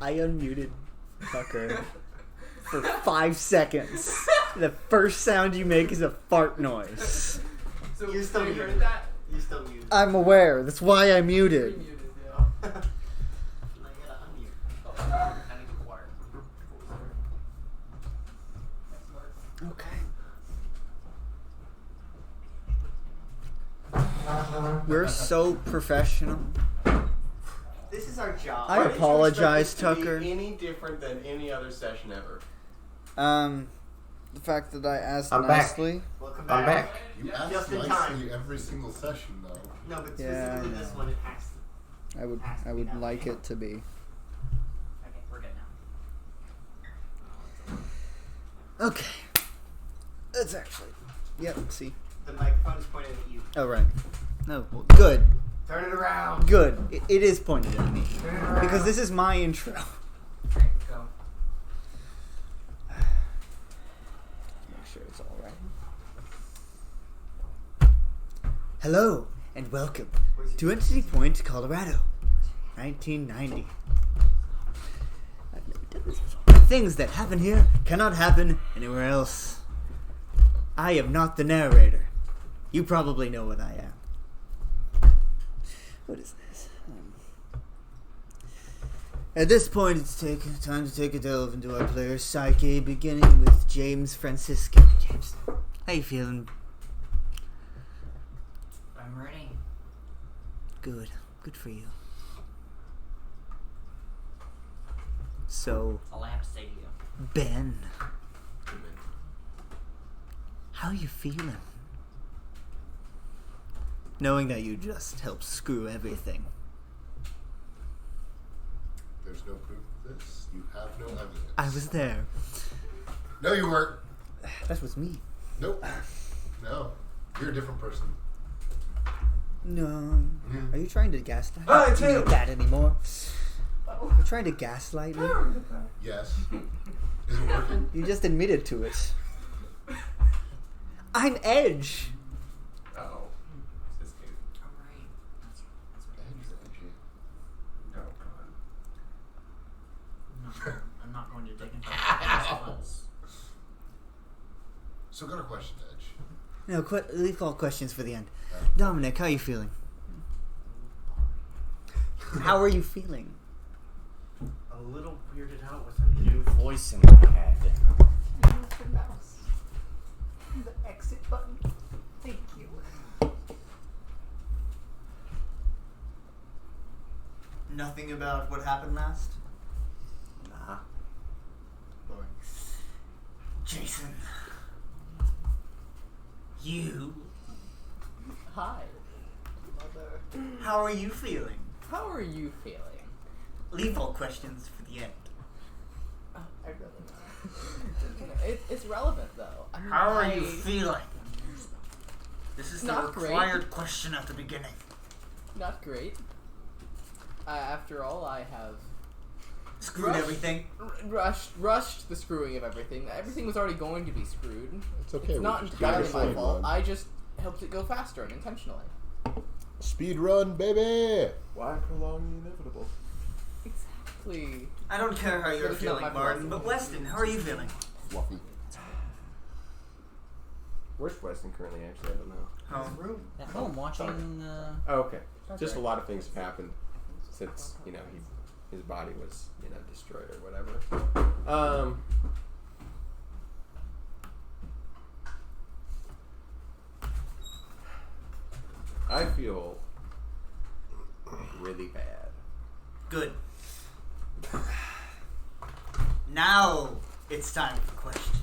I unmuted Tucker for 5 seconds. The first sound you make is a fart noise. So You still you muted. heard that? You still muted. I'm aware. That's why I muted. Muted, yeah. I gotta unmute. Oh, I need to wire. Okay. We're so professional. This is our job. I Why did you apologize, expect this to Tucker. be any different than any other session ever? The fact that I asked I'm back. nicely. Welcome back. I'm back. You ask Just in nicely time. every single session, though. No, but Yeah, specifically I this know. one, it has to. I would like it to be. Okay, we're good now. Okay. That's actually. Yep. See. The microphone is pointed at you. Oh right. No. Well, good. Turn it around. Good. It is pointed at me Turn it around. because this is my intro. Okay, go. Make sure it's all right. Hello and welcome to Entity Point, Colorado, 1990. I've never done this before. Things that happen here cannot happen anywhere else. I am not the narrator. You probably know what I am. What is this? At this point, it's time to take a delve into our player's psyche, beginning with James Francisco. James, how you feeling? I'm ready. Good. Good for you. So, That's all I have to say to you. Ben, how you feeling? Knowing that you just helped screw everything. There's no proof of this. You have no evidence. I was there. No, you weren't. That was me. Nope. No. You're a different person. No. Are you trying to gaslight me? Ah, it's Do you him. need that anymore? You're trying to gaslight me? Yes. Is it working? You just admitted to it. I'm Edge. Oh. This dude. Alright. That's Oh, God. No, I'm not going to dignify myself. So, got a question, Edge. No, leave all questions for the end. Dominic, how are you feeling? How are you feeling? A little weirded out with a new voice in my head. Use the mouse. The exit button. Thank you. Nothing about what happened last? Nah. Boring. Jason. You. Hi. How are you feeling? How are you feeling? Leave all questions for the end. Oh, I really it's relevant though. I mean, How are you feeling? This is the Not great. required question at the beginning. Not great. After all, I have Screwed Rushed. everything. rushed the screwing of everything. Everything was already going to be screwed. It's okay. It's we're not just entirely getting my the fault. fun. I just helped it go faster unintentionally. Speed run, baby. Why prolong the inevitable? Exactly. I don't care how you're But it's not feeling, my Martin, fault. but Weston, how are you feeling? Fluffy. Where's Weston currently, actually? I don't know. Home. At home watching. Oh, okay. Just a right. lot of things have happened since, his body was, destroyed or whatever. I feel really bad. Good. Now it's time for questions.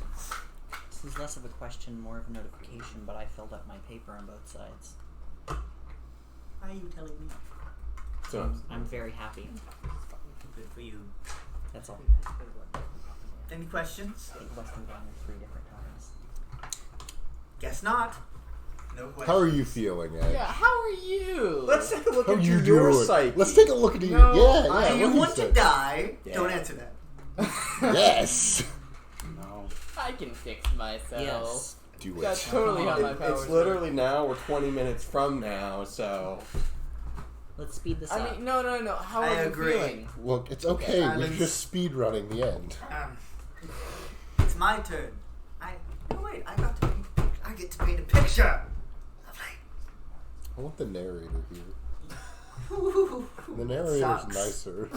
This is less of a question, more of a notification, but I filled out my paper on both sides. Why are you telling me? So, I'm very happy. Good for you. That's all. Any questions? I think Weston got it 3 different times. Guess not. No questions. How are you feeling, Edge? Yeah. How are you? let's take a look How at you your doing? psyche. Let's take a look at you. No, Yeah, Do you what he want to said. die? Yeah. Don't answer that. Yes. No. I can fix myself. Yes. Do it. That's totally how my powers It's literally now. We're 20 minutes from now, so Let's speed this up. I mean, no. How I are you agree. feeling? Look, it's okay. We're Silence. just speed running the end. It's my turn. No wait, I get to paint a picture. Lovely. I want the narrator here. Woo-hoo-hoo. The narrator's Sucks. nicer.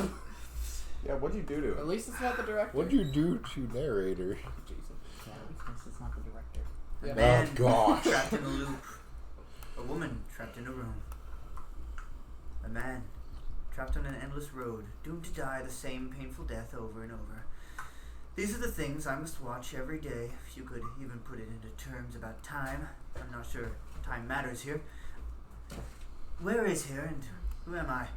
Yeah, what'd you do to At him? least it's not the director. What'd you do to narrator? Jason. Yeah, because it's not the director. Yeah. A man Oh, gosh. trapped in a loop. A woman trapped in a room. A man trapped on an endless road, doomed to die the same painful death over and over. These are the things I must watch every day, if you could even put it into terms about time. I'm not sure time matters here. Where is here, and who am I?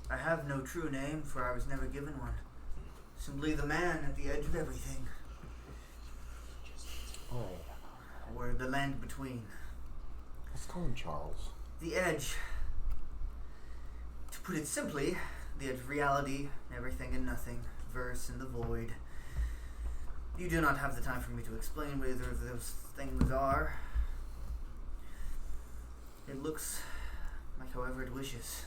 I have no true name, for I was never given one. Simply the man at the edge of everything. Oh, Or the land between. let's call him Charles. The edge. To put it simply, the edge of reality, everything and nothing, verse and the void. You do not have the time for me to explain what either of those things are. It looks like however it wishes,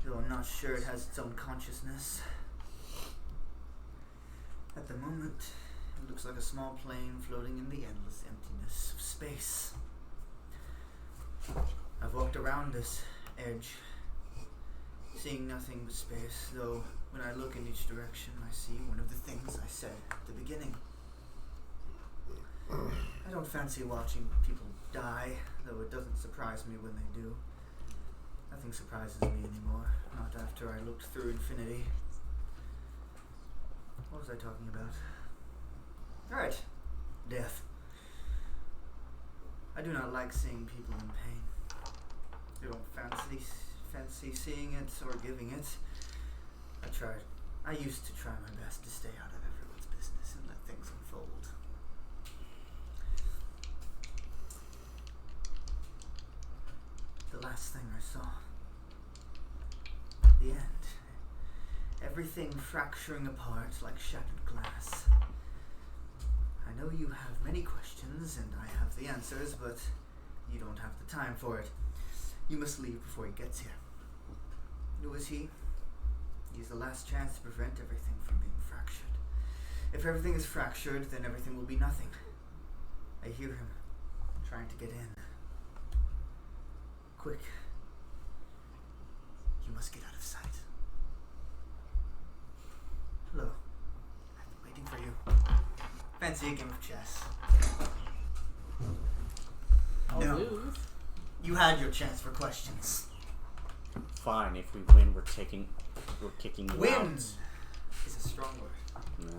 though I'm not sure it has its own consciousness. At the moment, it looks like a small plane floating in the endless emptiness of space. I've walked around this edge, seeing nothing but space, though when I look in each direction, I see one of the things I said at the beginning. I don't fancy watching people die, though it doesn't surprise me when they do. Nothing surprises me anymore, not after I looked through infinity. What was I talking about? Alright, death. I do not like seeing people in pain. I don't fancy seeing it or giving it. I used to try my best to stay out of everyone's business and let things unfold. The last thing I saw. The end. Everything fracturing apart like shattered glass. I know you have many questions and I have the answers, but you don't have the time for it. You must leave before he gets here. Who is he? He's the last chance to prevent everything from being fractured. If everything is fractured, then everything will be nothing. I hear him trying to get in. Quick. You must get out of sight. Hello. I've been waiting for you. Fancy a game of chess? I'll No. lose. You had your chance for questions. Fine, if we win, we're kicking you Win out. is a strong word.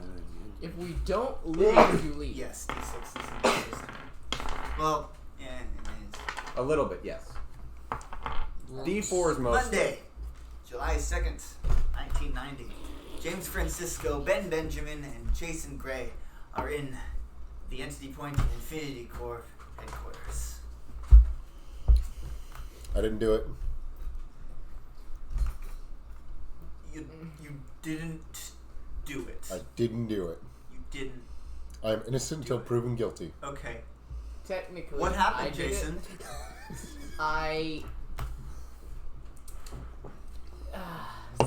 If we don't lose, you leave. Yes, D6 is interesting. Well, yeah, it is. A little bit, yes. D4 is most. Monday, July 2nd, 1990. James Francisco, Ben Benjamin, and Jason Gray are in the Entity Point Infinity Corp headquarters. I didn't do it. You didn't do it. I didn't do it. You didn't. I am innocent until proven guilty. Okay. Technically, What I happened, did it. Jason?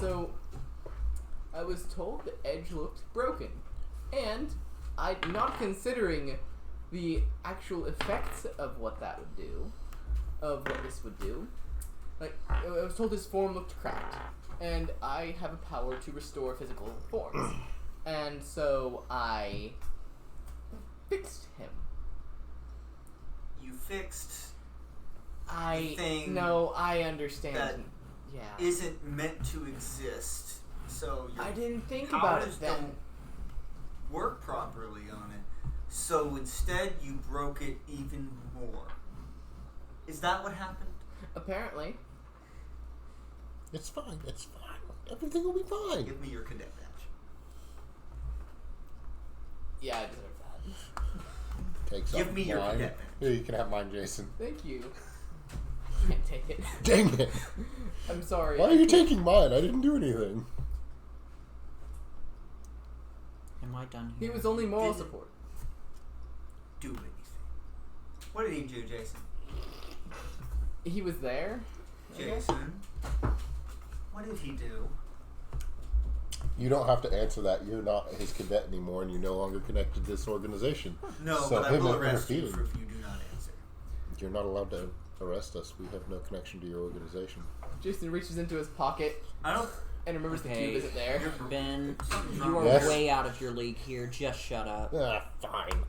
So, I was told the edge looked broken, and not considering the actual effects of what that would do, of what this would do, like, I was told his form looked cracked, and I have a power to restore physical forms, and so I fixed him. You fixed I thing understand. that Yeah. isn't meant to exist. So your I didn't think about powers it then. don't work properly on it. So instead, you broke it even more. Is that what happened? Apparently. It's fine. It's fine. Everything will be fine. Give me your cadet badge. Yeah, I deserve that. Take Give some me your mine. cadet badge. Here, you can have mine, Jason. Thank you. Can't take it. Dang it. I'm sorry. Why are you taking mine? I didn't do anything. Am I done He here? was only moral Didn't- support. Do anything. What did he do, Jason? He was there. Jason, what did he do? You don't have to answer that. You're not his cadet anymore, and you're no longer connected to this organization. No, So but I him will arrest you interfering- if you do not answer. You're not allowed to arrest us. We have no connection to your organization. Jason reaches into his pocket I don't. and remembers the Okay. cube isn't there. Ben, Something's you wrong. are Yes. way out of your league here. Just shut up. Fine.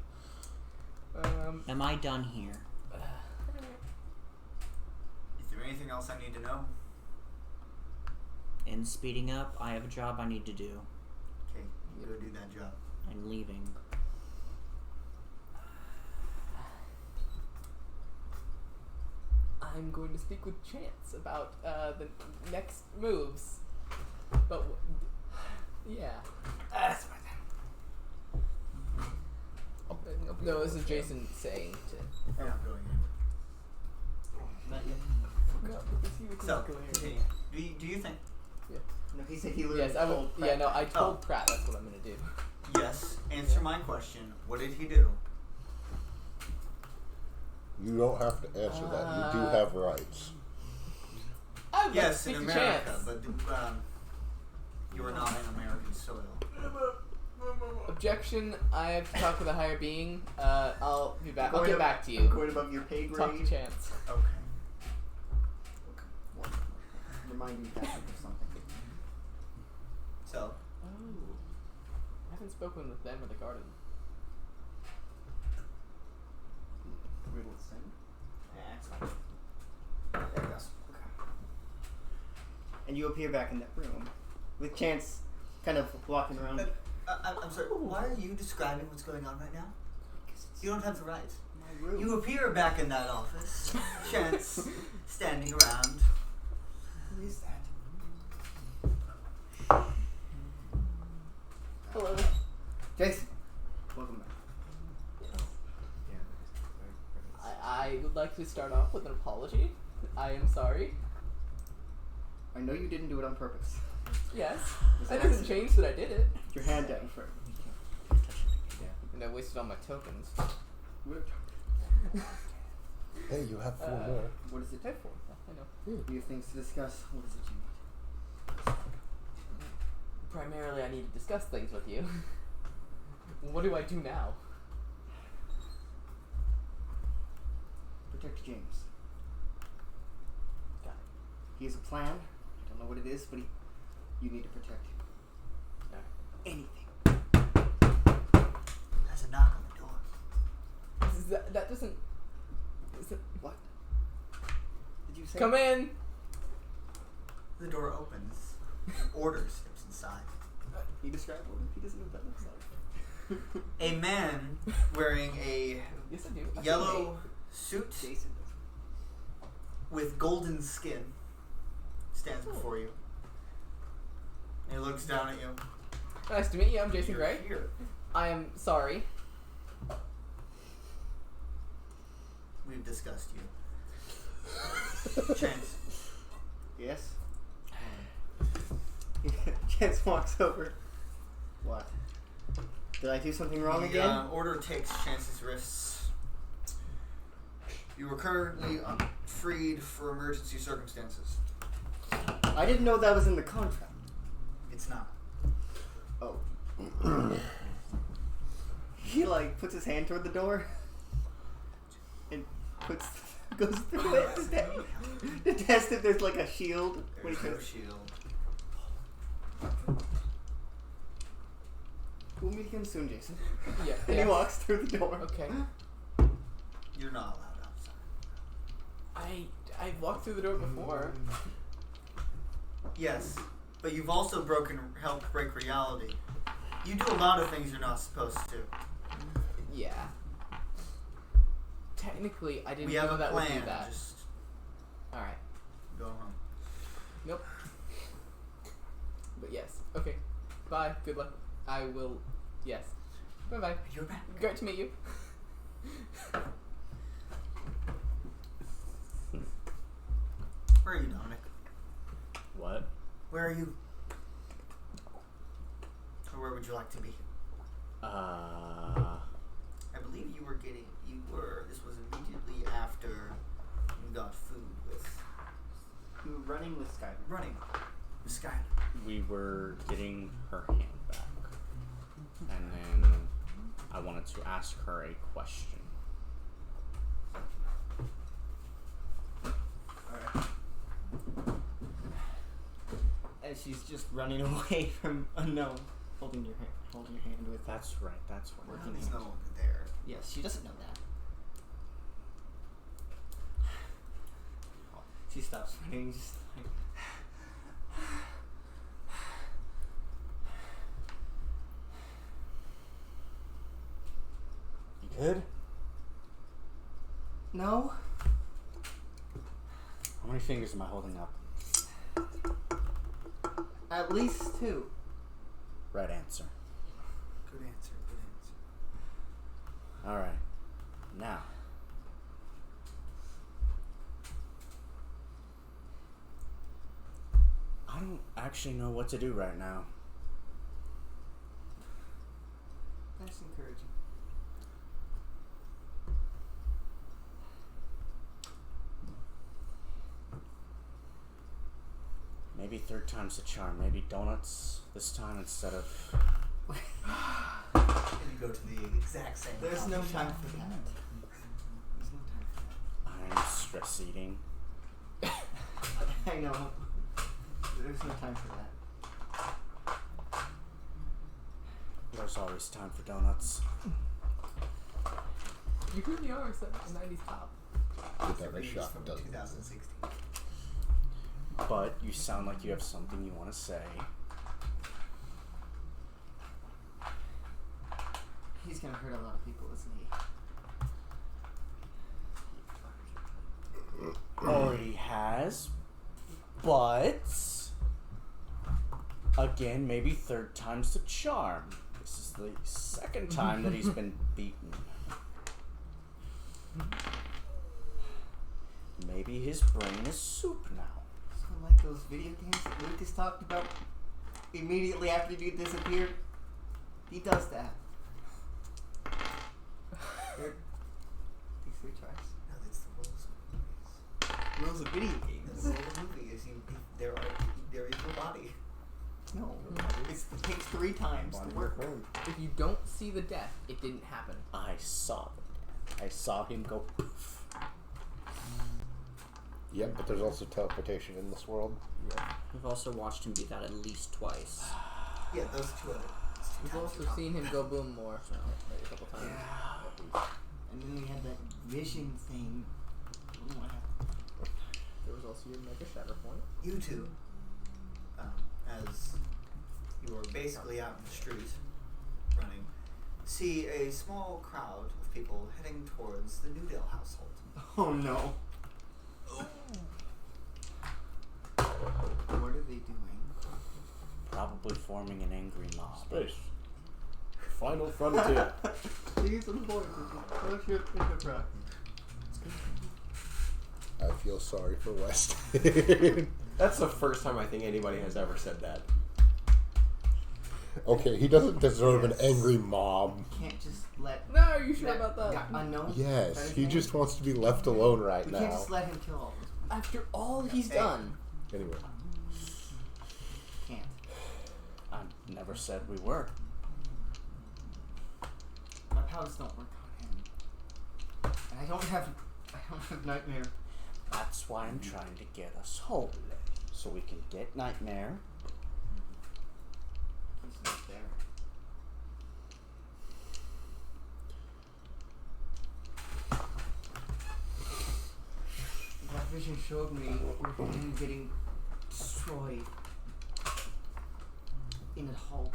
Am I done here? Is there anything else I need to know? In speeding up, I have a job I need to do. Okay, you go do that job. I'm leaving. I'm going to speak with Chance about the next moves. But yeah. That's my No, this is Jason saying to. I'm not going anywhere. No, because he was So, not going continue. Do you think? No, he said he literally Yes, I will. told Pratt. Yeah, no, I told Oh. Pratt that's what I'm gonna do. Yes. Answer my question. What did he do? You don't have to answer that. You do have rights. I would Yes, like in to speak America, to Chance. but you are not in American soil. Objection. I have to talk with a higher being. I'll be back. I'll Going get up- back to you. Going above your pay Talk to grade. Chance. Okay. Remind me Patrick of something. So, Oh. I haven't spoken with them or the garden. Riddle sin. excellent. There it goes. Okay. And you appear back in that room with Chance kind of walking around. I'm sorry. Why are you describing what's going on right now? You don't have the right. My room. You appear back in that office. Chance standing around. Who is that? Hello. Jason. Welcome back. I would like to start off with an apology. I am sorry. I know you didn't do it on purpose. Yes. Was That it doesn't accident? change that I did it. Put your hand down first. And I wasted all my tokens. Hey, you have 4 Uh, more. What is it? Type 4. I know. We have things to discuss. What is it you need? Primarily, I need to discuss things with you. What do I do now? Protect James. Got it. He has a plan. I don't know what it is, but you need to protect him. Alright. Anything. There's a knock on the door. That doesn't. What? Did you say? Come in! The door opens. Order steps inside. He described what he doesn't know what that looks like. A man wearing a Yes, I do. I yellow suit Jason does. with golden skin stands before you. And he looks down at you. Nice to meet you. I'm Jason You're Gray. here. I am sorry. We've discussed you. Chance. Yes. Chance walks over. What? Did I do something wrong The again? order takes Chance's wrists. You are currently freed for emergency circumstances. I didn't know that was in the contract. It's not. Oh. He like puts his hand toward the door and goes through it to test if there's like a shield when There's he no comes. shield. We'll meet again soon, Jason. Yeah. And yeah. he walks through the door. Okay. You're not allowed outside. I've walked through the door before. Yes, but you've also helped break reality. You do a lot of things you're not supposed to. Yeah. Technically, I didn't We have know a that would plan. do that. Just All right. go home. Nope. But yes. Okay. Bye. Good luck. I will. Yes. Bye bye. You're back. Great to meet you. Where are you, Dominic? What? Where are you? Or where would you like to be? I believe you were. This was immediately after and got food with You were running with Skylar. running with Skylar. We were getting her hand back. And then I wanted to ask her a question. Alright. As she's just running away from unknown, holding your hand with. That's right, that's what Working He's hand. no longer there. Yes, she doesn't know that. She stops running, just like. You good? No? How many fingers am I holding up? At least 2. Right answer. Good answer. Good answer. Alright. Now. I don't actually know what to do right now. That's encouraging. Maybe third time's the charm. Maybe donuts this time instead of. And you go to the exact same. There's no coffee time shop. for that. There's no time for I'm stress eating. that. I know. There's no time for that. There's always time for donuts. You really are a 90s top. Get that Reviews shot from done. 2016. But you sound like you have something you want to say. He's gonna hurt a lot of people, isn't he? Already has. But. Again, maybe third time's the charm. This is the second time that he's been beaten. Maybe his brain is soup now. So like those video games that Lucas talked about immediately after you disappeared? He does that. These 3 tries. No, that's the rules of movies. Rules of video games. The rule of the movie is there is no body. No. It takes 3 times to work. If you don't see the death, it didn't happen. I saw it. I saw him go poof. Yep, but there's also teleportation in this world. We've also watched him do that at least twice. Yeah, those two other. We've also seen him go boom more, so maybe a couple times. And then we had that vision thing. I don't know what happened. There was also your Mega Shatter Point. You two, as you were basically out in the street running, see a small crowd of people heading towards the Newdale household. Oh no. What are they doing? Probably forming an angry mob. Space. Final frontier. These are the boys. Starship Enterprise. I feel sorry for West. That's the first time I think anybody has ever said that. Okay, he doesn't deserve an angry mob. Can't just let. No, are you sure about that? Unknown? Yes, he just wants to be left alone right We now. can't just let him kill all those people. After all he's Hey. done. Anyway, Can't. I never said we were. My powers don't work on him. And I don't have nightmare. That's why I'm trying to get us home. So we can get Nightmare. He's not there. That vision showed me him getting destroyed in a hole.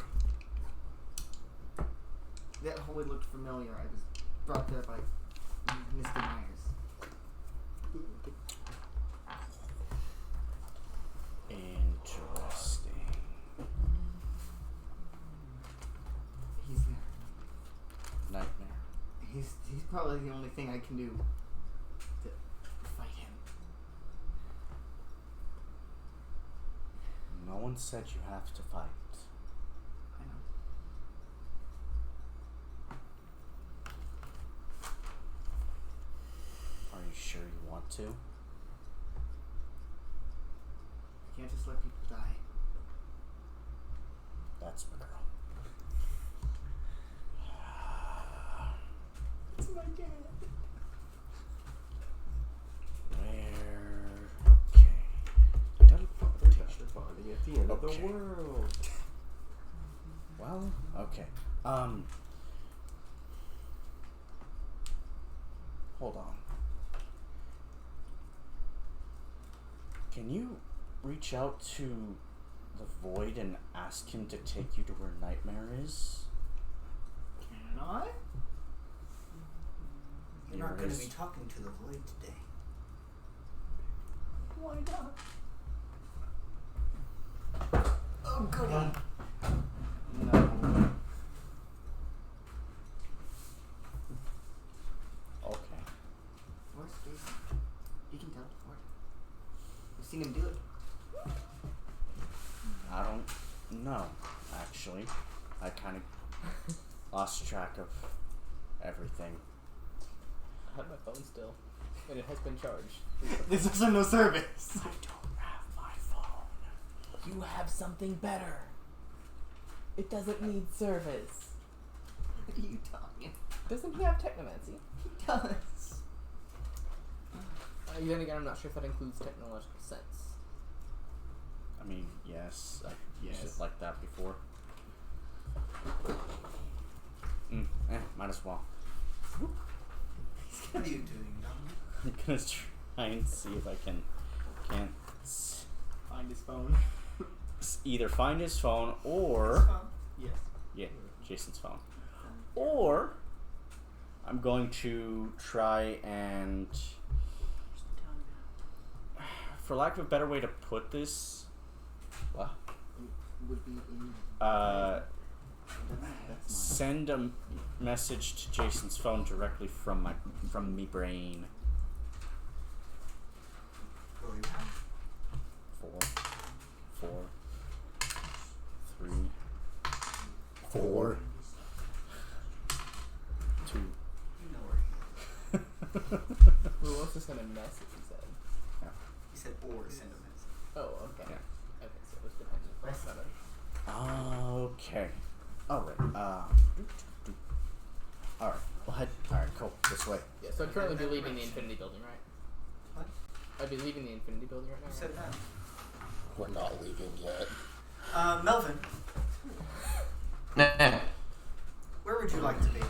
That hole looked familiar. I was brought there by Mr. Myers. Interesting. He's there. Nightmare. He's probably the only thing I can do to fight him. No one said you have to fight. I know. Are you sure you want to? can't just let people die. That's my girl. It's my dad. Where? Okay. Bonding at the end of Okay. the world. Well, okay. Hold on. Can you reach out to the Void and ask him to take you to where Nightmare is? Can I? You're not Here going to is- be talking to the Void today. Why not? Oh, goody. No. Okay. Where's Jason? He can teleport. I've seen him do it. I don't know, actually. I kind of lost track of everything. I have my phone still, and it has been charged. There's also no service. I don't have my phone. You have something better. It doesn't need service. What are you talking? Doesn't he have technomancy? He does. Then again, I'm not sure if that includes technological sense. I mean, yes, I've used Yes. it like that before. Might as well. What are you doing, Dominic? I'm gonna try and see if I can't Find his phone. either find his phone or Yes. yeah, Jason's phone, or I'm going to try and, for lack of a better way to put this, what? Would be in. Uh, That's send a message to Jason's phone directly from me brain. Four, 3, 4. 2. You know where he is. Who wants to send a message? He said. He said, or send a message. Oh, okay. Yeah. Okay, so it was dependent. That's not a... Okay. Alright. Alright. Well, alright, cool. This way. Yeah, so I'd currently be leaving the Infinity Building, right? What? I'd be leaving the Infinity Building right now. Who said right? that? We're not leaving yet. Melvin, Nah. where would you like to be?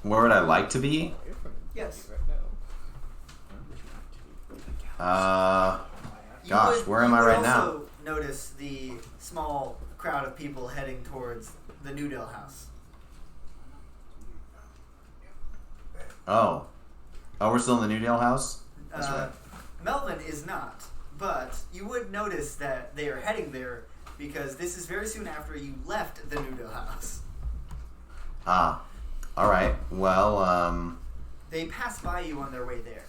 Where would I like to be? Oh, you're from Yes. right now. Gosh, where am I right now? You would also notice the small crowd of people heading towards the Newdale house. Oh, we're still in the Newdale house? That's right. Melvin is not, but you would notice that they are heading there because this is very soon after you left the Newdale house. Ah, alright. Well, They passed by you on their way there.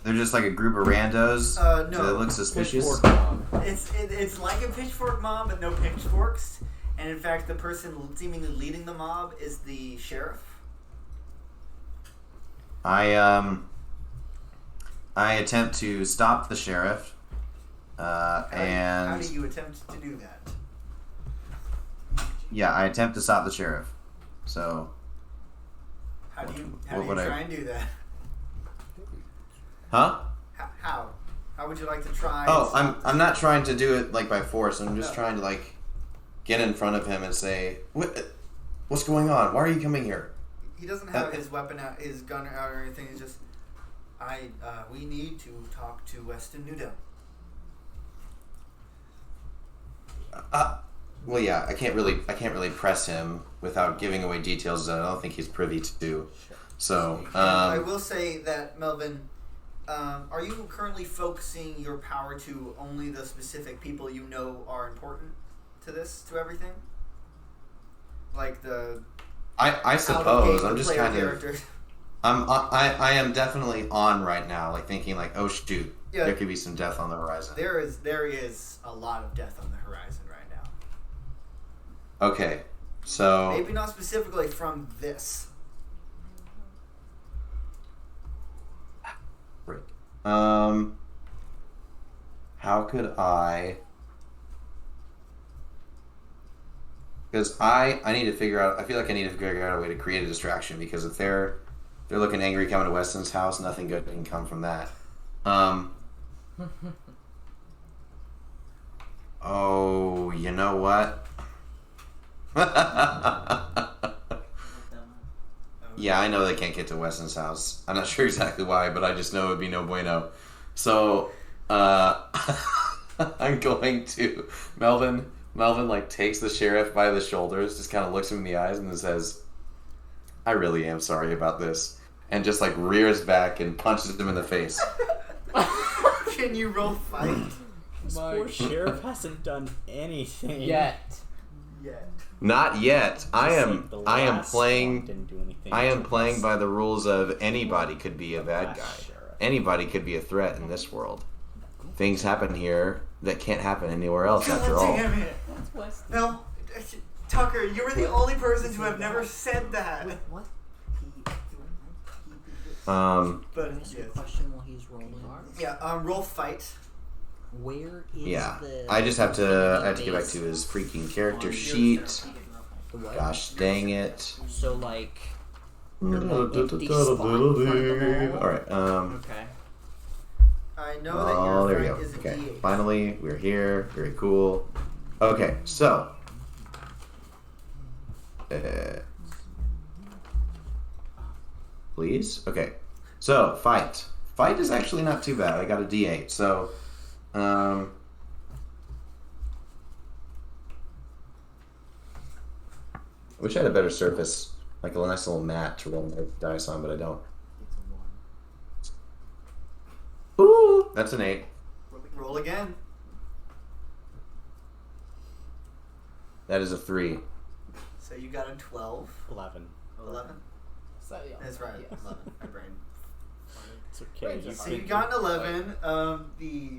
they're just like a group of randos. No. Do they look suspicious? Pitchfork mob. It's like a pitchfork mob, but no pitchforks. And in fact, the person seemingly leading the mob is the sheriff. I attempt to stop the sheriff, How and do you attempt to do that? yeah, I attempt to stop the sheriff. So, How do you What would I- try and do that? huh? How? How would you like to try? Oh, and I'm not trying to do it like by force. I'm just No. trying to like get in front of him and say, what's going on? Why are you coming here?" He doesn't have his weapon out, his gun out or anything. He's just, we need to talk to Weston Newdale. Well, yeah, I can't really press him without giving away details that I don't think he's privy to. So, I will say that, Melvin, are you currently focusing your power to only the specific people you know are important to this, to everything? Like the I suppose I'm just player kind of characters. I am definitely on right now, like thinking like, oh shoot, Yeah. there could be some death on the horizon. There is a lot of death on the horizon right now. Okay, so Maybe not specifically from this. Rick. how could I? Because I need to figure out. I feel like I need to figure out a way to create a distraction. Because if they're looking angry coming to Weston's house, nothing good can come from that. Oh, you know what? Yeah, I know they can't get to Weston's house. I'm not sure exactly why, but I just know it would be no bueno. So, I'm going to... Melvin, like, takes the sheriff by the shoulders, just kind of looks him in the eyes and says, I really am sorry about this. And just, like, rears back and punches him in the face. Can you roll fight? This poor sheriff hasn't done anything Yet. Not yet. I am playing... Didn't do anything I am to playing us. by the rules of anybody could be a bad guy. Sheriff. Anybody could be a threat in this world. Things happen here that can't happen anywhere else after all. Damn it. That's Weston. No, Tucker, you were the only person to have never said that. What? But Can I ask you a yes. question while he's rolling? Yeah, roll fight. Where is Yeah. the... I just have to I have to get back base to his freaking character on sheet. The what? Gosh dang it. So, like... empty spot in front of the wall? Alright, Okay. I know oh, that there we your go. fight is a Okay, D8. finally, we're here. Very cool. Okay, so. Please? Okay. So, fight. Fight is actually not too bad. I got a D8. So, wish I had a better surface, like a nice little mat to roll my dice on, but I don't. Ooh, that's an 8. Roll again. That is a 3. So you got a 12. 11. 11? So, yeah. That's right, Yes. 11. My brain. It's okay. Wait, you've So been- you got an 11. The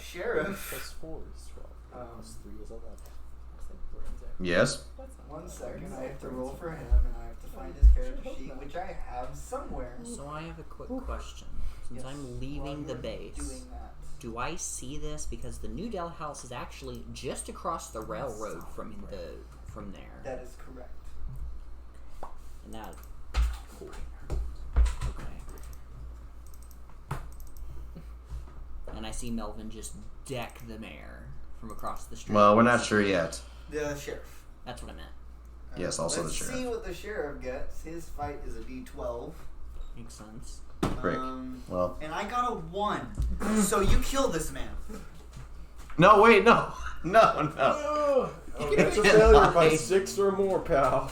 sheriff... Plus 4 is 12. Plus 3 is 11. Yes? One second, I have to roll for him, and I have to find his character sheet, which I have somewhere. So I have a quick question. Since Yes, I'm leaving while the you're base, doing that. do I see this? Because the New Dell house is actually just across the railroad from there. That is correct. And that... Cool. Okay. And I see Melvin just deck the mayor from across the street. Well, we're not sure yet. The sheriff. That's what I meant. Yes, also Let's the sheriff. see what the sheriff gets. His fight is a D12. Makes sense. Frick. Well, And I got a 1. So you kill this man. no, wait, no. No. Oh, that's a failure by 6 or more, pal.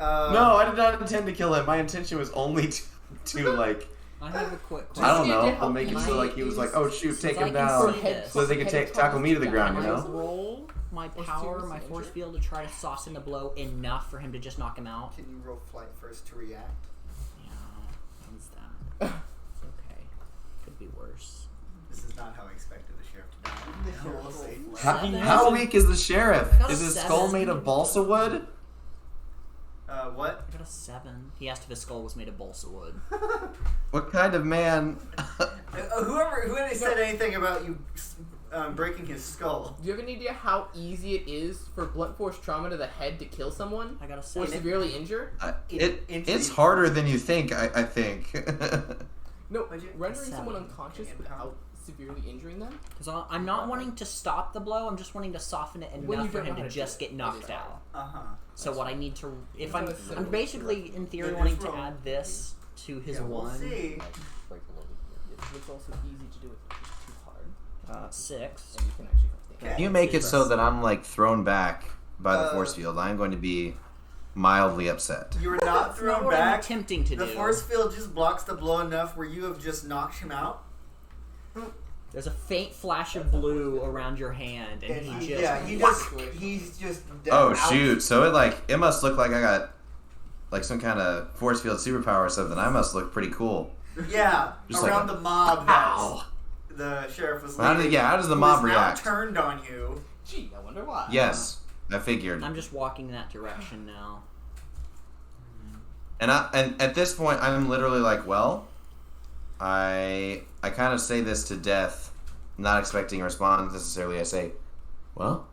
No, I did not intend to kill him. My intention was only to like, I have a quick question. I don't Just know, to help make it you. so like he was like, oh shoot, take Since I him can down, see this, so they could tackle me to the ground, you Can I know? roll my Or power, seriously my force injured? field to try to soften the blow enough for him to just knock him out? Can you roll flight first to react? Yeah, how's that? It's okay. Could be worse. This is not how I expected the sheriff to die. We'll see. How weak is the sheriff? I got a Is his 7. skull made of balsa wood? What? I got a 7. He asked if his skull was made of balsa wood. What kind of man? Whoever said anything about you breaking his skull? Do you have any idea how easy it is for blunt force trauma to the head to kill someone? I got a Or 7. severely injure? It's harder than you think. I think. No, Would you- rendering someone 7. unconscious Yeah. without severely injuring them? Because I'm not wanting to stop the blow, I'm just wanting to soften it When you enough for don't him know how to to just do it, get it knocked is out. Uh-huh. So what I need to... If So I'm it's I'm simple. basically, in theory, Then wanting just to roll. add this to his Yeah, we'll 1. see. It's also easy to do it just too hard. 6. And you can actually stand. Okay. You make it so that I'm like thrown back by the force field. I'm going to be mildly upset. You were not Not thrown what I'm back. attempting to The do. force field just blocks the blow enough where you have just knocked him out. There's a faint flash of blue around your hand, and And he he, just... yeah, he's just Oh out. shoot! So it must look like I got like some kind of force field superpower or something. I must look pretty cool. Yeah, Just like around a- the mob that Ow. the sheriff was How leading. how does the who mob is react? Now turned on you. Gee, I wonder why. Yes, I figured. I'm just walking in that direction now. And at this point, I'm literally like, well, I kind of say this to death not expecting a response necessarily, I say, well,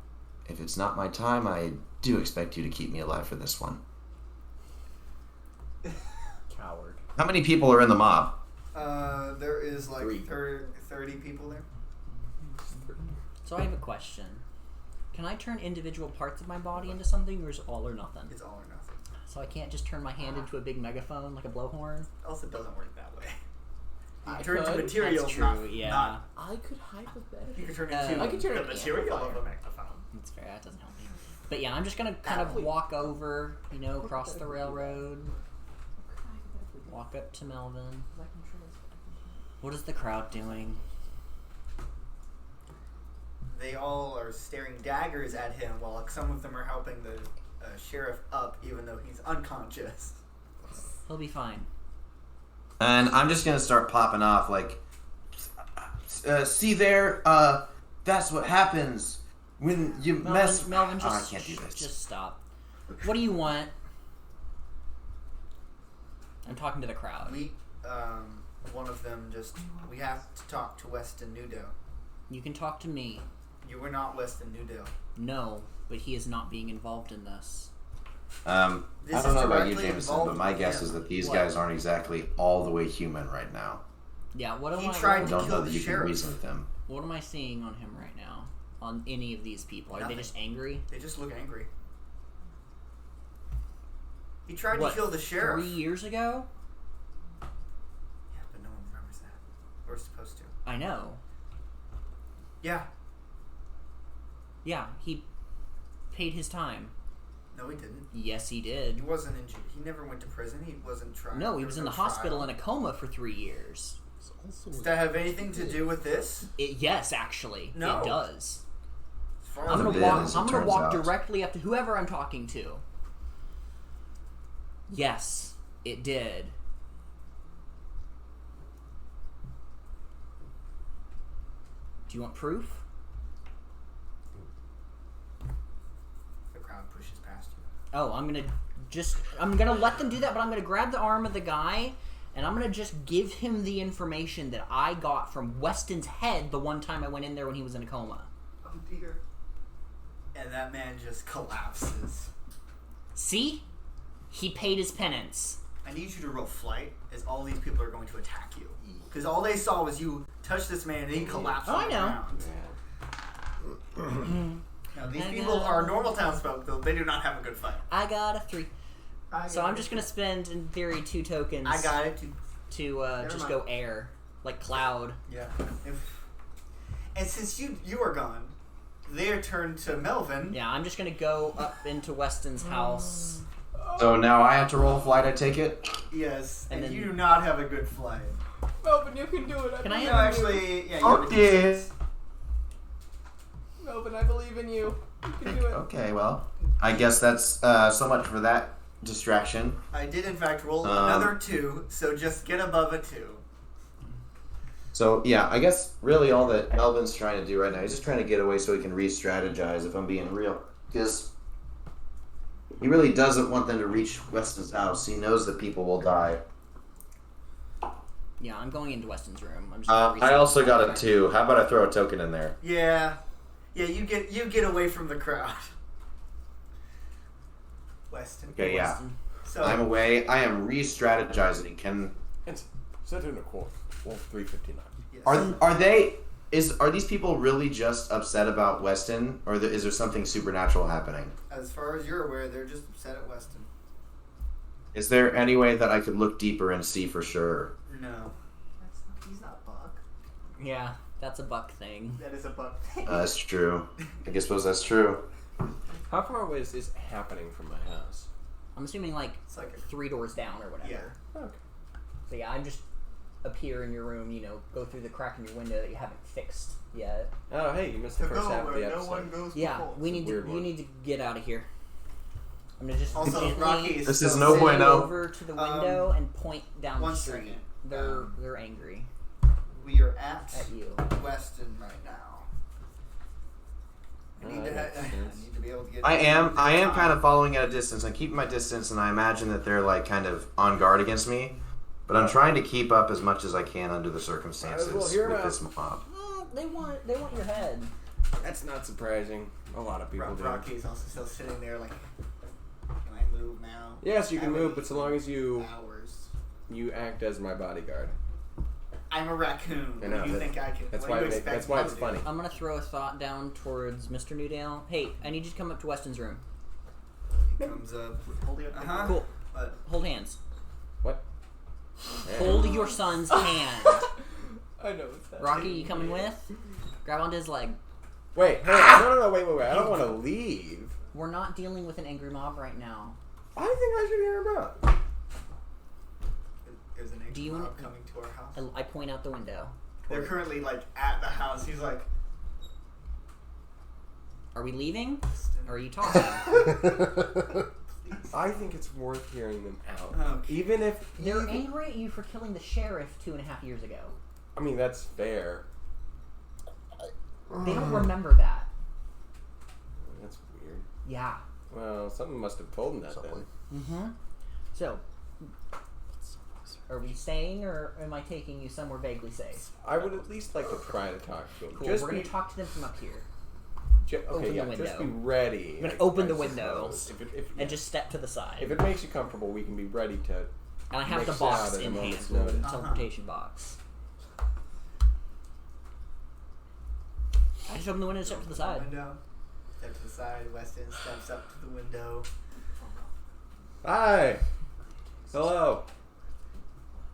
if it's not my time, I do expect you to keep me alive for this one. Coward. How many people are in the mob? There is like 3. 30 people there. So I have a question. Can I turn individual parts of my body into something, or is it all or nothing? It's all or nothing. So I can't just turn my hand into a big megaphone like a blowhorn? Also, it doesn't work that way. You I can turn into could. material. That's true, yeah. I could hypothetically. You can turn Uh, into I could turn the it into material of amplifier. a megaphone. That's fair, that doesn't help me. But yeah, I'm just gonna kind of Athlete. walk over, across the railroad. Walk up to Melvin. What is the crowd doing? They all are staring daggers at him while some of them are helping the sheriff up, even though he's unconscious. He'll be fine. And I'm just gonna start popping off like, see there, that's what happens when you mess. Melvin, Oh, I just, can't do this. just stop. What do you want? I'm talking to the crowd. One of them we have to talk to Weston Newdale. You can talk to me. You were not Weston Newdale. No, but he is not being involved in this. I This don't is know about you, directly Jameson, involved but my with guess him. is that these What? guys aren't exactly all the way human right now. Yeah, what am He I? tried I to don't kill know the that you can sheriff. reason with them. What am I seeing on him right now? On any of these people? Are Nothing. they just angry? They just look angry. He tried What, to kill the sheriff. 3 years ago? Yeah, but no one remembers that. We're supposed to. I know. Yeah. Yeah, he paid his time. No, he didn't. Yes, he He did. wasn't in. He never went to prison. He wasn't tried. No, he There was in no the hospital trial. in a coma for 3 years. Does that have anything to do with this? Yes, actually, No. it does. As far I'm as gonna it walk. is, it I'm gonna turns walk out. directly up to whoever I'm talking to. Yes, it did. Do you want proof? the crowd pushes past you. Oh, I'm gonna let them do that, but I'm gonna grab the arm of the guy, and I'm gonna just give him the information that I got from Weston's head the one time I went in there when he was in a coma. Oh dear. And that man just collapses. See? He paid his penance. I need you to roll flight, as all these people are going to attack you. Because all they saw was you touch this man and he collapsed Oh, on I the know. ground. Now, these I people know. are normal townsfolk, though. They do not have a good fight. I got a 3. So I'm just gonna spend, in theory, 2 tokens I got it. to just mind. go air. Like Cloud. Yeah. And since you are gone, their turn to Melvin. Yeah, I'm just gonna go up into Weston's house. So now I have to roll flight, I take it? Yes. And And then- you do not have a good flight. Melvin, you can do it. Can I No, have- actually, yeah. You Oh, have a dear. D6. Melvin, I believe in you. You can do it. Okay, well, I guess that's so much for that distraction. I did, in fact, roll Um, another 2, so just get above a 2. So, yeah, I guess really all that Melvin's trying to do right now, he's just trying to get away so he can re-strategize, if I'm being real. Because he really doesn't want them to reach Weston's house. He knows that people will die. Yeah, I'm going into Weston's room. I'm just gonna I reset also the got a timer. 2. How about I throw a token in there? Yeah. Yeah, you get away from the crowd. Weston. Okay, yeah. Weston. So I'm away. I am re-strategizing. And set in a quote. Well, 359. yes. Are these people really just upset about Weston, or is there something supernatural happening? As far as you're aware, they're just upset at Weston. Is there any way that I could look deeper and see for sure? No. He's not Buck. Yeah, that's a Buck thing. That is a Buck. That's true. I suppose that's true. How far away is this happening from my house? I'm assuming like It's like 3 doors down or whatever. Yeah. Okay. So yeah, I'm just appear in your room, go through the crack in your window that you haven't fixed yet. Oh, hey, you missed the first half of the episode. goes Yeah, we It's a need weird you one. need to get out of here. I'm gonna just Also, gently Rocky is This still is no send sitting- you bueno. over to the window and point down one the street. second. They're angry We are at at you. Weston right now. I need, that makes I sense. need to be able to get. I am kind of following at a distance. I'm keeping my distance, and I imagine that they're like kind of on guard against me. But I'm trying to keep up as much as I can under the circumstances Might as well hear 'em with out. this mob. They want your head. That's not surprising. A lot of people do. Rocky's also still sitting there like, can I move now? Yes, you can I move, would but so long as you hours. act as my bodyguard. I'm a raccoon. I know, What do you that- think I can? That's what why. do you expect That's why me it's to do? funny. I'm gonna throw a thought down towards Mr. Newdale. Hey, I need you to come up to Weston's room. He comes up. Uh-huh. Cool. But Hold hands. What? Hold your son's hand. I know it's that. Rocky, you coming with? Grab onto his leg. Wait, hold on. No, wait. I don't want to leave. We're not dealing with an angry mob right now. I think I should hear him out. there's an Do angry you mob want- coming to our house. I point out the window. They're currently like at the house. He's like, Are we leaving? Or are you talking? I think it's worth hearing them out. Okay. Even if... They're angry at you for killing the sheriff 2.5 years ago. I mean, that's fair. They don't remember that. That's weird. Yeah. Well, something must have told them that Something. then. Mm-hmm. So, are we staying, or am I taking you somewhere vaguely safe? I would at least like to try to talk to them. Cool. Just We're be, going to talk to them from up here. okay, open yeah, the just window. be ready. I'm gonna I- open I the window suppose. If and just step to the side. if it makes you comfortable, we can be ready to. And I have the mix it box out at a in hand, moment's the notice. teleportation box. I just open the window and step to the side. Window. Step to the side. Weston steps up to the window. Hi. Hello.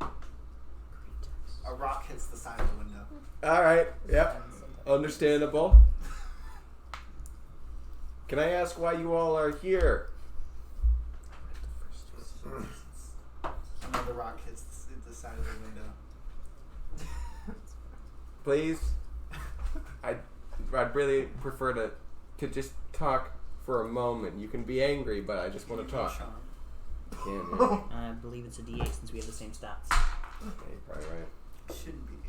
A rock hits the side of the window. All right. Yep. Understandable. Can I ask why you all are here? Another rock hits the side of the window. Please. I'd really prefer to just talk for a moment. You can be angry, but I just want to talk. Sean. Can I believe it's a D8 since we have the same stats. you're probably right. It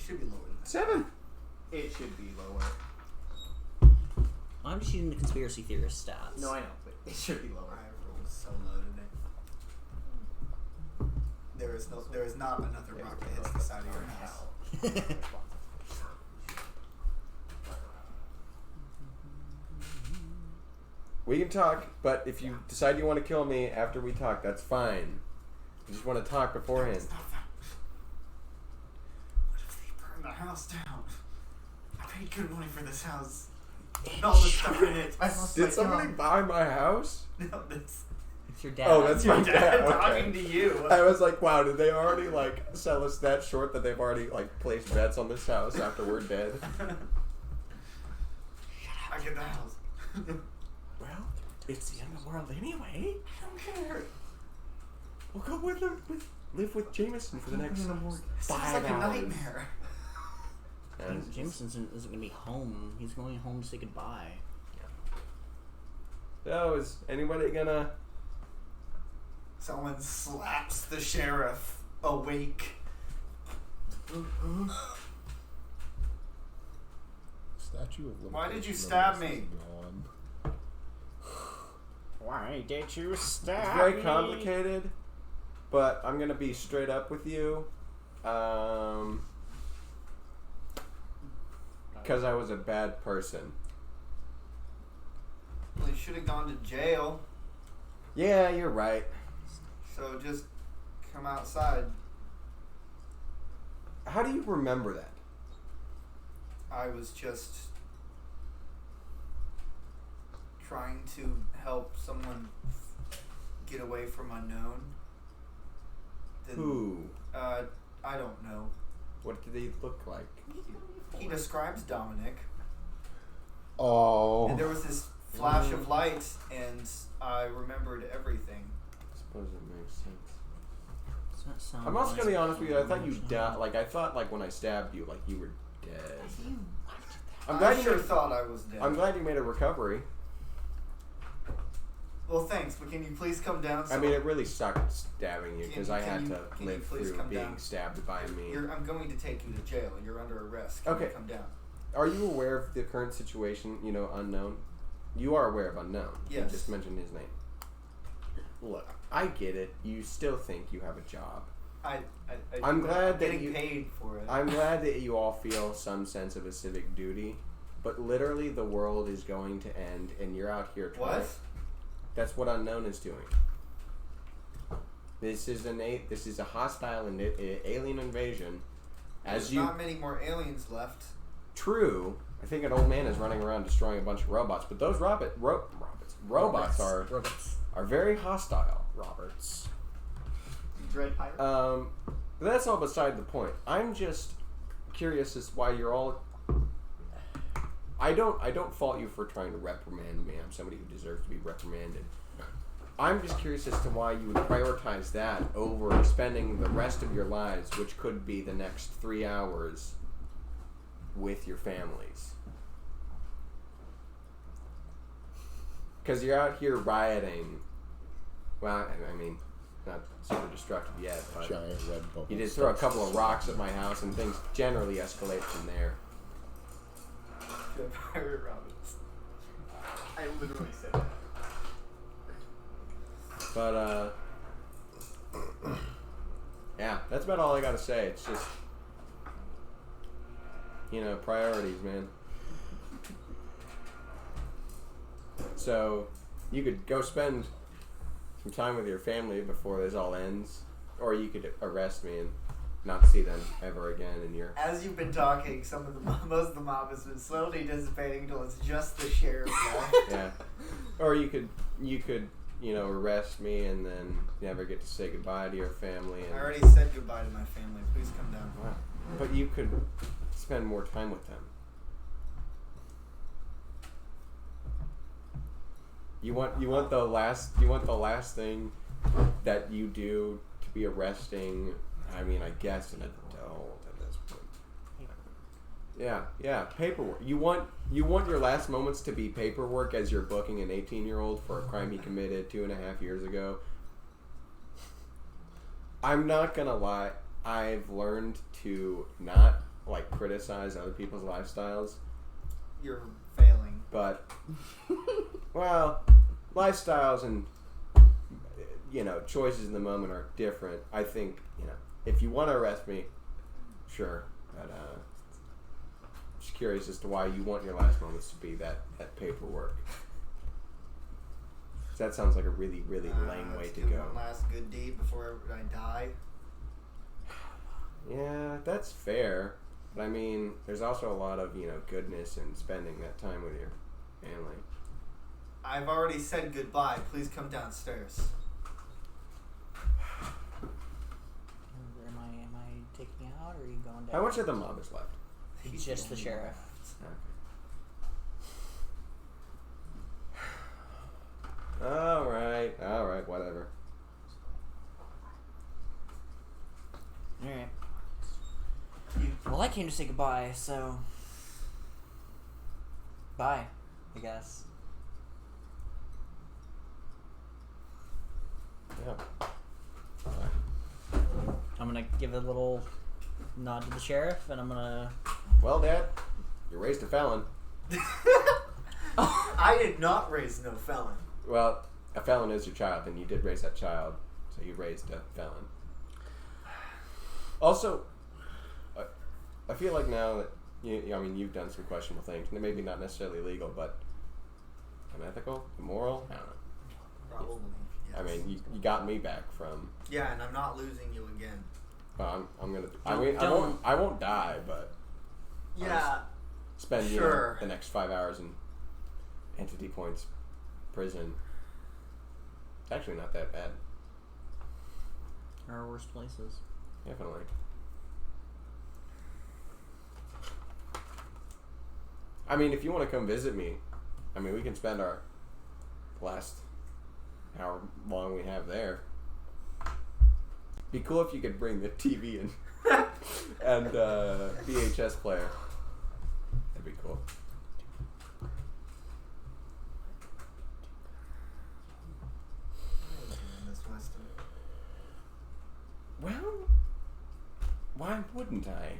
should be lower than that. 7. It should be lower. I'm just using the conspiracy theorist stats. No, I know, but it should be lower. I rolled so low today. There is not another rock that hits the side of your house. We can talk, but if you decide you want to kill me after we talk, that's fine. I just want to talk beforehand. It's not that. What if they burn the house down? I paid good money for this house. And all the stuff in it. I lost my Did somebody job. buy my house? No, that's It's your dad. Oh, that's your my dad dad. talking Okay. to you. I was like, wow, did they already like sell us that short that they've already like placed bets on this house after we're dead? I get the house. Well, it's the end of the world anyway. I don't care. We'll go live with Jameson for the next This 5 sounds like a hours. nightmare. And Jameson isn't going to be home. He's going home to say goodbye. so is anybody gonna? Someone slaps the sheriff awake. Statue of Why did you Limitations stab is me? gone. Why did you It's stab very me? complicated, but I'm gonna be straight up with you. Because I was a bad person. Well, you should have gone to jail. Yeah, you're right. So just come outside. How do you remember that? I was just trying to help someone get away from unknown. Who? I don't know. What did he look like? He describes Dominic. Oh. And there was this flash of light, and I remembered everything. I suppose it makes sense. Does that sound I'm also like gonna be honest with you. I thought you emotional? died. Like I thought, like when I stabbed you, like you were dead. I'm I glad you sure made, thought I was dead. I'm glad you made a recovery. Well, thanks, but can you please come down? I mean, it really sucked stabbing you Can- because I can had you- to can you live please through come being down? stabbed by me. I'm going to take you to jail. You're under arrest. Can Okay. you come down? Are you aware of the current situation? You know, Unknown. You are aware of Unknown. Yes. You just mentioned his name. Look, I get it. You still think you have a job. I'm glad that getting you- paid for it. I'm glad that you all feel some sense of a civic duty, but literally the world is going to end, and you're out here trying. What? That's what Unknown is doing. This is a hostile and alien invasion. There's not many more aliens left. True, I think an old man is running around destroying a bunch of robots, but those robots are very hostile. Roberts. Dread pirate. But that's all beside the point. I'm just curious as why you're all. I don't fault you for trying to reprimand me. I'm somebody who deserves to be reprimanded. I'm just curious as to why you would prioritize that over spending the rest of your lives, which could be the next 3 hours, with your families. Because you're out here rioting. Well, I mean, not super destructive yet, but Giant red bubble. you did throw a couple of rocks at my house, and things generally escalate from there. Dread pirate Roberts. I literally said that. But, yeah, that's about all I gotta say. It's just, priorities, man. So, you could go spend some time with your family before this all ends, or you could arrest me and not see them ever again in your... As you've been talking, most of the mob has been slowly dissipating until it's just the sheriff left. Yeah. Or you could arrest me and then never get to say goodbye to your family. And, I already said goodbye to my family. Please come down. wow. But you could spend more time with them. You want the last thing that you do to be arresting. I mean, I guess an adult at this point. Yeah, paperwork. You want your last moments to be paperwork as you're booking an 18-year-old for a crime he committed 2.5 years ago. I'm not gonna lie. I've learned to not criticize other people's lifestyles. You're failing. But, well, lifestyles and, choices in the moment are different. I think, if you want to arrest me, sure. But, just curious as to why you want your last moments to be that paperwork. That sounds like a really, really lame way Let's to do go. one last good deed before I die. Yeah, that's fair. But, I mean, there's also a lot of, goodness in spending that time with your family. I've already said goodbye. Please come downstairs. Am I taking out, or are you going down? How much of the mob is left? It's just the sheriff. Alright, whatever. Alright. Well, I came to say goodbye, so... Bye, I guess. Yeah. I'm gonna give a little nod to the sheriff, and I'm gonna... Well, Dad, you raised a felon. I did not raise no felon. Well, a felon is your child, and you did raise that child, so you raised a felon. Also, I feel like now that you've done some questionable things, and maybe not necessarily legal, but unethical, immoral. I don't know. Probably. Yes. I mean, you got me back from. Yeah, and I'm not losing you again. I'm gonna. I won't die, but Yeah. spend Sure. the next 5 hours in Entity Point's prison. It's actually not that bad. There are worse places. Definitely. I mean, if you want to come visit me, we can spend our last however long we have there. Be cool if you could bring the TV and VHS player. That'd be cool. Well, why wouldn't I?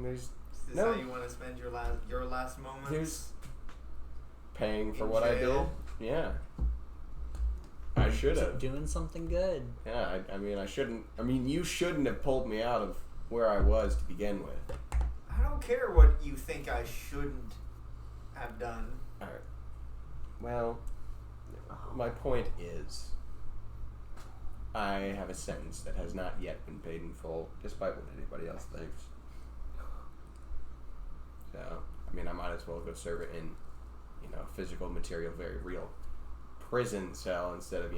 There's Is this no. how you want to spend your last moments? There's paying for In what jail? I did. Yeah. I should have. Doing something good. Yeah, I mean, I shouldn't. I mean, you shouldn't have pulled me out of where I was to begin with. I don't care what you think I shouldn't have done. All right. Well, my point is, I have a sentence that has not yet been paid in full, despite what anybody else thinks. So, I mean, I might as well go serve it in, physical, material, very real prison cell instead of,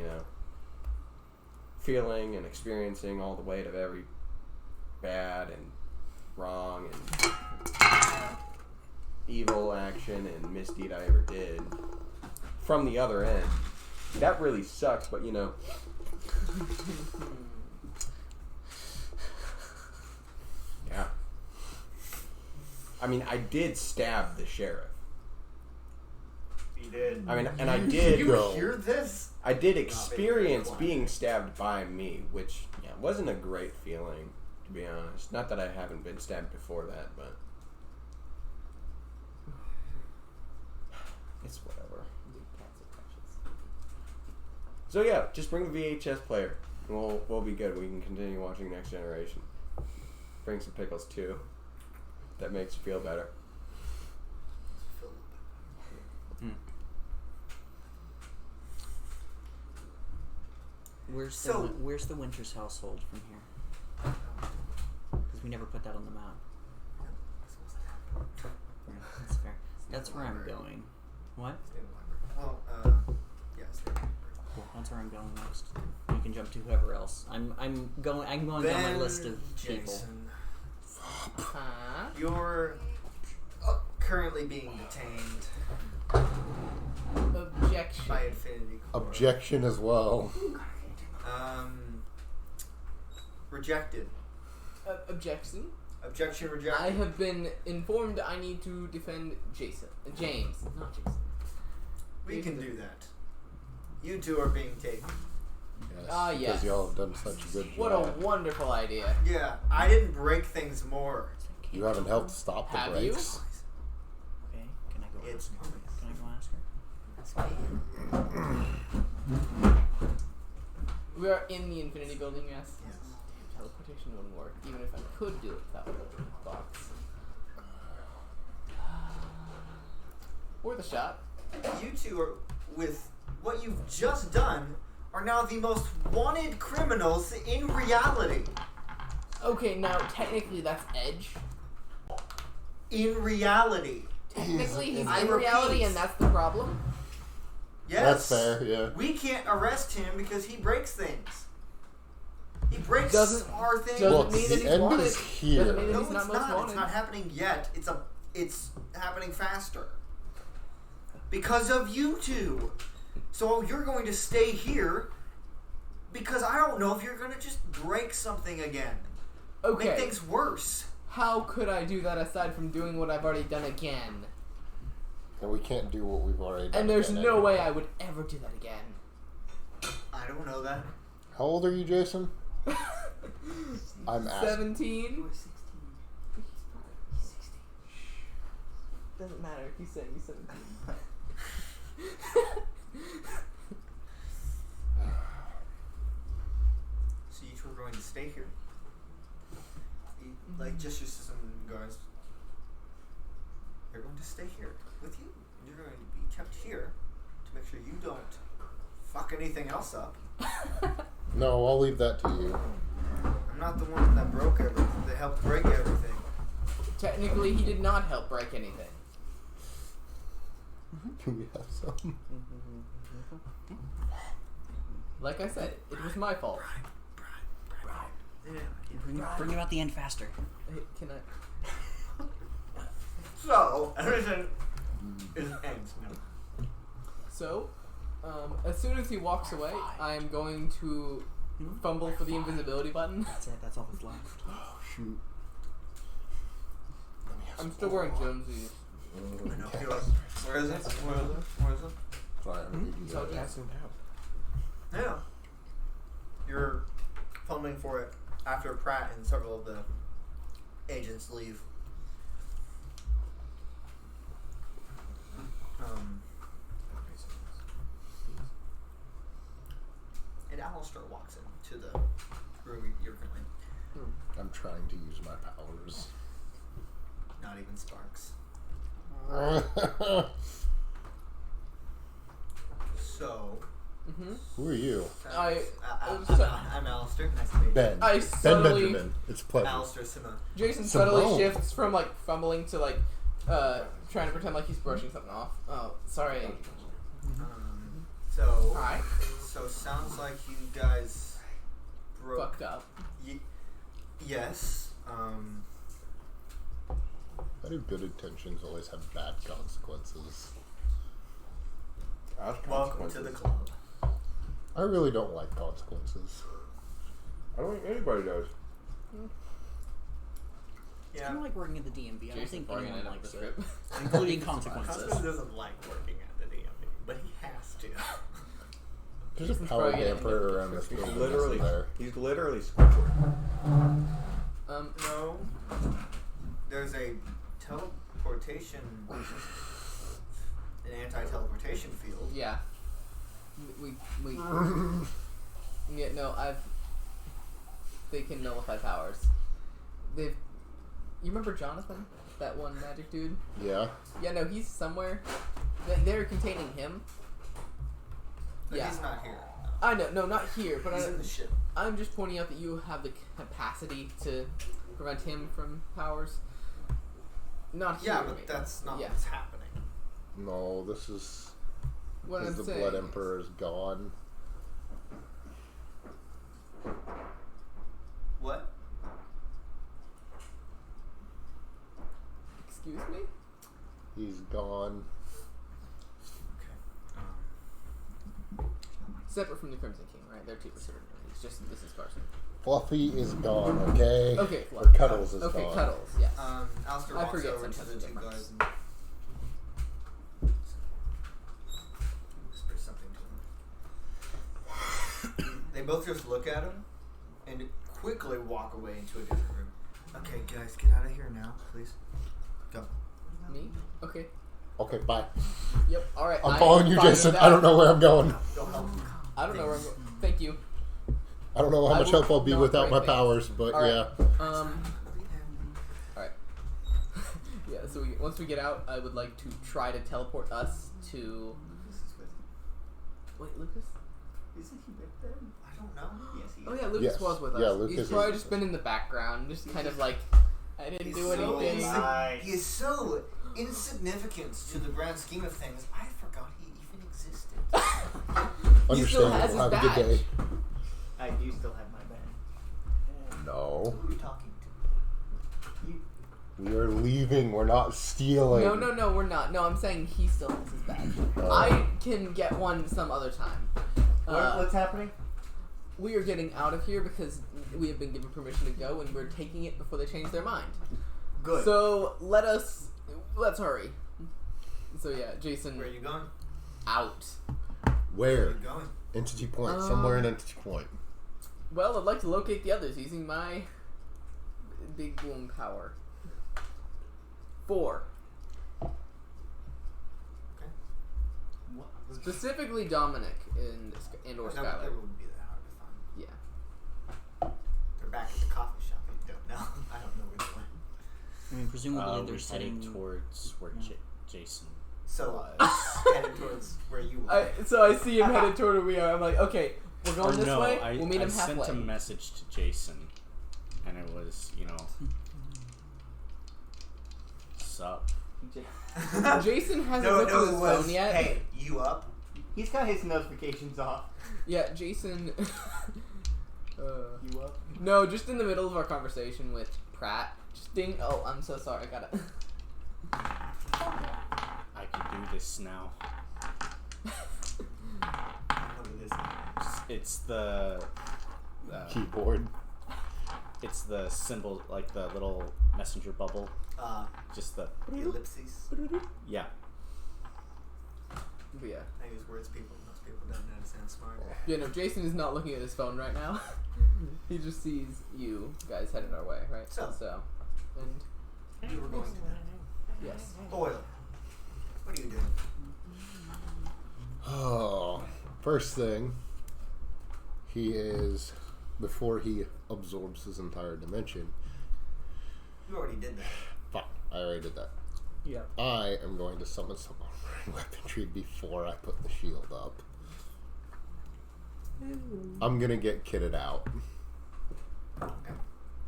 feeling and experiencing all the weight of every bad and wrong and evil action and misdeed I ever did from the other end. That really sucks, but yeah. I mean, I did stab the sheriff. You did. I mean, and I did. You hear this? I did experience being stabbed by me, which wasn't a great feeling, to be honest. Not that I haven't been stabbed before that, but it's whatever. So yeah, just bring the VHS player, and we'll be good. We can continue watching Next Generation. Bring some pickles too. If that makes you feel better. Where's the Winters household from here? Because we never put that on the map. Yeah, that's fair. That's where I'm going. What? Well, yes. Cool. That's where I'm going next. You can jump to whoever else. I'm going down my list of people. You're currently being detained Objection. by Infinity Corps. Objection as well. Rejected. Objection. Objection rejected. I have been informed I need to defend James, not Jason. We can do that. You two are being taken. Yes. Because Yes. y'all have done such a good job. What a wonderful idea. Yeah, I didn't break things more. You haven't helped stop the Have breaks. Okay, can I go It's ask her? Can I go ask her? We are in the Infinity Building, yes? Yes. Teleportation wouldn't work, even if I could do it without the box. Worth a shot. You two are, with what you've just done, are now the most wanted criminals in reality. Okay, now technically that's Edge. In reality. Technically he's I in reality repeat. and that's the problem. Yes. That's fair, yeah. We can't arrest him because he breaks things. He breaks Doesn't- our things. doesn't Look, mean that the he's end wanted. is here. Doesn't mean that No, he's it's not most not. wanted. It's not happening yet. It's happening faster. Because of you two. So you're going to stay here because I don't know if you're going to just break something again. Okay. Make things worse. How could I do that aside from doing what I've already done again? And we can't do what we've already done. And there's again no anyway. way I would ever do that again. I don't know that. How old are you, Jason? I'm asking. 17? Doesn't matter if he's saying he's 17. So you two are going to stay here. Like, just your system guards. They're going to stay here with you. And you're going to be kept here to make sure you don't fuck anything else up. No, I'll leave that to you. I'm not the one that broke everything, that helped break everything. Technically, he did not help break anything. Do we have some? Like I said, it was my fault. Yeah. Bring about the end faster. Hey, can I? So, everything is ends now. So, as soon as he walks away, I am going to fumble for the invisibility button. That's it. That's all that's left. Oh, shoot. I'm still wearing Jonesy's. I know. Where is it? Where is it? Where is it? Sorry, I'm gonna do So that. yes. Yeah. You're fumbling for it after Pratt and several of the agents leave. Alistair walks into the room you're currently in. I'm trying to use my powers. Not even Sparks. So, Who are you? I'm Alistair. Nice to meet you. Ben. I Ben subtly- Benjamin. It's a pleasure. Alistair Simone. Jason Simone. subtly shifts from like fumbling to like trying to pretend like he's brushing something off. Oh, sorry. So, Alright. so sounds like you guys broke. Fucked up. Yes. Why do good intentions always have bad consequences? Welcome to the club. I really don't like consequences. I don't think anybody does. It's kind of like working at the DMV. I don't Jason think bringing anyone it up likes the it, script. including Husband consequences. doesn't like working at the DMV, but he has to. There's a Jason's power probably gonna damper around this He's building. literally, isn't there? he's literally Squidward. No. There's a teleportation, an anti-teleportation field. Yeah. We yeah, no, they can nullify powers. You remember Jonathan? That one magic dude? Yeah. Yeah, no, he's somewhere. They're containing him. But Yeah. he's not here. I know, no, not here, but He's in the ship. I'm just pointing out that you have the capacity to prevent him from powers. Not here. Yeah, but that's not Yeah. what's happening. No, this is What because I'm the saying Blood is- Emperor is gone. What? Excuse me? He's gone. Separate from the Crimson King, right? They're two separate entities. Just this is Carson. Fluffy is gone, okay? Okay, Or Fluffy. Cuddles is Okay, gone. Cuddles, yes. Alistair I walks forget over to sometimes the the two difference. guys and whispers something to him. They both just look at him and quickly walk away into a different room. Okay, guys, get out of here now, please. Go. Me? Okay. Okay, bye. Yep. All right. I'm following you, fine with Jason. that. I don't know where I'm going. Go help. I don't know where I'm going. Thank you. I don't know how I much will help I'll be not without my break things. powers, but All right. yeah. All right. Yeah. So once we get out, I would like to try to teleport us to. Wait, Lucas? Isn't he with them? I don't know. Yes, he is. Oh yeah, Lucas Yes. was with us. Yeah, Lucas He's is probably with just us. been in the background, just kind of like I didn't He's do so anything. insi- He is so insignificant to the grand scheme of things. I forgot he even existed. He still has Understandable. his Have a good day. I do still have my band. No. Who are you talking to? You. We are leaving. We're not stealing. No, we're not. No, I'm saying he still has his badge. I can get one some other time. What's happening? We are getting out of here because we have been given permission to go, and we're taking it before they change their mind. Good. So let's hurry. So yeah, Jason, Where are you going? out. Where Where? are you going? Entity Point. Somewhere in Entity Point. Well, I'd like to locate the others using my big boom power. 4. Okay. Specifically Dominic and or No, Skylar. it wouldn't be that hard to find. Yeah. They're back at the coffee shop. You don't know. I don't know where they went. I mean, presumably We're they're sitting. heading towards where Jason. So, headed towards where you were. So I see him headed toward where we are. I'm like, okay, we're going Or this no, way. I, We'll meet I him halfway. sent a message to Jason, and it was, sup. Jason hasn't No, looked no, at it his was, phone yet. hey, you up? He's got his notifications off. Yeah, Jason. You up? No, just in the middle of our conversation with Pratt. Just ding. Oh, I'm so sorry. I got it. I can do this now. What it is. It's the Keyboard. it's the symbol, like the little messenger bubble. Just the The ellipses. yeah. But yeah. I use words most people don't know how to sound smart. Yeah, no, Jason is not looking at his phone right now. He just sees you guys headed our way, right? So. And You were going to that. yes. Oil. What are you doing? Oh, first thing. he is, before he absorbs his entire dimension. You already did that. Fine, I already did that. Yeah. I am going to summon some armor and weaponry before I put the shield up. I'm gonna get kitted out. Okay.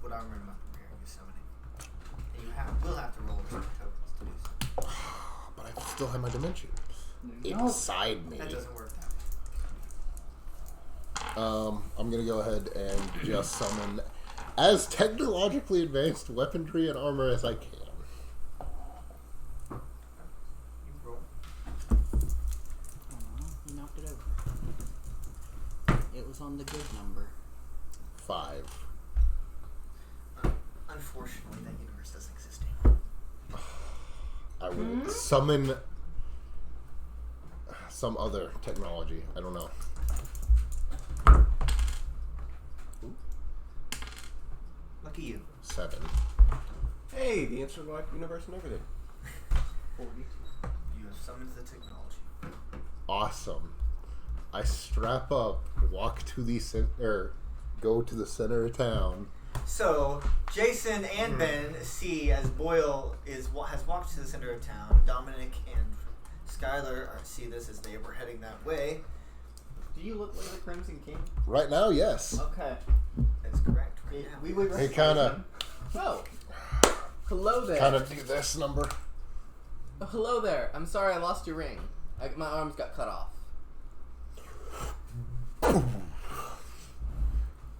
What armor and weaponry are you summoning? And will have to roll different tokens to do so. But I still have my dimension No. inside me. That doesn't work that I'm gonna go ahead and just summon as technologically advanced weaponry and armor as I can. way. You roll. He knocked it over. It was on the good number. 5. Unfortunately, that universe doesn't exist anymore. I will summon some other technology. I don't know. Lucky you. 7. Hey, the intergalactic universe and everything. 42. You have summoned the technology. Awesome. I strap up, walk to the center, go to the center of town. So, Jason and Ben see as Boyle has walked to the center of town. Dominic and Skylar see this as they were heading that way. Do you look like the Crimson King? Right now, yes. Okay. That's correct. Right now. We would Hey, kind of Oh. Hello there. do this number. Oh, hello there. I'm sorry I lost your ring. My arms got cut off.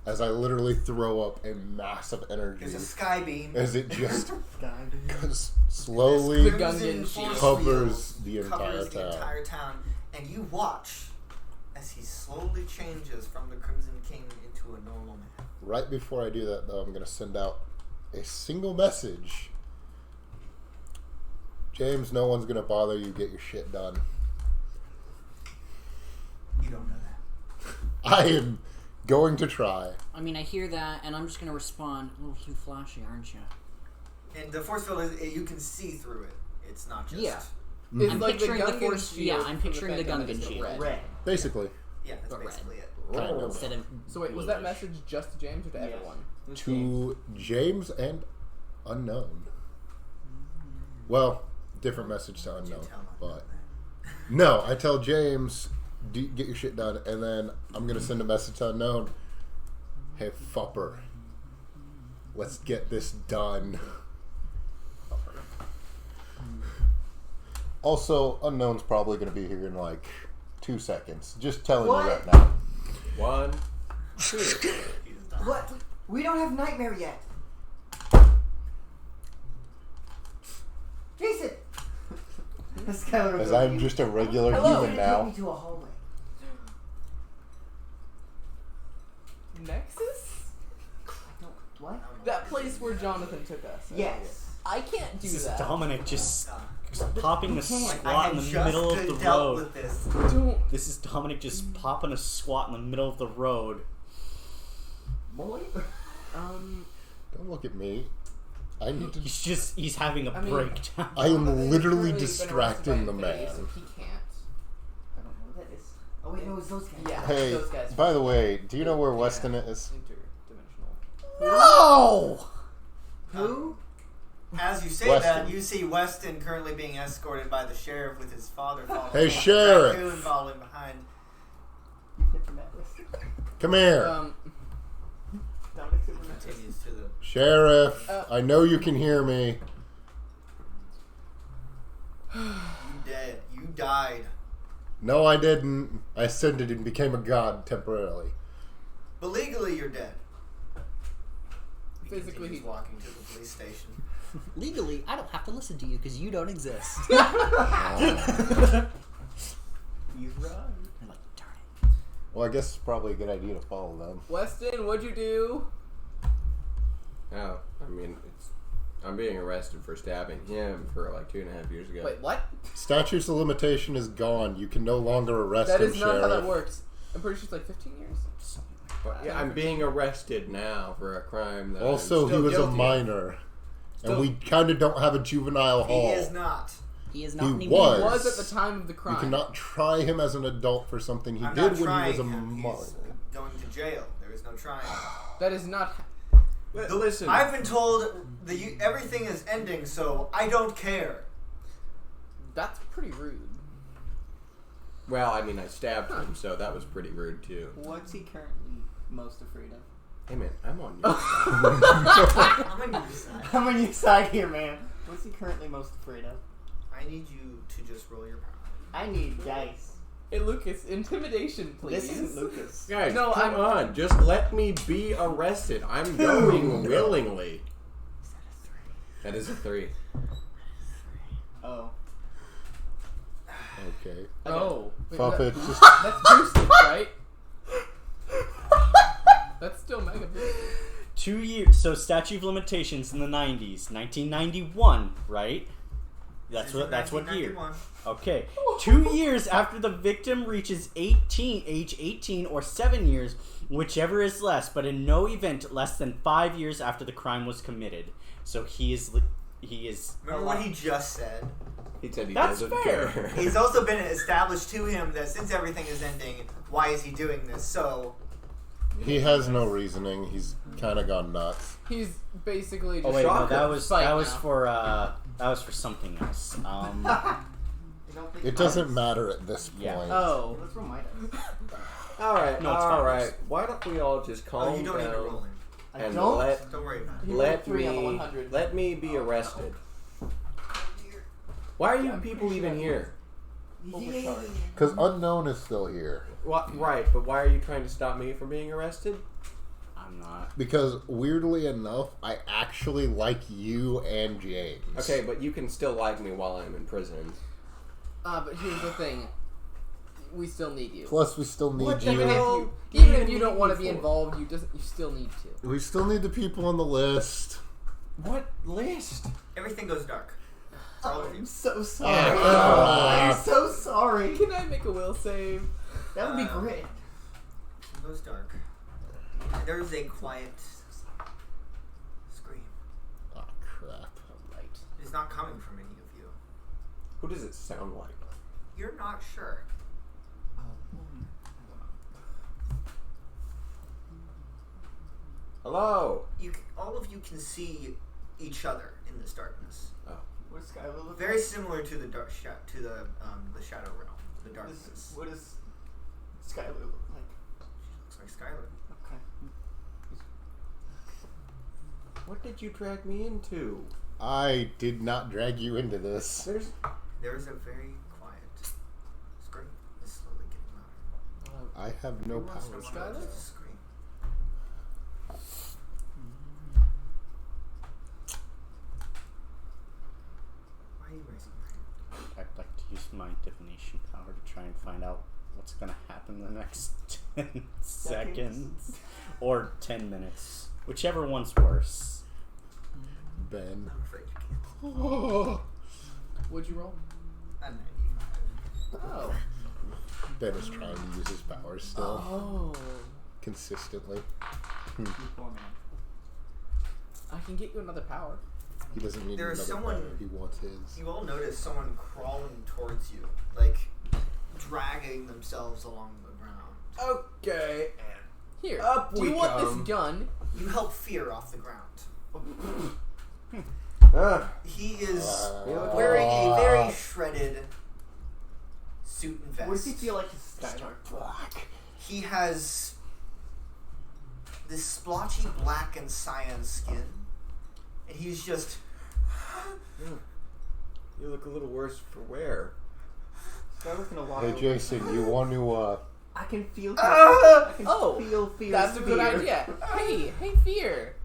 As I literally throw up a massive energy There's a sky beam. as it just This slowly The Gungan crimson shield force covers field the entire covers the town. entire town, and you watch as he slowly changes from the Crimson King into a normal man. Right before I do that, though, I'm going to send out a single message. James, no one's going to bother you. Get your shit done. You don't know that. I am going to try. I mean, I hear that, and I'm just gonna respond. Oh, you flashy, aren't you? And the force field is you can see through it. It's not just Yeah. It's I'm like the picturing the Gungan force. shield Yeah, I'm from picturing the Phantom Gungan Menace, but shield. red. Red. Basically, yeah, that's But red. basically it. kind of. Instead of So wait, was that bluish. message just to James or to Yes. everyone? To James and Unknown. Well, different message to You Unknown. tell him But that. no, I tell James, get your shit done, and then I'm going to send a message to Unknown. Hey, Fupper, let's get this done. Also, Unknown's probably going to be here in like 2 seconds. Just telling you right now. 1, 2. He's done. What? We don't have Nightmare yet. Jason! Skylar As will I'm go, just a regular Hello. human Take now. me to a hallway. Nexus? What? That place where Jonathan took us. Yes. I can't do This is that. Dominic just Uh, popping a I squat in had the just middle of the dealt road. with this. Don't. This is Dominic just popping a squat in the middle of the road. Boy? Don't look at me. I need to. He's having a I mean- breakdown. I am Jonathan has literally currently been distracting arrested the by man. Infinity, so he can't. I don't know what that is. Oh wait, no, it's those guys. Yeah, Hey, those guys. by the way, do you know where Weston is? Interdimensional. No! Who? As you say Weston. that, you see Weston currently being escorted by the sheriff with his father following. Hey, him, Sheriff. Raccoon following behind. You've never met this. Come here. Dominic Superman. Continues to the. Sheriff, I know you can hear me. You dead. You died. No, I didn't. I ascended and became a god temporarily. But legally, you're dead. He Physically, continues he's walking to the police station. legally, I don't have to listen to you because you don't exist. He's right. I'm like, darn it. Well, I guess it's probably a good idea to follow them. Weston, what'd you do? Oh, I mean, I'm being arrested for stabbing him for like 2.5 years ago. Wait, what? Statutes of limitation is gone. You can no longer arrest That him, is not Sheriff. how that works. I'm pretty sure it's like 15 years. But, yeah, I'm being arrested now for a crime that Also, I'm he still was a guilty of. minor. Still- And we kind of don't have a juvenile hall. He is not. He is not He anymore. was. Was at the time of the crime. You cannot try him as an adult for something he I'm did not when he trying was a him. minor. He's going to jail. There is no trying. That is not. Listen. I've been told everything is ending, so I don't care. That's pretty rude. Well, I mean, I stabbed him, so that was pretty rude too. What's he currently most afraid of? Hey man, I'm on your side. I'm on your side. I'm on your side here, man. What's he currently most afraid of? I need you to just roll your power. I need dice. Hey, Lucas, intimidation, please. This isn't Lucas. Guys, No, come I'm- on. Just let me be arrested. I'm going willingly. That is a 3. Oh. Okay. Oh. Wait, Fuffet, that- just that's boosted, right? That's still mega boosted. 2 years. So statute of limitations in the 90s, 1991, right? That's what year. 1991. Okay. 2 years after the victim reaches age 18, or 7 years, whichever is less, but in no event less than 5 years after the crime was committed. So he is. Remember what he just said? He said he That's doesn't fair. care. He's also been established to him that since everything is ending, why is he doing this? So, he has no reasoning. He's kind of gone nuts. He's basically just. Oh wait, no, Shocker. that was Spike for something else. You don't think It doesn't matter at this point. Yeah. Oh, let's roll my dice. Alright, No, it's alright. fine. Why don't we all just calm oh, you don't need to down roll him. I and don't. Don't worry about it. He let rolled 3 on the me 100. let me be arrested. Why are you people even here? Overcharged. Because Unknown is still here. What? Right, but why are you trying to stop me from being arrested? I'm not. Because weirdly enough, I actually like you and James. Okay, but you can still like me while I'm in prison. But here's the thing. We still need you. Plus, we still need What the you. hell? Even Even if you don't need want you to be for? involved, you still need to. We still need the people on the list. What list? Everything goes dark. For all of you. I'm so sorry. Yeah. I'm so sorry. Can I make a will save? That would be great. It goes dark. And there is a quiet scream. Oh, crap. Right. It is not coming from any of you. Who does it sound like? You're not sure. Hello? All of you can see each other in this darkness. What does Skylar look Very like? similar to the the shadow realm, the darkness. What does Skylar look like? She looks like Skylar. Okay. What did you drag me into? I did not drag you into this. There is a very quiet scream. It's slowly getting louder. I have no Every once in a powers. while, just a scream. Why are you raising your hand? I'd like to use my divination power to try and find out what's gonna happen in the next 10 seconds or 10 minutes, whichever one's worse. Ben. I'm afraid you can't. Oh. What'd you roll? A 95. Oh. Ben is trying to use his powers still. Oh. Consistently. You poor man. I can get you another power. He doesn't need There is another someone- power. He wants his. You all notice someone crawling towards you, like dragging themselves along the ground. Okay. Here. Up do we you want come. this gun? You help Fear off the ground. He is wearing a very shredded suit and vest. What does he feel like his Skylar? Black. He has this splotchy black and cyan skin, and he's just You look a little worse for wear. Skylar's gonna walk Hey over. Jason, you want to I can feel fear. I can Oh, feel fear. That's a good idea. Hey, Fear.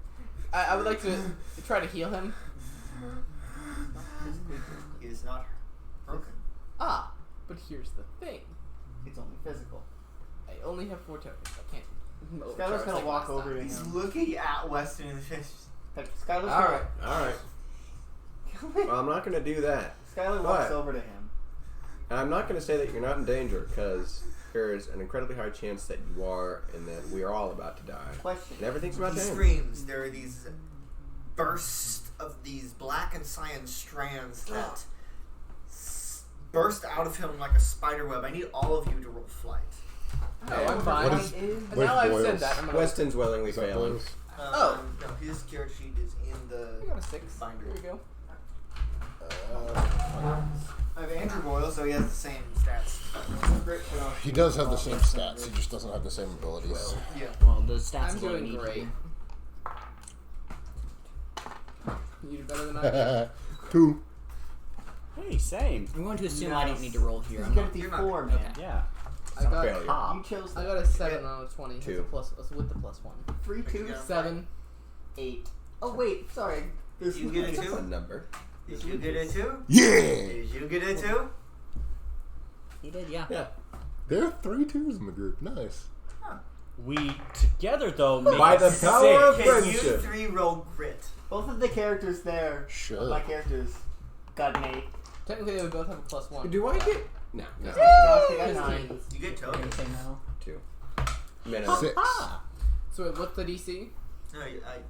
I would like to try to heal him. he is not broken. Ah, but here's the thing. It's only physical. I only have 4 tokens. I can't. Skylar's overcharge gonna like walk last over to time. He's him. looking at Weston and Fish. Like, Skylar's Alright, alright. gonna... Well, I'm not going to do that. Skylar walks But- over to him. And I'm not going to say that you're not in danger, because there is an incredibly high chance that you are, and that we are all about to die. Question. And everything's about He to end. screams. There are these bursts of these black and cyan strands that burst out of him like a spider web. I need all of you to roll flight. Oh, I'm fine. What is? And Where's now I've Boyle's? said that, I'm gonna... Weston's willingly Is that failing. Boyle's? Oh. No, his character sheet is in the I got a 6. binder. Here we go. I have Andrew Boyle, so he has the same stats. He does have the same stats. He just doesn't have the same abilities. Yeah. Well, the stats I'm is all you doing need. great. You do better than I do. 2. Hey, same. I'm going to assume I don't need to roll here. He's I'm got not, a You're not- D4, man. okay. Yeah. I got, Failure. You chose I the got a 7 on a 20. That's 2. a plus, that's with the plus 1. 3, 2, Yeah. 7. 8. Oh, wait, sorry. This You get a That's a 2? number. Did you get a 2? Yeah! Did you get a 2? He did, yeah. Yeah. There are 3 2s in the group. Nice. We together though make By the six. power of Can you friendship. 3 roll grit? Both of the characters there, Sure. my characters, got an 8. Technically, they both have a plus 1. Do I get? No. No. They got 9. 15. You get You're gonna tokens. say no? 2. Minimum. 6. So what's the DC? No,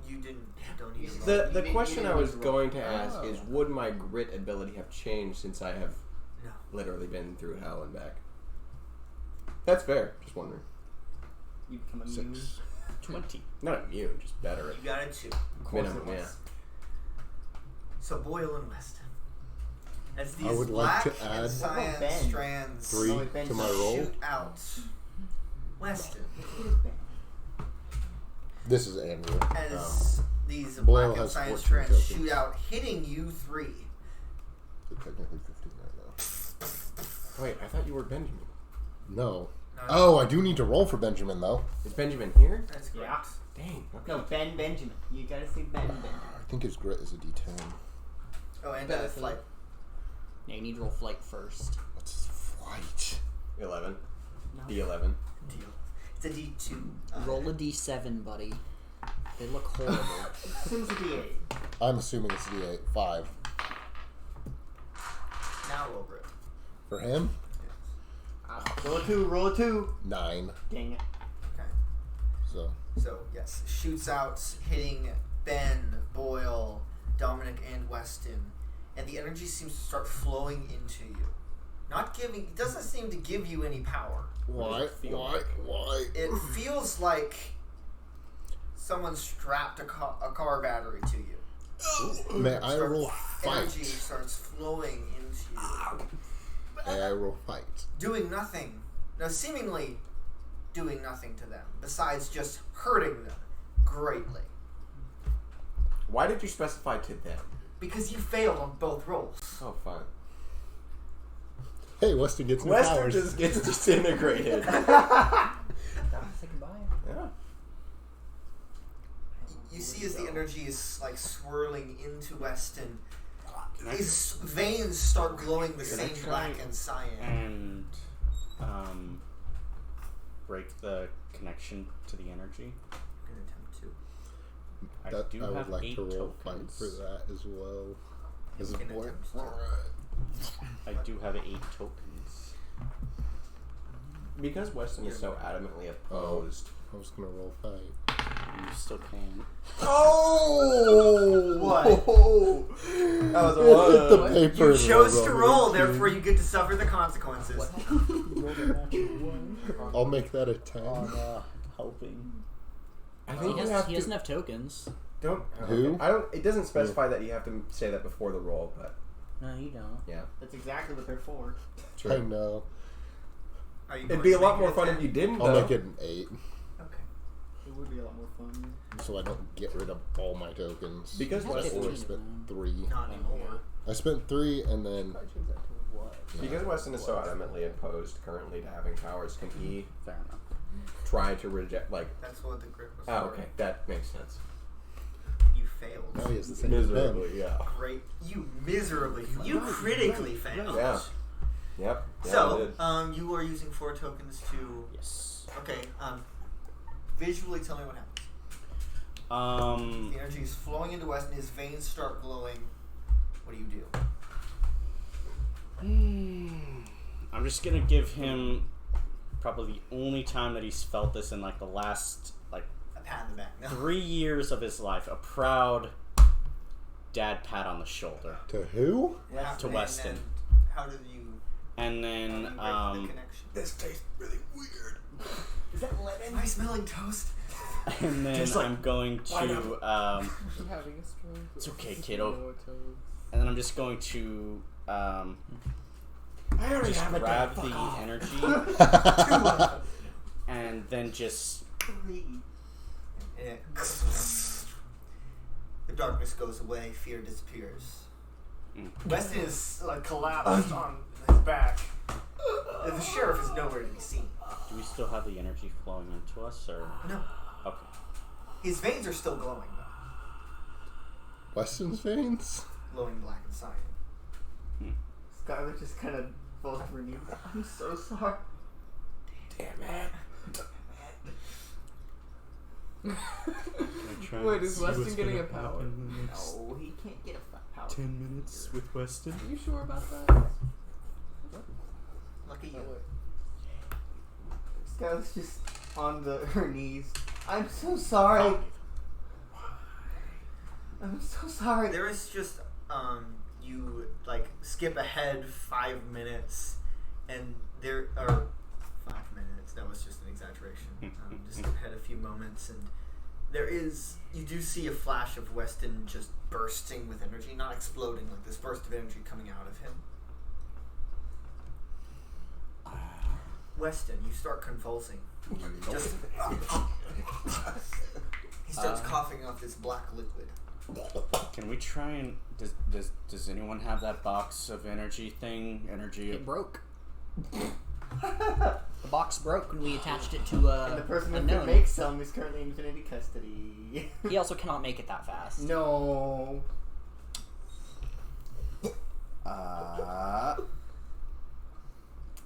you didn't. You don't need to roll. The You question didn't I was need to roll. going to ask is, would my grit ability have changed since I have No. literally been through hell and back? That's fair. Just wondering. You become immune. 6. 20. Not immune, just better at You got a 2. minimum. Yeah. So Boyle and Weston. As I these would like black to and add cyan Ben. strands 3 Oh, it bends to my up. roll. shoot out. Weston. This is Andrew. As these Boyle black and has cyan 14 strands tokens. shoot out, hitting you 3. Technically 15 right Wait, I thought you were Benjamin. now. No. No, Oh, I do need to roll for Benjamin, though. Is Benjamin here? That's correct. Yeah. Dang. Okay. No, Ben Benjamin. You gotta say Ben Benjamin. I think his grit is a D10. Oh, and Benefit. flight. Yeah, you need to roll flight first. What's his flight? 11. No. D11. Deal. It's a D2. Roll a d7, buddy. They look horrible. Assumes a D8. I'm assuming it's a D8. 5. Now roll grit. For him, Roll a 2, roll a 2. 9. Dang it. Okay. So, So, yes, shoots out, hitting Ben, Boyle, Dominic, and Weston. And the energy seems to start flowing into you. Not giving, it doesn't seem to give you any power. why? Why? It feels like someone strapped a car battery to you. May I roll Energy fight? starts flowing into you. May I roll fight? Doing nothing. Now, seemingly doing nothing to them, besides just hurting them greatly. Why did you specify to them? Because you failed on both rolls. Oh, fine. Hey, Weston gets new Western powers. just gets disintegrated. Say goodbye. Yeah. You see as the energy is like swirling into Weston, his veins start glowing the Can I same try black and cyan. And break the connection to the energy. I'm gonna attempt to. I That, do I have would like 8 to roll tokens. fight for that as well. As a Can boy. attempt to. I do have 8 tokens. Because Weston is so adamantly opposed. I was gonna roll fight. You still can. Oh! What? That was a The one. paper You chose was to on roll, me. therefore you get to suffer the consequences. I'll make that a 10. Helping. I He, think you has, have he to. doesn't have tokens. Don't. Who? Okay. I don't. It doesn't specify that you have to say that before the roll, but No, you don't. yeah. That's exactly what they're for. I know. Are you It'd going be a to lot make more it fun a if 10? you didn't. I'll though. make it an 8, Okay. It would be a lot more fun. so I don't get rid of all my tokens. Because That's Weston, I 15. spent 3. Not anymore. I spent 3 and then. because Weston is so adamantly opposed currently to having powers, can he Fair enough. try to reject? Like, That's what the grip was oh, for. okay, that makes sense. You failed. Now he has the same as Ben. Miserably, yeah. Great. You miserably. You critically failed. Yeah. Yep. Yeah, I So, did. you are using 4 tokens to. Yes. Okay. Visually, tell me what happens. The energy is flowing into Weston. His veins start glowing. What do you do? I'm just gonna give him probably the only time that he's felt this in like the last like A pat in the back. No. 3 years of his life. A proud dad pat on the shoulder. To who? To Weston. And how do you? And How do you then break the connection? This tastes really weird. Am I smelling toast? And then Just like I'm going to I'm having a stroke. It's okay, kiddo. No toes. and then I'm just going to I already just have a grab date. the Fuck off. energy and then just And it, the darkness goes away, fear disappears. Weston is like collapsed on his back. The sheriff is nowhere to be seen. do we still have the energy flowing into us or No, okay. his veins are still glowing, Weston's veins? glowing black and cyan. Skylar just kind of falls for you. I'm so sorry. Damn it. Wait, is Weston getting a power? No, he can't get a power. 10 minutes with Weston. Are you sure about that? Look at you. Oh, wait. Skylar's just on her knees. I'm so sorry. I'm so sorry. There is just you like skip ahead 5 minutes, and there are 5 minutes. That was just an exaggeration. Just skip ahead a few moments, and you do see a flash of Weston just bursting with energy, not exploding, like this burst of energy coming out of him. Weston, you start convulsing. Just he starts coughing off this black liquid. Can we try and does anyone have that box of energy thing? Energy It broke. The box broke when we attached it to And the person who unknown. could make some is currently in Infinity custody. He also cannot make it that fast. No.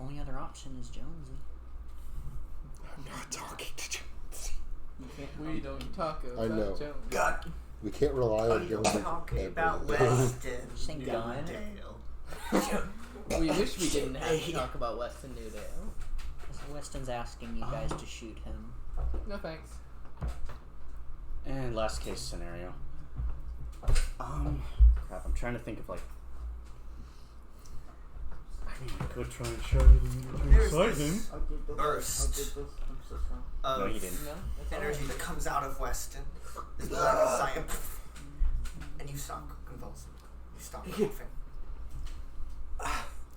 Only other option is Jonesy. I'm not talking to Jonesy. We don't talk about I know. Jones. God, We can't rely are on you Jonesy. talking about every day. Weston Saying gun. Newdale? We wish we didn't have to talk about Weston Newdale. Weston's asking you guys to shoot him. No thanks. and last case scenario. Crap, I'm trying to think of like I mean, I could try and show you There's inside this him. I did this. Burst. I did this. I'm so sorry. Of No, you didn't. No, that's all energy right. that comes out of Weston, this black and cyan, and you stop convulsing. You stop coughing.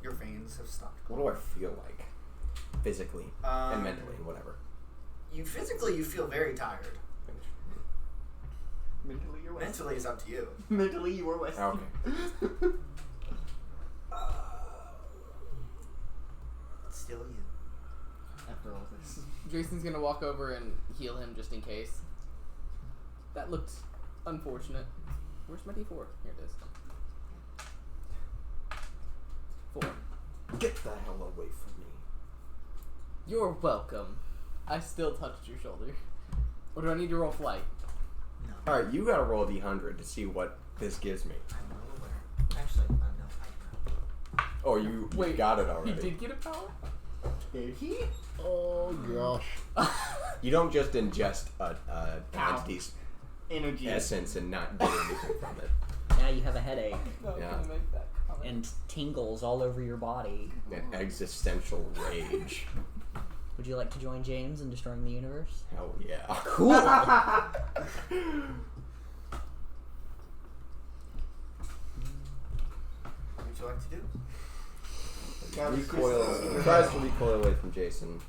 Your veins have stopped. What do I feel like? Physically and mentally, whatever. You feel very tired. Mentally, you're Weston. Mentally is up to you. Mentally, you were Weston. Okay. It's still you. After all this. Jason's gonna walk over and heal him just in case. That looked unfortunate. Where's my D4? Here it is. 4. Get the hell away from me. You're welcome. I still touched your shoulder. Or do I need to roll flight? No. Alright, you gotta roll a d100 to see what this gives me. I'm well aware. Actually, no, I know. Oh, you Wait, got it He already. did get a power? Did he? Oh gosh. You don't just ingest an Ow. entity's Energy. essence and not get anything from it. Now you have a headache No, Yeah. can I make that comment? and tingles all over your body. An existential rage. Would you like to join James in destroying the universe? Hell yeah. Cool. What would you like to do? Recoil. Tries to recoil away from Jason.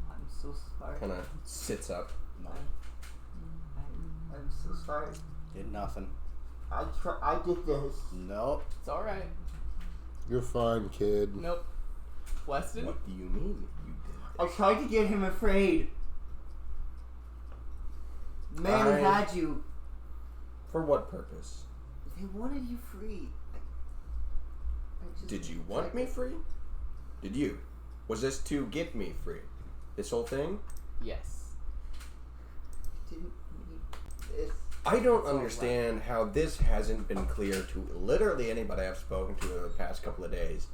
I'm so sorry. Kind of sits up. I'm so sorry. Did nothing. I did this. Nope. It's alright. You're fine, kid. Nope. Weston? What do you mean you I did? tried to get him afraid. The man who I- had you, For what purpose? they wanted you free. I just Did you want me free? Did you? Was this to get me free? This whole thing? Yes. didn't need this. I don't all understand how this hasn't been clear to literally anybody I've spoken to in the past couple of days.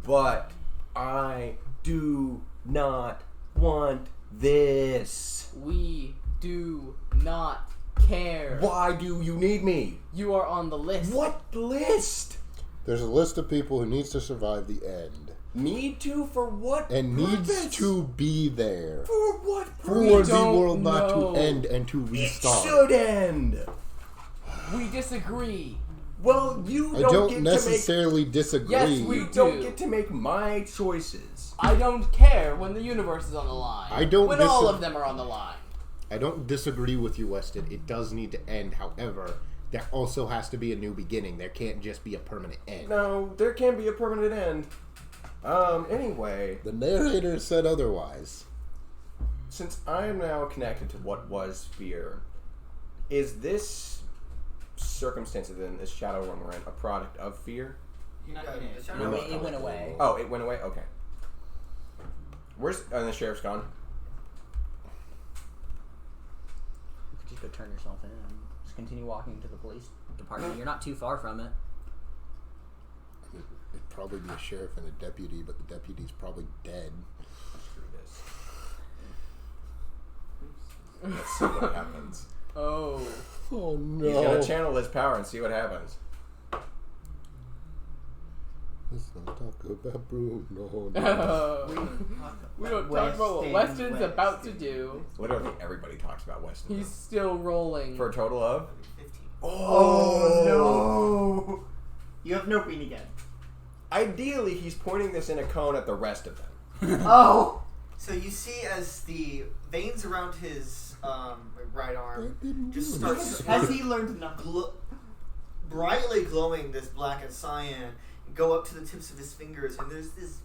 But I do not want this. We do not care. Why do you need me? You are on the list. What list? There's a list of people who needs to survive the end. Need to for what? And needs purpose? to be there For what for purpose? the don't world not know. to end and to It restart. should end. We disagree. Well, you I don't don't get to necessarily disagree. Yes, we make. You don't do. get to make my choices. I don't care when the universe is on the line. I don't When all dis- of them are on the line. I don't disagree with you, Weston. It does need to end. However, there also has to be a new beginning. There can't just be a permanent end. No, there can be a permanent end. Anyway, The narrator said otherwise. since I am now connected to what was fear, is this circumstance in this shadow realm we're in a product of fear? You're not in it. We're not It went away. Oh, it went away? Okay. Where's... and the sheriff's gone? You could just go turn yourself in and just continue walking to the police department. You're not too far from it. It'd probably be a sheriff and a deputy, but the deputy's probably dead. Screw this. Let's see what happens. Oh. Oh He's gonna no! channel his power and see what happens. Let's not talk about Bruno. No. We don't talk about what Weston's about to do. Literally everybody talks about Weston. He's still rolling. For a total of... 15. Oh, no! You have no green again. Ideally, he's pointing this in a cone at the rest of them. Oh! So you see as the veins around his right arm just starts... Has he learned enough? Brightly glowing this black and cyan, go up to the tips of his fingers, and there's this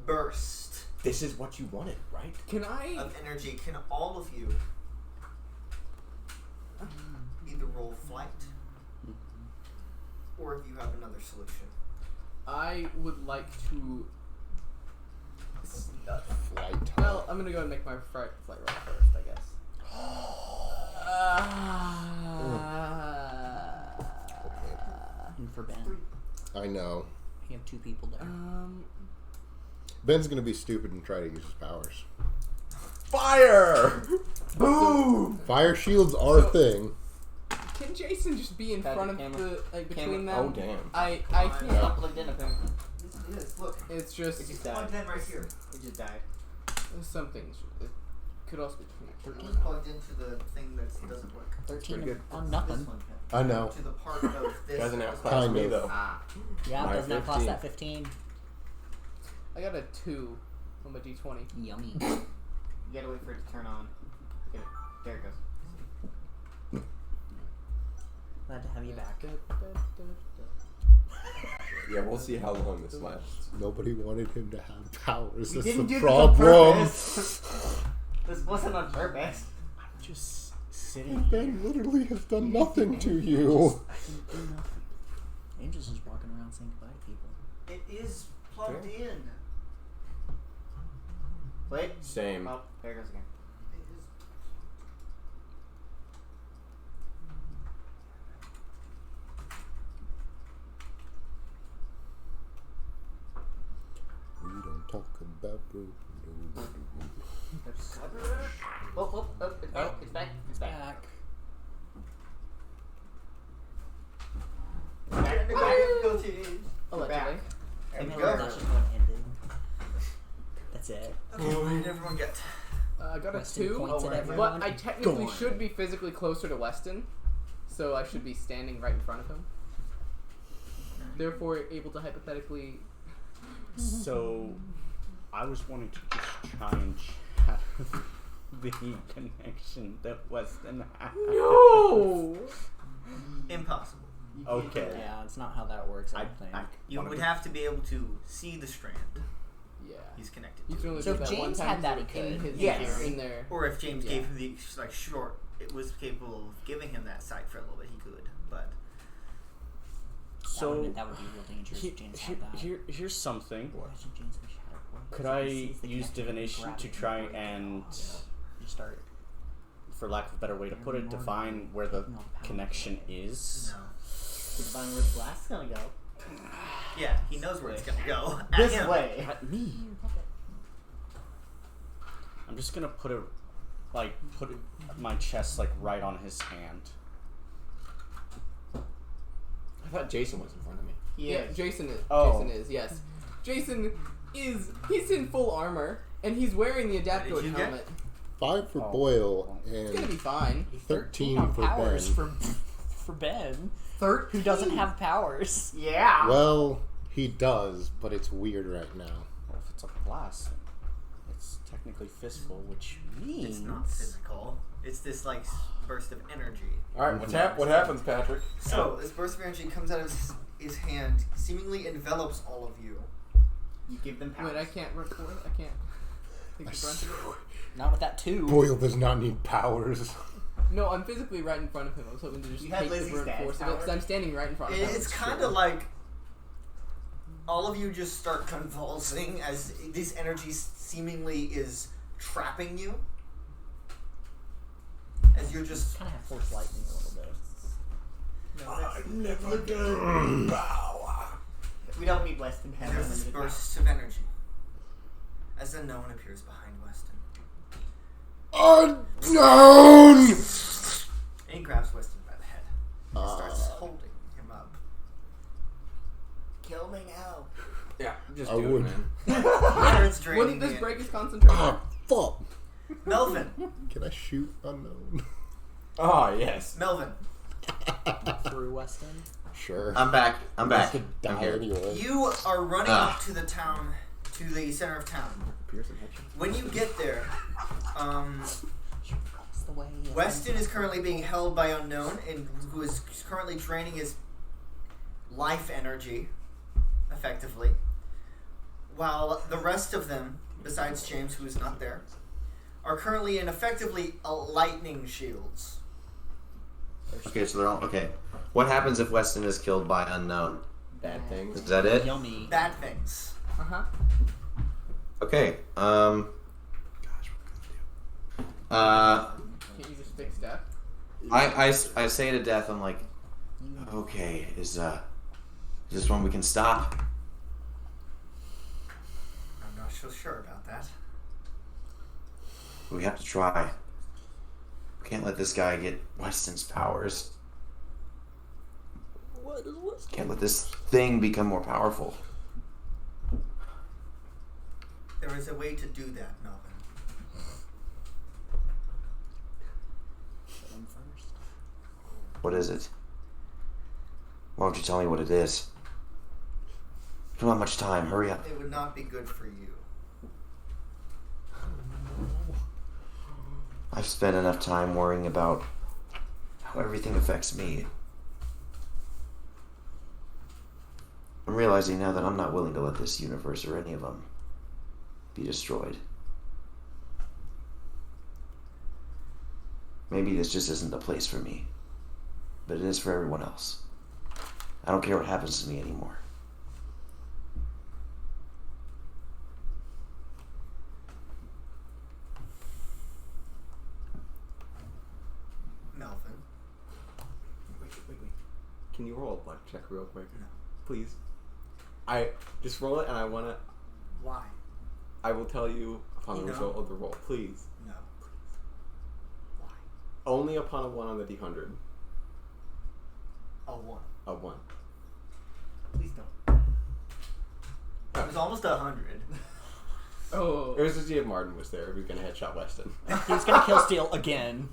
burst This is what you wanted, right? Can I? of energy. Can all of you either roll flight, or if you have another solution? I would like to. Flight. Well, I'm gonna go and make my flight roll first, I guess. And for Ben, I know. you have two people there. Ben's gonna be stupid and try to use his powers. Fire! Boom! Fire shields are a thing. Can Jason just be in Got front the of camera. the Camera. between them? Oh, damn. I It's can't. not plugged in apparently. Yes, it is. Look. It's just It's plugged in right here. It just died. something. It could also be It's connected. plugged into the thing that doesn't work. 13 pretty good. on This nothing. one can. I know. To the part of this. Doesn't outclass Kind me, of. though. Ah, Yeah, My it does not cost 15. that 15. I got a 2 on my d20. Yummy. You gotta wait for it to turn on. Get it. There it goes. Glad to have you back. Yeah, we'll see how long this lasts. Nobody wanted him to have powers. You That's didn't the do this on problem. purpose. This wasn't on purpose. I'm just sitting Ben literally has done nothing to you. I didn't do nothing. Angel's just walking around saying goodbye to people. It is plugged in. Wait. Same. Oh, there it goes again. It is. We don't talk about Bruno. Oh, it's back. It's back. It's back. Back. Go to Allegedly. back. There we No, go. that's just what ended. That's it. Okay, what did everyone get? I got a Weston 2, points at right. everyone. but I technically Go on. should be physically closer to Weston, so I should be standing right in front of him. Therefore, able to hypothetically. So, I was wanting to just try and shatter the connection that Weston had. No. Impossible. Okay. Yeah, it's not how that works, I don't think. You would have to be able to see the strand Yeah. he's connected You to. can only So do if that one James time had that, he in could. his Yes. in there. Or if James Yeah. gave him the short, it was capable of giving him that sight for a little bit, he could. But So, that would be real dangerous if James had that. here's something. Imagine James had Shatterpoint. Could So I he sees the use connection, divination grab to it, try break it and, off. Just start. for lack of a better way to put it, define where the connection is? no. Divine where the glass is gonna go. Yeah, he knows where it's gonna go. At This him. way. At me. I'm just gonna put it, my chest right on his hand. I thought Jason was in front of me. Yeah, Jason is. Oh. Jason is. Yes, Jason he's in full armor and he's wearing the What did Adaptoid you get? helmet. 5 for Boyle It's gonna be and fine. 13 for powers Ben. for Ben, 13. who doesn't have powers. Yeah. Well, he does, but it's weird right now. Well, if it's a blast, it's technically physical, which means It's not physical. It's this like burst of energy. All right, what happens, Patrick? So this burst of energy comes out of his hand, seemingly envelops all of you. You give them powers. Wait, I can't run for it. I can't take the brunt of it. Not with that too. Boyle does not need powers. No, I'm physically right in front of him. I was hoping to just You had take the Lizzie's brunt dad's force of it power? because I'm standing right in front of him. It's kind of like all of you just start convulsing as this energy seemingly is trapping you. As you're just Kind of have force lightning a little bit. Never gain power. We don't need Weston to and have there's this unlimited power. burst of energy. As then no one appears behind Weston. Unknown! And he grabs Weston by the head and starts holding him up. Kill me now. Yeah, just I do would. it, man. Starts draining Wouldn't this the break his energy. concentration? Ah, fuck. Melvin. Can I shoot unknown? Ah, yes. Melvin. Through Weston. Sure. I'm back. I'm I back. could I'm die here. anyway. You are running Ah. up to the town, to the center of town. Pearson Hitchens. When you get there, That's the way. Weston is currently being held by Unknown, and who is currently draining his life energy, effectively. While the rest of them, besides James, who is not there, are currently in effectively lightning shields. Okay, so they're all okay. What happens if Weston is killed by unknown? Bad things. Is that it? Yummy. Bad things. Uh huh. Okay. Gosh, what can I do? Can't you just fix death? I say to Death, I'm like, okay, is this one we can stop? I'm not so sure about that. We have to try. We can't let this guy get Weston's powers. Can't let this thing become more powerful. There is a way to do that, Melvin. What is it? Why don't you tell me what it is? We don't have much time. Hurry up. It would not be good for you. I've spent enough time worrying about how everything affects me. I'm realizing now that I'm not willing to let this universe or any of them be destroyed. Maybe this just isn't the place for me, but it is for everyone else. I don't care what happens to me anymore. Melvin. Wait. Can you roll a luck check real quick? No. Please. I just roll it, and I wanna. Why? I will tell you upon the No. result of the roll. Please. No. Why? Only upon a 1 on the D100. A 1. A 1. Please don't. It was almost 100. Oh. It was to see if Martin was there. He was gonna headshot Weston. He's gonna kill Steel again.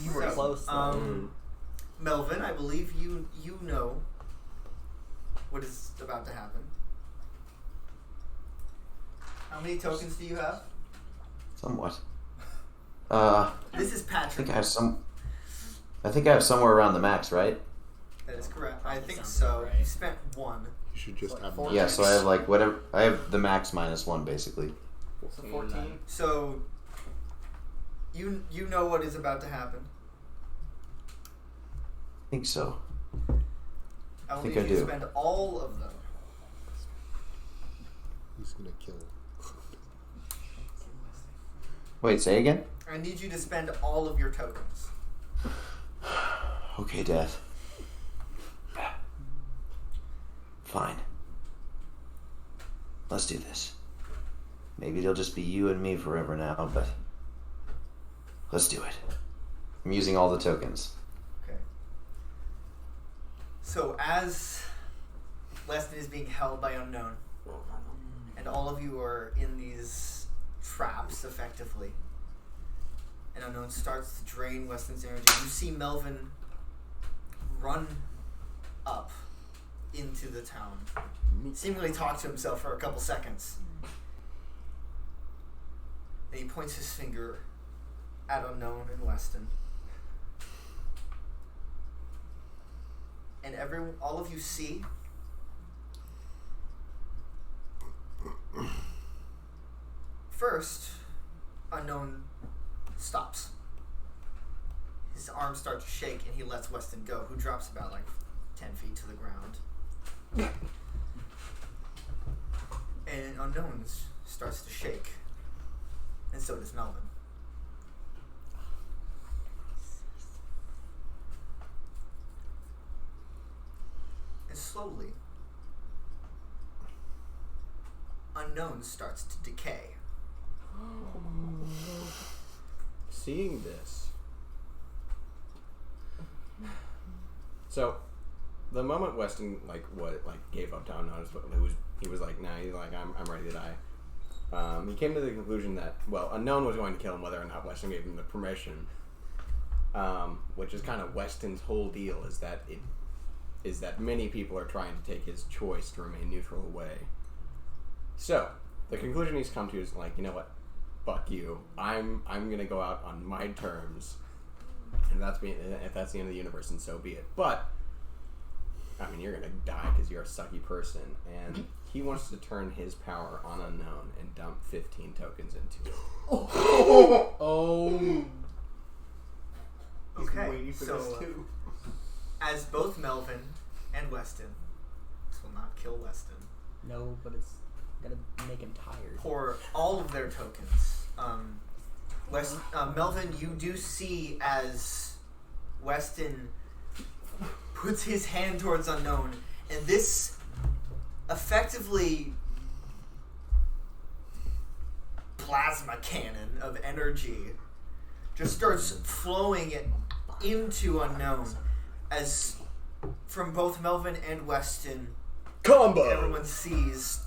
You were So, close. Though. Melvin, I believe you know what is about to happen. How many tokens do you have? Somewhat. This is I Patrick. think I have somewhere around the max, right? That is correct. I think sounds so. right. You spent 1. You should just have Four. Yeah, so I have like whatever. I have the max minus 1 basically. So 14. So you know what is about to happen. I think so. I will think need I you to do. spend all of them. He's gonna kill. Wait, say again? I need you to spend all of your tokens. Okay, Death. Fine. Let's do this. Maybe it'll just be you and me forever now, but let's do it. I'm using all the tokens. Okay. So as Weston is being held by Unknown. And all of you are in these traps, effectively. And Unknown starts to drain Weston's energy. You see Melvin run up into the town, seemingly talk to himself for a couple seconds. And he points his finger at Unknown and Weston. And all of you see first, Unknown stops. His arms start to shake and he lets Weston go, who drops about 10 feet to the ground. And Unknown starts to shake. And so does Melvin. And slowly, Unknown starts to decay. Seeing this. So, the moment Weston gave up to Unknown, he was like, nah, he's like, I'm ready to die. He came to the conclusion that, Unknown was going to kill him whether or not Weston gave him the permission. Which is kind of Weston's whole deal, is that many people are trying to take his choice to remain neutral away. So, the conclusion he's come to is like, you know what? Fuck you. I'm gonna go out on my terms. And if that's the end of the universe, then so be it. But, I mean, you're gonna die because you're a sucky person. And he wants to turn his power on Unknown and dump 15 tokens into it. Oh. Okay, so as both Melvin and Weston, this will not kill Weston, No, but it's gonna make him tired. pour all of their tokens. Melvin, you do see as Weston puts his hand towards Unknown, and this effectively plasma cannon of energy just starts flowing into Unknown, as from both Melvin and Weston, Combo! everyone sees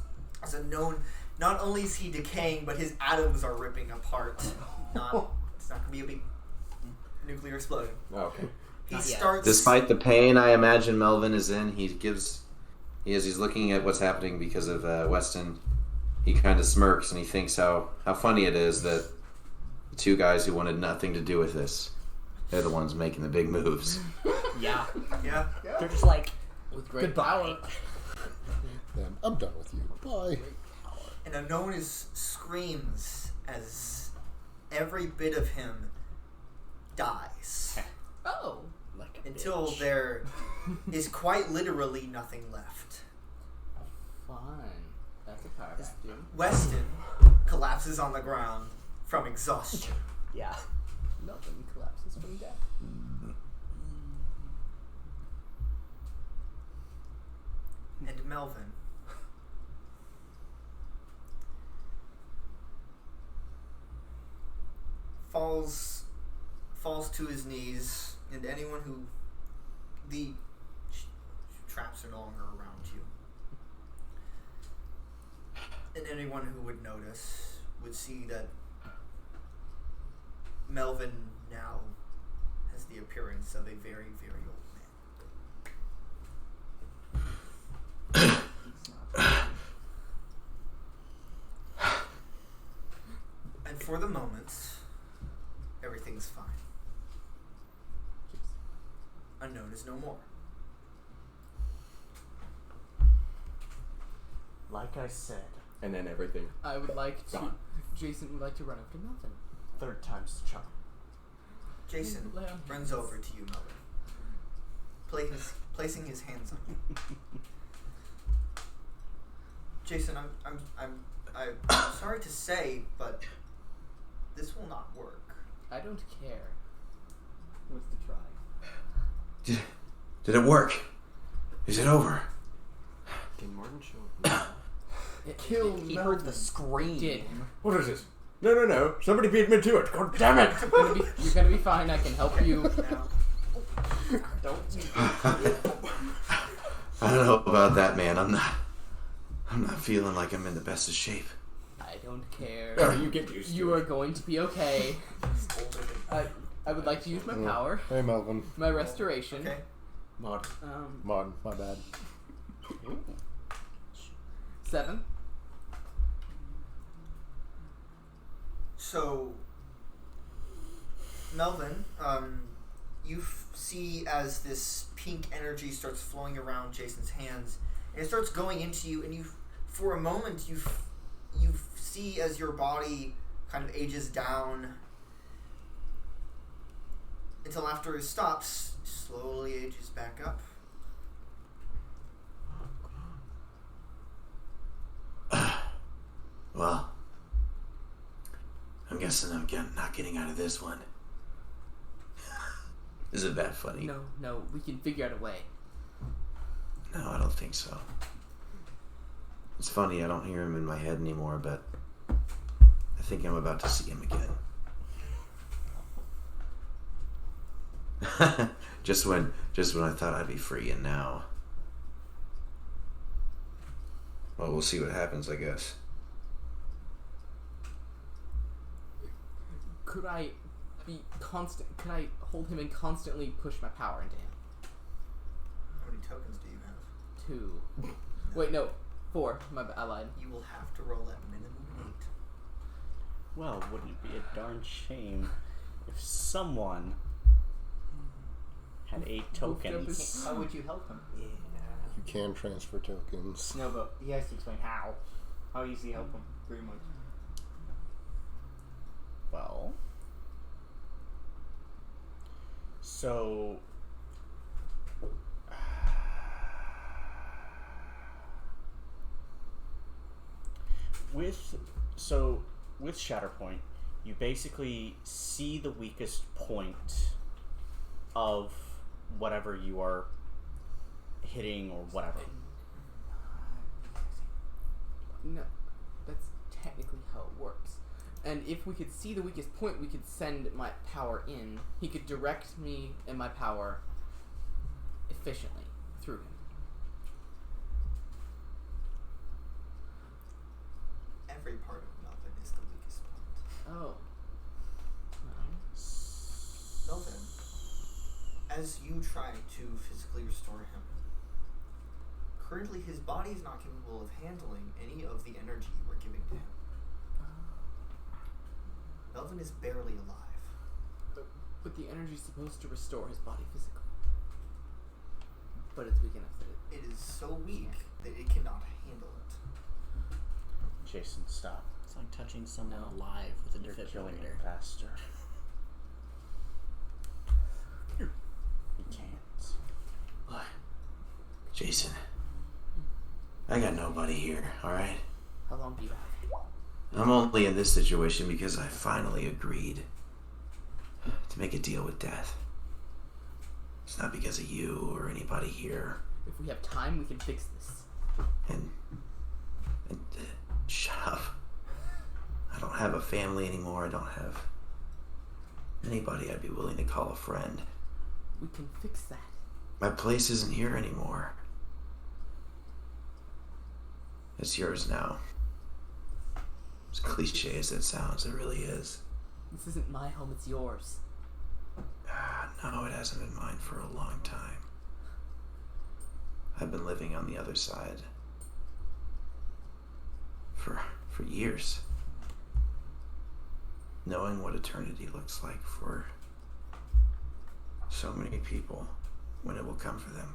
as Unknown, not only is he decaying, but his atoms are ripping apart. It's not going to be a big nuclear explosion. Okay. He starts... Despite the pain I imagine Melvin is in, he's looking at what's happening because of Weston. He kind of smirks and he thinks how funny it is that the two guys who wanted nothing to do with this, they're the ones making the big moves. Yeah. Yeah. They're just like, With great goodbye. power. Damn, I'm done with you. Bye. And Unknown screams as every bit of him dies. Oh. Like a Until bitch. there is quite literally nothing left. Fine. That's a power vacuum. Weston collapses on the ground from exhaustion. Yeah. Melvin collapses from death. And Melvin falls to his knees, and anyone who the traps are no longer around you, and anyone who would notice would see that Melvin now has the appearance of a very, very old man. And for the moment, everything's fine. Unknown is no more. Like I said, And then everything. I would like to. Gone. Jason would like to run up to Melvin. third time's the charm. Jason Lay on runs hands. over to you, Melvin, placing his hands on you. Jason, I'm sorry to say, but this will not work. I don't care. What's to try? Did it work? Is it over? Can Martin show It killed He Melvin. heard the scream. Did. What is this? No. Somebody beat me to it. God damn it! You're gonna be fine. I can help you. I don't know about that, man. I'm not feeling like I'm in the best of shape. I don't care. Oh, you get used to You it. are going to be okay. I would like to use my power, Hey, Melvin. my restoration. Okay. Mod. Mod, my bad. 7. So, Melvin, you see as this pink energy starts flowing around Jason's hands, and it starts going into you, and for a moment, you see as your body kind of ages down until after it stops, slowly ages back up. Well, I'm guessing I'm not getting out of this one. Is it that funny? No, we can figure out a way. No, I don't think so. It's funny, I don't hear him in my head anymore, but I think I'm about to see him again. just when I thought I'd be free, and now. Well, we'll see what happens, I guess. Could I be constant? Can I hold him and constantly push my power into him? How many tokens do you have? 2. Wait, no, 4. I lied. You will have to roll at minimum 8. Well, wouldn't it be a darn shame if someone had 8 tokens? How would you help him? You can transfer tokens. No, but he has to explain how. How easy help him, pretty much. Well, so with Shatterpoint, you basically see the weakest point of whatever you are hitting or whatever. No, that's technically how it works. And if we could see the weakest point, we could send my power in. He could direct me and my power efficiently through him. Every part of Melvin is the weakest point. Oh. Melvin, as you try to physically restore him, currently his body is not capable of handling any of the energy you are giving to him. Melvin is barely alive. But the energy's supposed to restore his body physically. But it's weak enough that It is so weak that it cannot handle it. Jason, stop. It's like touching someone No. alive with a You're killing him defibrillator. faster. You can't. Look, Jason, I got nobody here, alright? How long do you have? I'm only in this situation because I finally agreed to make a deal with death. It's not because of you or anybody here. If we have time, we can fix this. And shut up. I don't have a family anymore. I don't have anybody I'd be willing to call a friend. We can fix that. My place isn't here anymore. It's yours now. As cliche as that sounds, it really is. This isn't my home, it's yours. No, it hasn't been mine for a long time. I've been living on the other side for years, knowing what eternity looks like for so many people when it will come for them.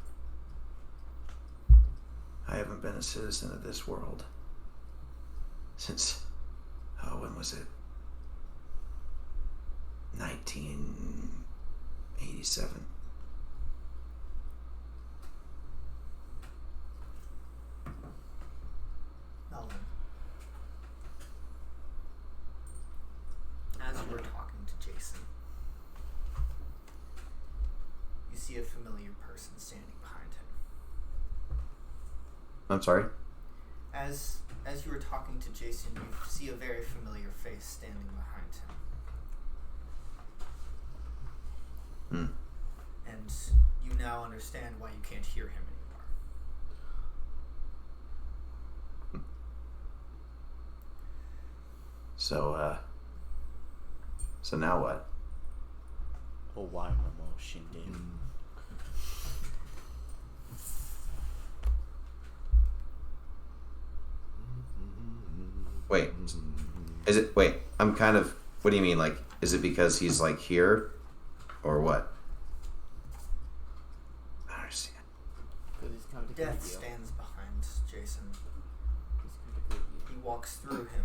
I haven't been a citizen of this world since, when was it? 1987. Melvin, as you were talking to Jason, you see a familiar person standing behind him. I'm sorry? As you were talking to Jason, you see a very familiar face standing behind him. Hmm. And you now understand why you can't hear him anymore. So now what? Oh, why Momo Shinden? Wait. Is it... Wait, I'm kind of... What do you mean? Like, is it because he's, like, here? Or what? I don't understand. Because he's coming to Death kill you. stands behind Jason. He's coming to kill you. He walks through him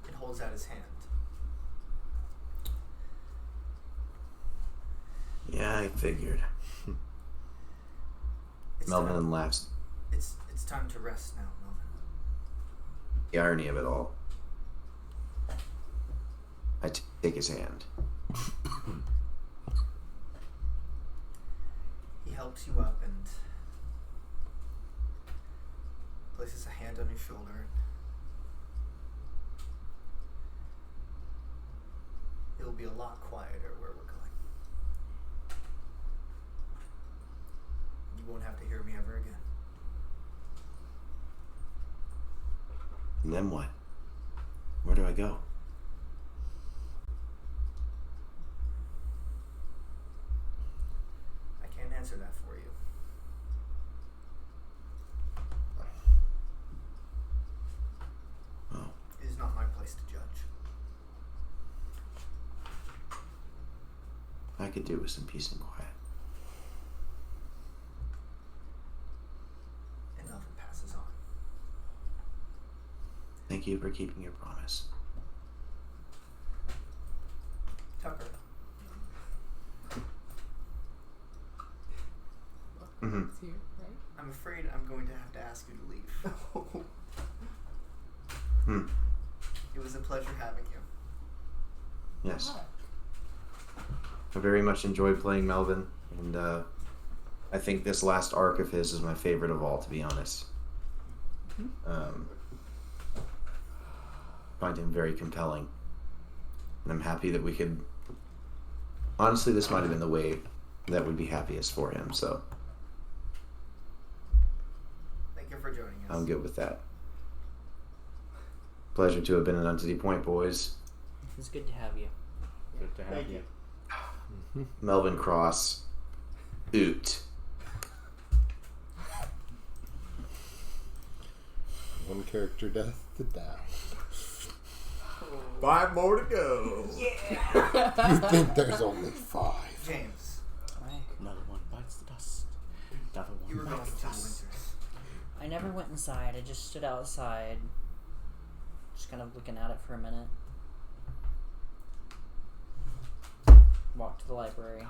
and holds out his hand. Yeah, I figured. It's Melvin time, laughs. it's time to rest now, Melvin. The irony of it all. I take his hand. He helps you up and places a hand on your shoulder. It'll be a lot quieter where we're going. You won't have to hear me ever again. And then what? Where do I go? I can't answer that for you. Oh. It is not my place to judge. I could do with some peace and quiet. And Melvin passes on. Thank you for keeping your promise. Tucker, Mm-hmm. It's here, right? I'm afraid I'm going to have to ask you to leave. Hmm. It was a pleasure having you. Yes. I very much enjoyed playing Melvin, and I think this last arc of his is my favorite of all, to be honest. Find him very compelling, and I'm happy that we could. Honestly, this might have been the way that would be happiest for him, so Thank you for joining us. I'm good with that. Pleasure to have been at Entity Point, boys. It's good to have you. Good to have Thank you. Melvin Cross. Oot. One character death to down. 5 more to go. You think there's only 5? James, Another one bites the dust. Another you were one going bites to the the dust. Winters. I never went inside. I just stood outside, just kind of looking at it for a minute. Walked to the library.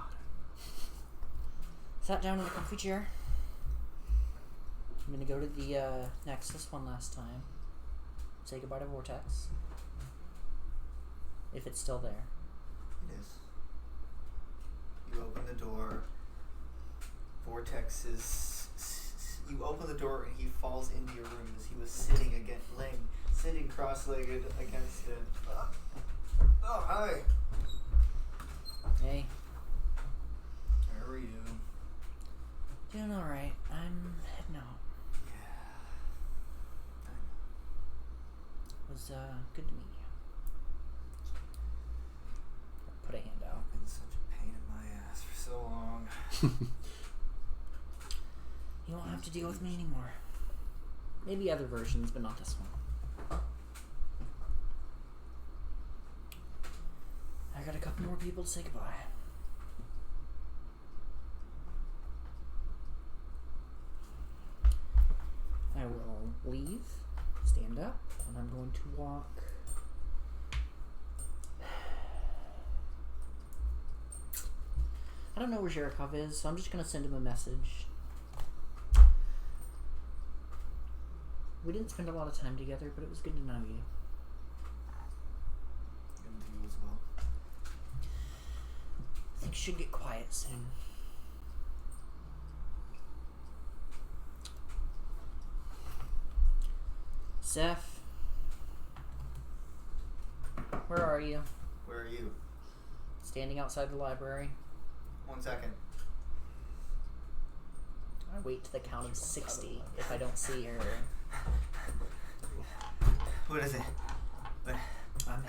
Sat down in a comfy chair. I'm gonna go to the Nexus one last time. Say goodbye to Vortex. If it's still there. It is. You open the door. Vortex is. You open the door and he falls into your room as he was sitting cross-legged against it. Oh, hi. Hey, How are you? doing alright. I'm heading out. Yeah. It was good to meet you. Put a hand out. I've been such a pain in my ass for so long. You won't have to deal with me anymore. Maybe other versions, but not this one. I got a couple more people to say goodbye. I will leave, stand up, and I'm going to walk. I don't know where Zherikov is, so I'm just going to send him a message. We didn't spend a lot of time together, but it was good to know you. And you as well. Things should get quiet soon. Seth, where are you? Where are you? Standing outside the library. 1 second. I wait to the count of 60 if I don't see her. What is it? What? I'm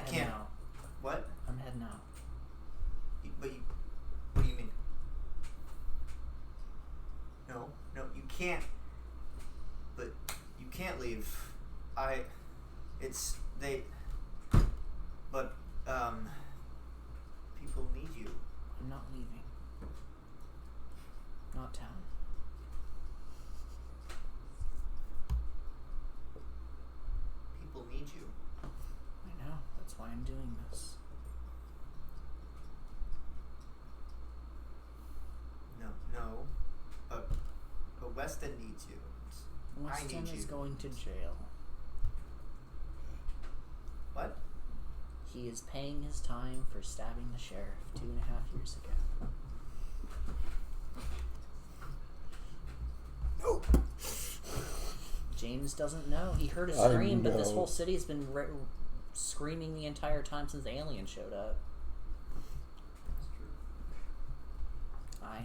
can't. But you can't leave. But people need you. I'm not leaving. Not town. People need you. I know. That's why I'm doing this. No. But Weston needs you. Weston I need is you. going to jail. What? He is paying his time for stabbing the sheriff 2.5 years ago. No. James doesn't know. He heard a I scream, but this know. whole city has been screaming the entire time since the alien showed up. That's true. I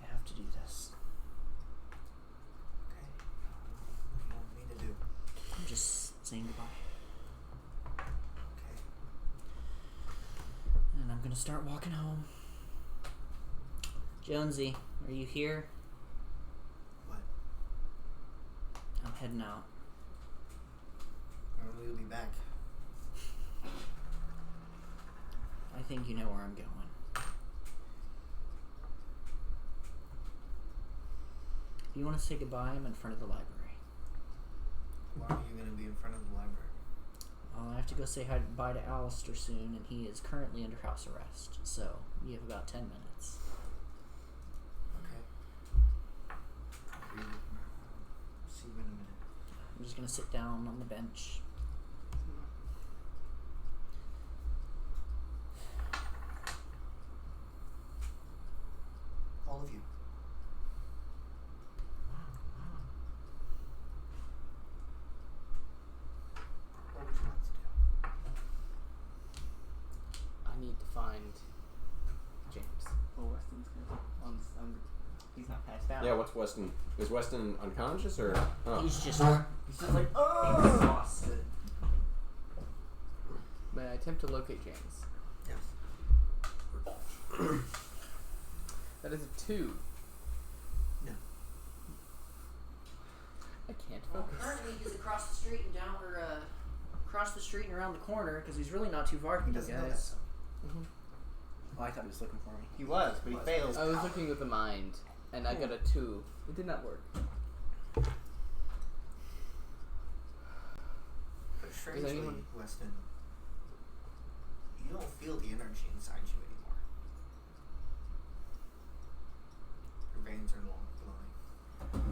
have to do this. Okay. What do you want me to do? I'm just saying goodbye. Okay. And I'm gonna start walking home. Jonesy, are you here? What? I'm heading out. When will you be back? I think you know where I'm going. If you want to say goodbye, I'm in front of the library. Why are you going to be in front of the library? I have to go say bye to Alistair soon, and he is currently under house arrest. So, you have about 10 minutes. Okay. See you in a minute. I'm just going to sit down on the bench. All of you. What would you like to do? I need to find James. Well, Weston's gonna. He's not passed out. Yeah, what's Weston? Is Weston unconscious or? Oh. He's just... He's just like, oh, exhausted. May I attempt to locate James? Yes. That is a 2. No. I can't Well, focus. currently he's across the street and down, or across the street and around the corner, because he's really not too far from He you doesn't know that. guys. Mhm. Oh, I thought he was looking for me. He was, but he failed. I was looking with the mind, and I got a 2. It did not work. But strangely, anyone- Weston, you don't feel the energy inside you anymore. Your veins are no longer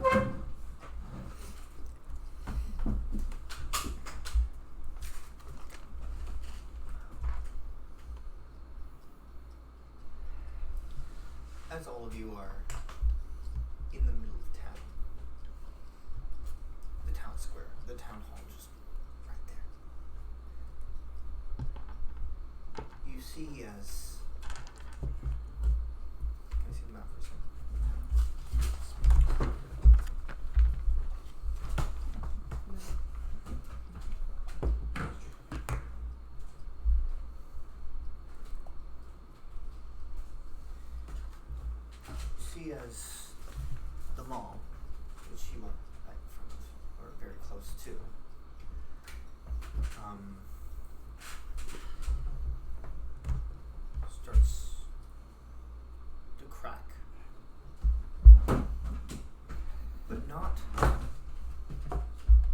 glowing. As all of you are in the middle of town, the town square, the town hall, just right there. You see as... Can I see the map for a second? See as the mall, which you are right in front of, or very close to, starts to crack. But not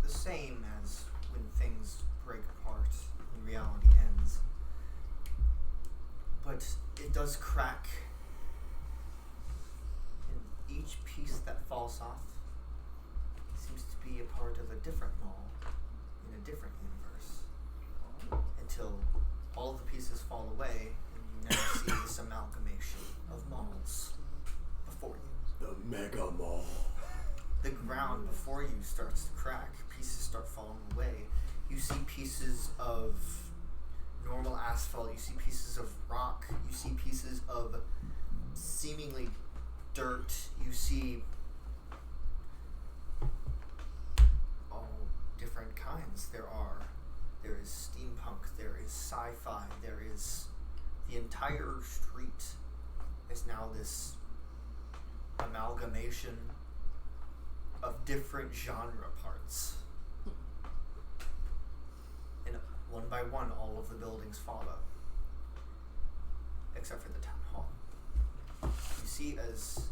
the same as when things break apart and reality ends. But it does crack. And each piece that falls off seems to be a part of a different mall in a different universe. Until all of the pieces fall away and you now see this amalgamation of malls before you. The Mega Mall. The ground before you starts to crack. Pieces start falling away. You see pieces of normal asphalt. You see pieces of rock. You see pieces of seemingly dirt. You see all different kinds. There is steampunk. There is sci-fi. There is the entire street is now this amalgamation of different genre parts. And one by one, all of the buildings follow. Except for the town hall. You see as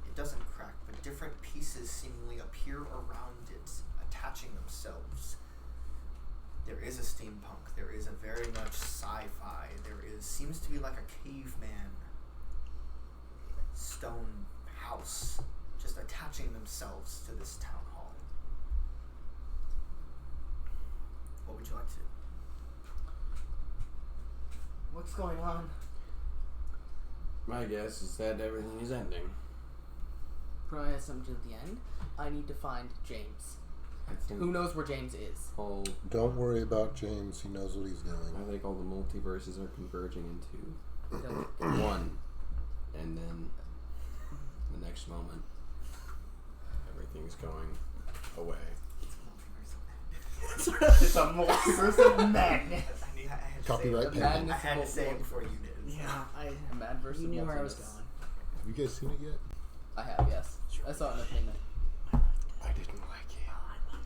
it doesn't crack, but different pieces seemingly appear around it, attaching themselves. There is a steampunk. There is a very much sci-fi. Seems to be like a caveman stone house just attaching themselves to this town hall. What would you like to do? What's going on? My guess is that everything is ending. Probably has something to the end. I need to find James. Who knows where James is? Don't worry about James. He knows what he's doing. I think all the multiverses are converging into one, and then the next moment, everything's going away. It's a multiverse of madness. Copyright I pending. had to say it before you did. Yeah, Mad versus You knew where I was Multiverse. going. Have you guys seen it yet? I have, yes. I saw it in the thing. I didn't like it. I thought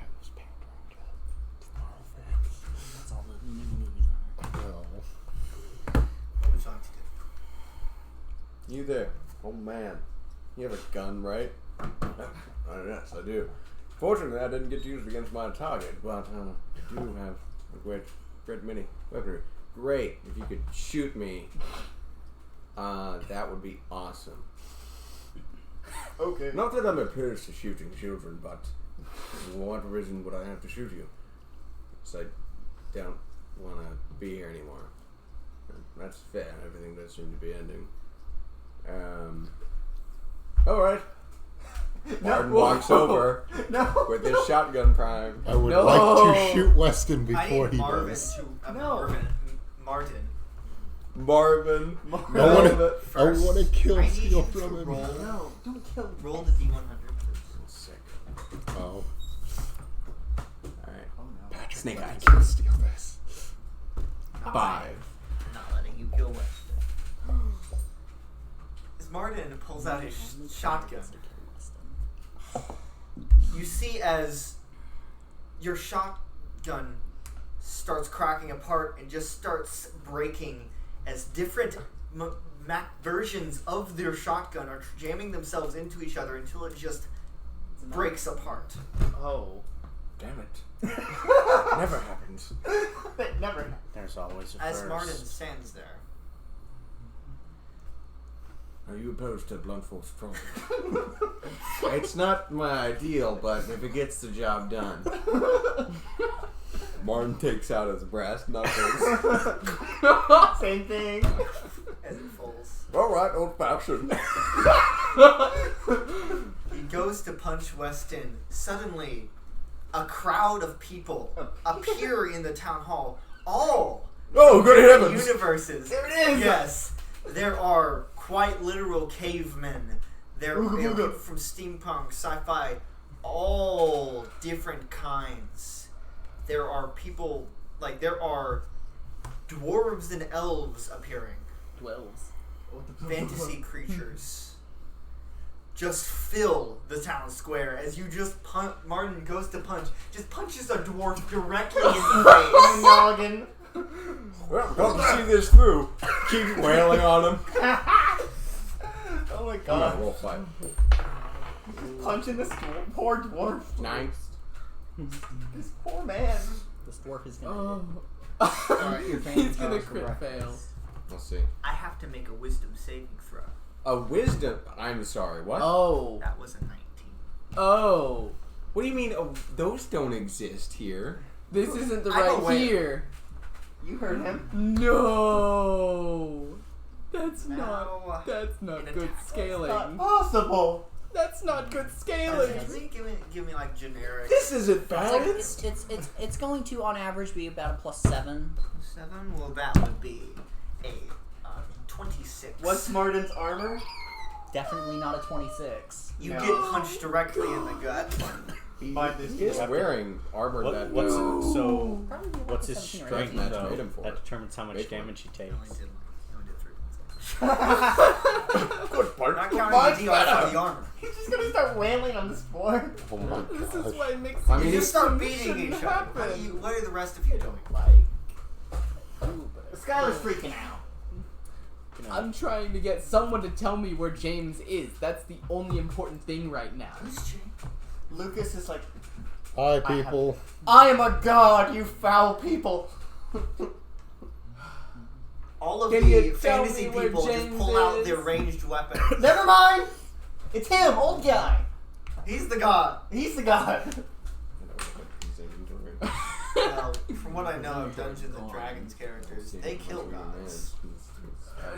it was pandering to Marvel fans. That's all the new movies are. No. What would you like to do? You there, old man? You have a gun, right? Yes, I do. Fortunately, I didn't get used against my target, but I do have a great many weaponry. Great, if you could shoot me, that would be awesome. Okay. Not that I'm opposed to shooting children, but for what reason would I have to shoot you? Because I don't want to be here anymore. That's fair. Everything does seem to be ending. Alright. Martin walks over with his shotgun prime. I would like to shoot Weston before he does. Marvin. I want to kill I need Steel you from to him. roll. No, don't kill me. Roll the D100. Sick. Oh, Alright. Patrick, Snake let me eyes. kill Steel this. 5. Not letting you kill Weston. As Martin pulls out his shotgun, you see as your shotgun starts cracking apart and just starts breaking as different versions of their shotgun are jamming themselves into each other until it just breaks apart. Oh. Damn it. Never happens. That never happened. There's always a As first. Martin stands there. Are you opposed to blunt force trauma? It's not my ideal, but if it gets the job done. Martin takes out his brass knuckles. Same thing. As it falls. Alright, old fashioned. He goes to punch Weston. Suddenly, a crowd of people appear in the town hall. All Good heavens! universes. There it is! Yes. There are quite literal cavemen. There are people from steampunk, sci-fi, all different kinds. There are people, there are dwarves and elves appearing. Dwells. Fantasy creatures just fill the town square as you just Martin goes to punch, just punches a dwarf directly in the face. Noggin. Well, got to see this through. Keep wailing on him. Oh my Come on, god. roll 5. Punching this poor dwarf. 9. This poor man. This dwarf is gonna. He's gonna crit fail. Let's see. I have to make a wisdom saving throw. A wisdom. I'm sorry, what? Oh. That was a 19. Oh. What do you mean? Oh, those don't exist here. This isn't the I'm right aware. here. You heard him. No. That's No. not In good attack. scaling. Not possible. That's not good scaling. Give me like generic. This isn't It's, bad. like, it's going to on average be about a +7. 7. Well, that would be a 26. What's Martin's armor? Definitely not a 26. You No. get punched directly in the gut. Find this He is wearing armor that What's Probably be about what's his 17 or strength 18. That's though? made him for That it. determines how much Made for damage he He only takes. did 3 points. Good part. Not counting the DR for the armor. He's just gonna start wailing on this floor. Oh my This is god. why makes I mean, You you just start this beating shouldn't each other. happen. What are the rest of you doing? Skylar's freaking out. I'm trying to get someone to tell me where James is. That's the only important thing right now. Lucas is like, Hi, people. I am a god, you foul people. All of Can you the tell fantasy me where people just James pull out is? their ranged weapons. Never mind. It's him, old guy. He's the god. He's the god. Well, from what I know of Dungeons and Dragons characters, they kill gods.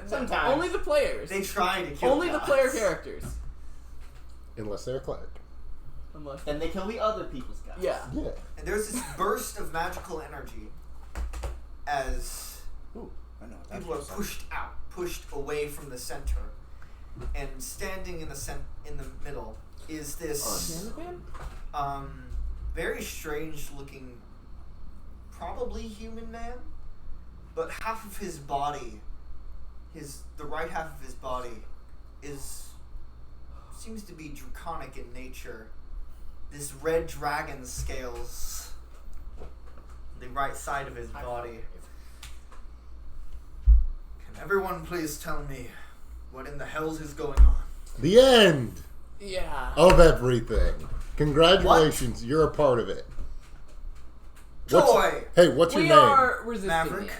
Sometimes. Only the players. They try to kill Only the gods. player characters. Unless they're a cleric. Unless. Then they kill the other people's guys. Yeah. Yeah. And there's this burst of magical energy as I know. people are pushed out, pushed away from the center, and standing in the middle is this very strange looking, probably human man, but half of his body, the right half of his body, seems to be draconic in nature. This red dragon scales the right side of his body. Can everyone please tell me what in the hell's is going on? The end Yeah. of everything. Congratulations, you're a part of it. Joy! Hey, what's your We name? are resisting Maverick?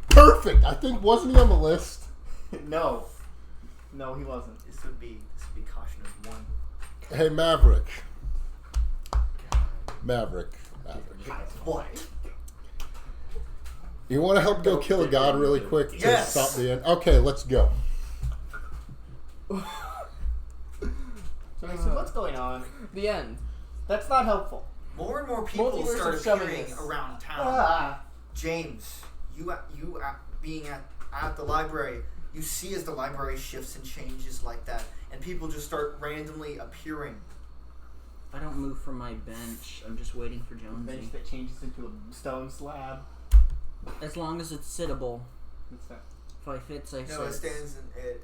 the Perfect. I think wasn't he on the list? No. No, he wasn't. This would be caution of one. Hey, Maverick. Maverick. What? You want to help go kill a god really quick to Yes. stop the end? Okay, let's go. So I said, what's going on? The end. That's not helpful. More and more people Multiverse start of shoving appearing this. around town. Ah. James, you being at the library, you see as the library shifts and changes like that, and people just start randomly appearing. I don't move from my bench. I'm just waiting for Bench Jonesy. that changes into a stone slab. As long as it's sittable. What's that? If I fits, I No, it sits. stands. It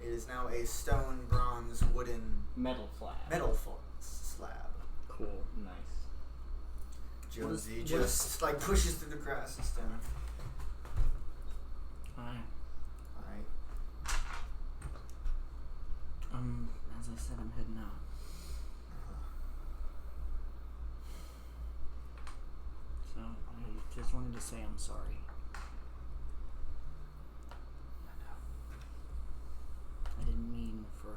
is now a stone, bronze, wooden, Metal slab. metal slab. Cool. Nice. Jonesy what just like pushes through the grass and stuff. Alright. Alright. As I said, I'm heading out. So, I just wanted to say I'm sorry. I didn't mean for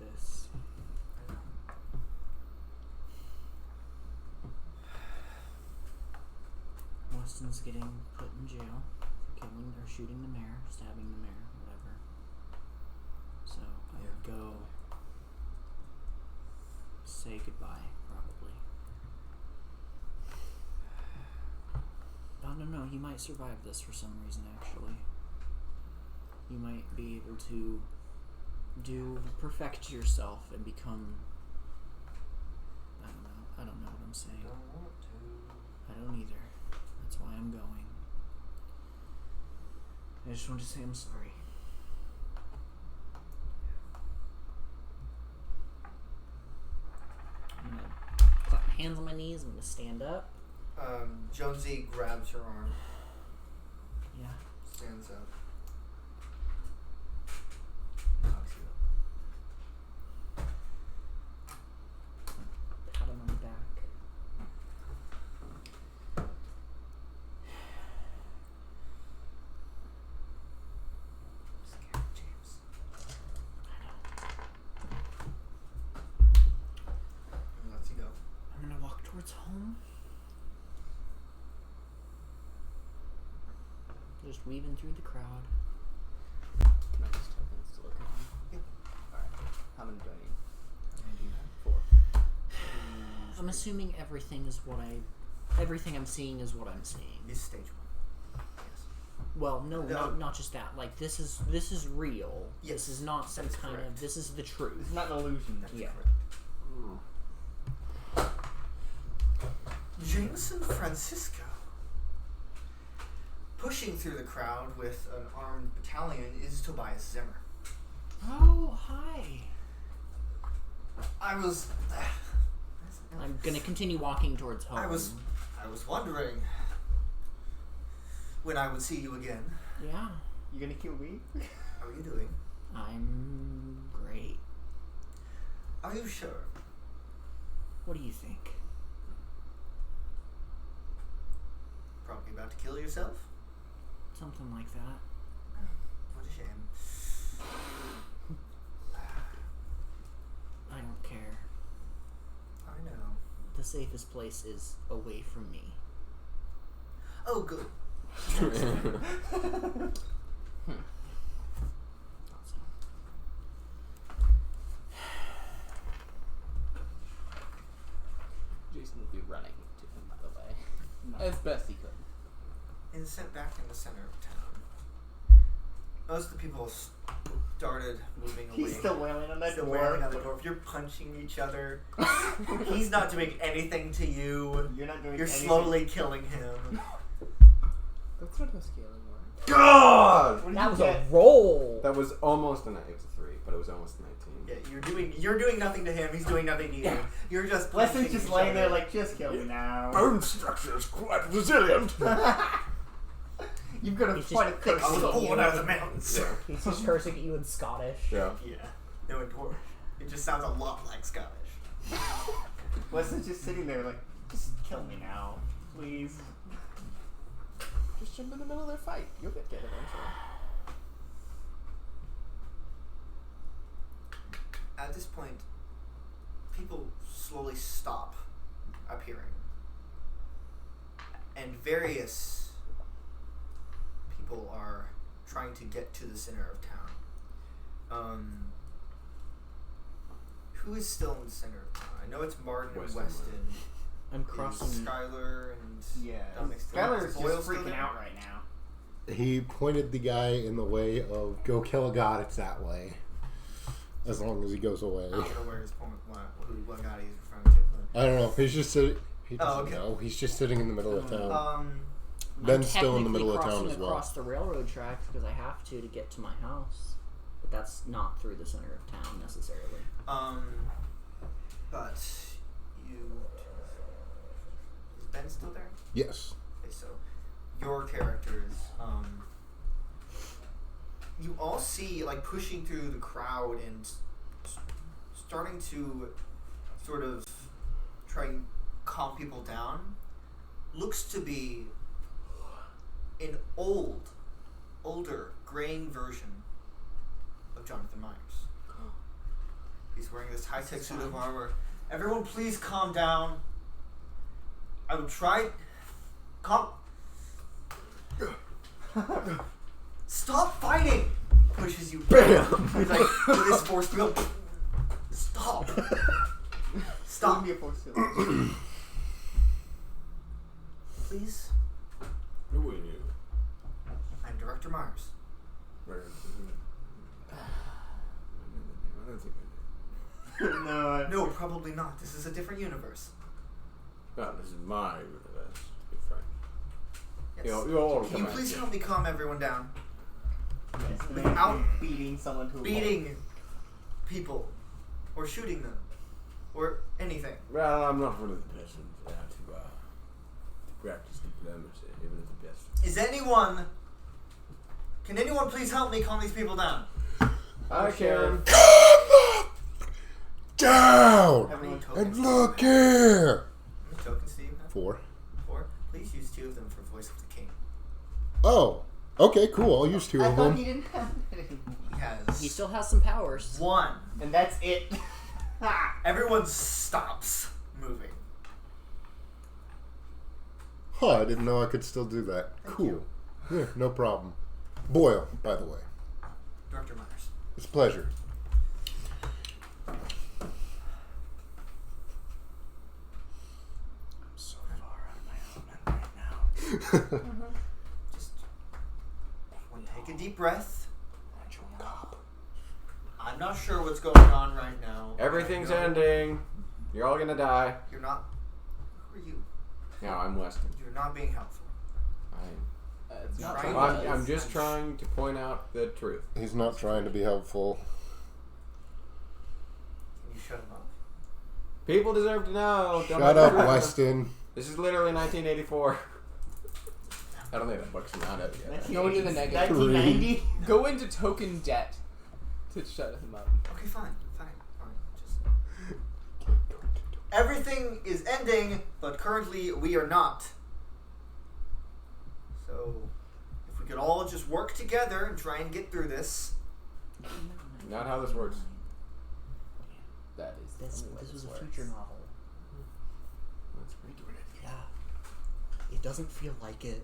this. Weston's getting put in jail for killing or shooting the mayor, stabbing the mayor, whatever. So I would go say goodbye, probably. I don't know, you might survive this for some reason, actually. You might be able to perfect yourself and become, I don't know what I'm saying. I don't either. That's why I'm going. I just want to say I'm sorry. I'm gonna clap my hands on my knees. I'm gonna stand up. Jonesy grabs her arm, Yeah. stands up, hugs you. Pat him on the back. I'm scared, James. And lets you go. I'm gonna walk towards home. Just weaving through the crowd. Can I just have things to look at? Yep. Alright. How many do I need? And you have 4. I'm assuming everything I'm seeing is what I'm seeing. is stage 1. Yes. Well, no, No. not just that. Like this is real. Yes, This is not some that's kind correct. of. This is the truth. It's not an illusion. That's Yeah. correct. Jameson Francisco. pushing through the crowd with an armed battalion is Tobias Zimmer. Oh, hi. I was I'm gonna continue walking towards home. I was wondering when I would see you again. Yeah, You gonna kill me? How are you doing? I'm great. Are you sure? What do you think? Probably about to kill yourself? Something like that. What a shame. I don't care. I know. The safest place is away from me. Oh, good. Jason would be running to him, by the way, as best he could. And sent back in the center of town. Most of the people started moving away. He's still wailing on that Still door. wailing on the door. If you're punching each other, he's not doing anything to you. You're not doing You're anything. slowly killing him. That's not how scaling works. God! What did That you was get? a roll. That was almost a 9. It was a 3, but it was almost a 19. Yeah, you're doing nothing to him. He's doing nothing to you. You're just Weston's punching just each laying there other. like, just kill me now. Bone structure is quite resilient. You've got He's quite a just thick I was fixing skull. born out of the mountains. Yeah. He's just cursing at you in Scottish. Yeah. Yeah. No, in Dwarf. It just sounds a lot like Scottish. Weston's just sitting there like, just kill me now, please. Just jump in the middle of their fight. You'll get dead eventually. At this point, people slowly stop appearing. And various people are trying to get to the center of town. Who is still in the center of town? I know it's Martin and Weston. Weston. I'm Is crossing. Skylar and Yeah. Dominic still- Skylar's is Boyle just still freaking there? out right now. He pointed the guy in the way of go kill a god. It's that way. As long as he goes away. I don't know where his point, what guy he's referring to. I don't know. He's just sitting. He Oh, doesn't okay. know. He's just sitting in the middle of town. I'm Ben's still in the technically middle of town crossing as well. across the railroad tracks because I have to get to my house, but that's not through the center of town necessarily. but you. Is Ben still there? Yes. Okay, so your characters, you all see like pushing through the crowd and starting to sort of try and calm people down. Looks to be an older, graying version of Jonathan Myers. He's wearing this high-tech suit of armor. Everyone, please calm down. I will try. Calm. Stop fighting! Pushes you. Bam! He's like, with his force field. Stop. Stop. Be a force field. Please. Who are you? I'm Director Myers. Where is it? I don't think I did. No. No, probably not. This is a different universe. No, this is my universe. You're fine. Yes. You're all Can you come please at help me calm everyone down? Yes, Without beating someone to a beating people or shooting them or anything. Well, I'm not one of the person to practice diplomacy, even at the best. Is anyone? Can anyone please help me calm these people down? I can. Down! Everyone And look here! How many tokens do you have? 4. 4. Please use 2 of them for Voice of the King. Oh. Okay, cool. I'll use 2 I of thought them. he didn't have it. He has He still has some powers. 1. And that's it. Everyone stops moving. Huh, I didn't know I could still do that. Cool. Yeah, no problem. Boyle, by the way. Director Myers. It's a pleasure. I'm so far out of my element right now. Just everyone take a deep breath. I'm not sure what's going on right now. Everything's I know ending. You're all gonna die. You're not. Who are you? No, I'm Weston. You're not being helpful. I It's not Trying true. to- I'm just trying to point out the truth. He's not trying to be helpful. Can you shut him up? People deserve to know. Don't Shut let up, them- Weston. This is literally 1984. I don't think that book's come out of yet. Go into the negative. 1990. Go into token debt to shut him up. Okay, fine. Just everything is ending, but currently we are not. So, if we could all just work together and try and get through this. Not how this works. That is. This only way was a works. future novel. Let's redo it. Yeah. It doesn't feel like it.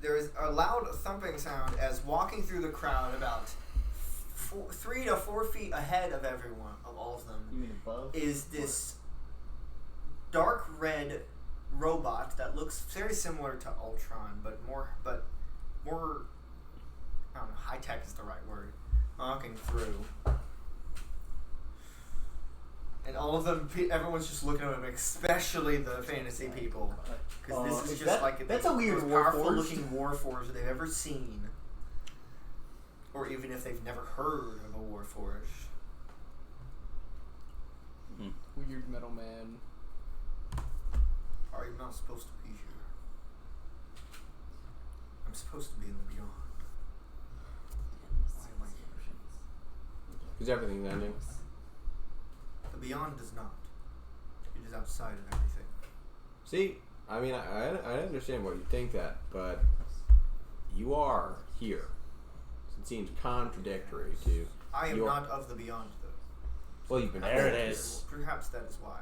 There is a loud thumping sound as walking through the crowd about 3 to 4 feet ahead of everyone, of all of them, You mean above? is this dark red robot that looks very similar to Ultron, but more, I don't know, high tech is the right word, walking through. And all of them, everyone's just looking at him, especially the fantasy people. Because this is just like that's the a weird most powerful Warforged. looking Warforged they've ever seen. Or even if they've never heard of a Warforged. Weird metal man. I'm not supposed to be here. I'm supposed to be in the beyond. Why am I here? Because everything's ending. The beyond does not. It is outside of everything. See, I mean, I understand why you think that, but you are here. It seems contradictory to. I am your- not of the beyond, though. Well, you've been. There it told is. Perhaps that is why.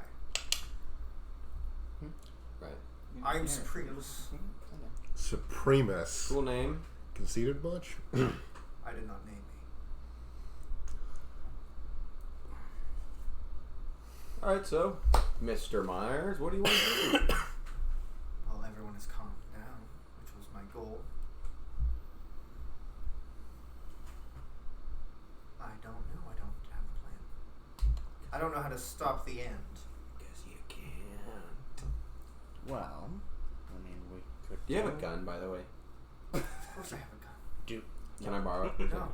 Right. I am Supremus. Supremus. Cool name. Conceited much? I did not name me. All right, so, Mr. Myers, what do you want to do? Well, everyone has calmed down, which was my goal. I don't know. I don't have a plan. I don't know how to stop the end. Because you can't. Well, I mean, we could. Do you have a gun, by the way? Of course I have a gun. Can I borrow it? No.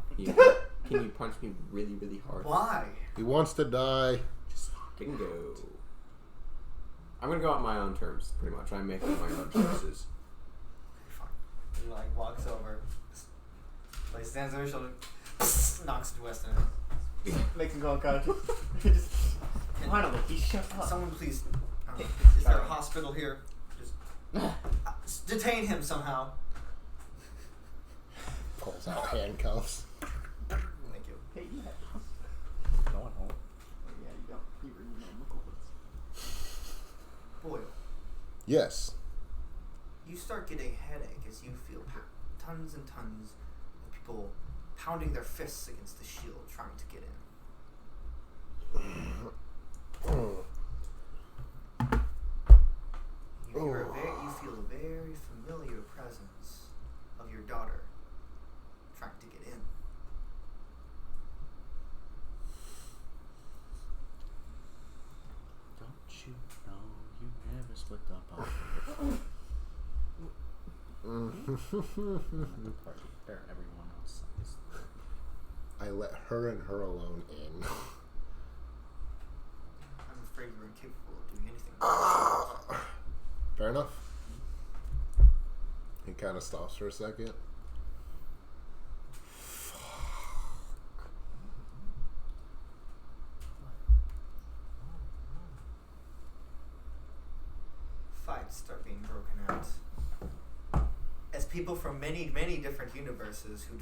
Can you punch me really, really hard? Why? He wants to die. Just fucking go. I'm gonna go on my own terms, pretty much. I'm making my own choices. Okay, fine. He like walks over, like stands on her shoulder, knocks into Weston. Makes him go unconscious. Just finally, he shut up. Someone please. Is there a hospital here? Just detain him somehow. Pulls out handcuffs. Thank you. Hey, you have. Going home. Yeah, you don't. You really know Boyle, Yes. you start getting a headache as you feel tons and tons of people pounding their fists against the shield trying to get in. You feel a very familiar presence of your daughter trying to get in. Don't you know you never split up on the party where everyone else is. I let her and her alone in. I'm afraid you're incapable of doing anything. Fair enough. He kind of stops for a second. Fights start being broken out. As people from many, many different universes who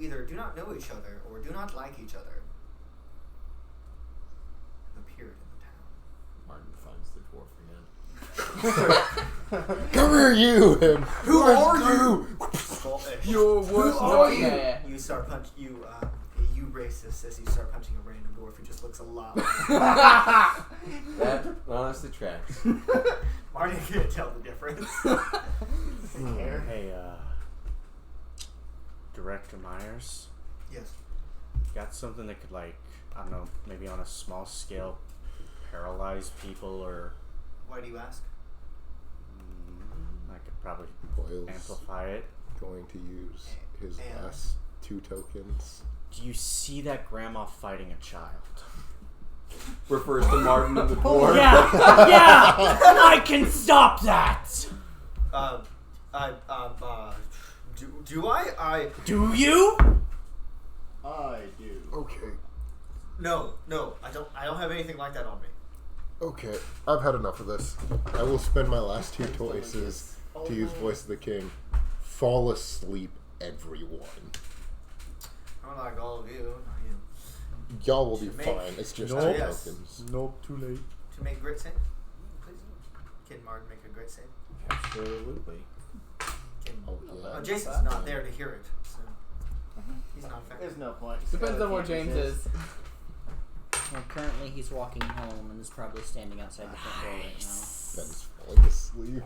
either do not know each other or do not like each other have appeared in the town. Martin finds the dwarf again. Come here, you! And Who are you? Your worst nightmare. You start you racist as you start punching a random dwarf who just looks a lot like That honestly tracks. Marty can't tell the difference. Hey, Director Myers, Yes. got something that could, like, I don't know, maybe on a small scale, paralyze people or. Why do you ask? I could probably Boyle's amplify it. going to use his And- last 2 tokens. Do you see that grandma fighting a child? Refers to Martin and the dwarf. Yeah! Yeah! I can stop that! Do I? Do you? I do. Okay. No, I don't have anything like that on me. Okay. I've had enough of this. I will spend my last 2 choices to use Voice of the King. Fall asleep, everyone. I'm like all of you, not you. Y'all will be To make- fine. It's just Nope. 2 Yes. tokens. Nope, too late. To make a grit save, please. Kid Martin, make a grit save. Absolutely. Kid Oh, yeah. Jason's not there to hear it, so he's not affected. There's no point. Depends on where James is. Well, currently he's walking home and is probably standing outside the front door right now. Ben's falling asleep.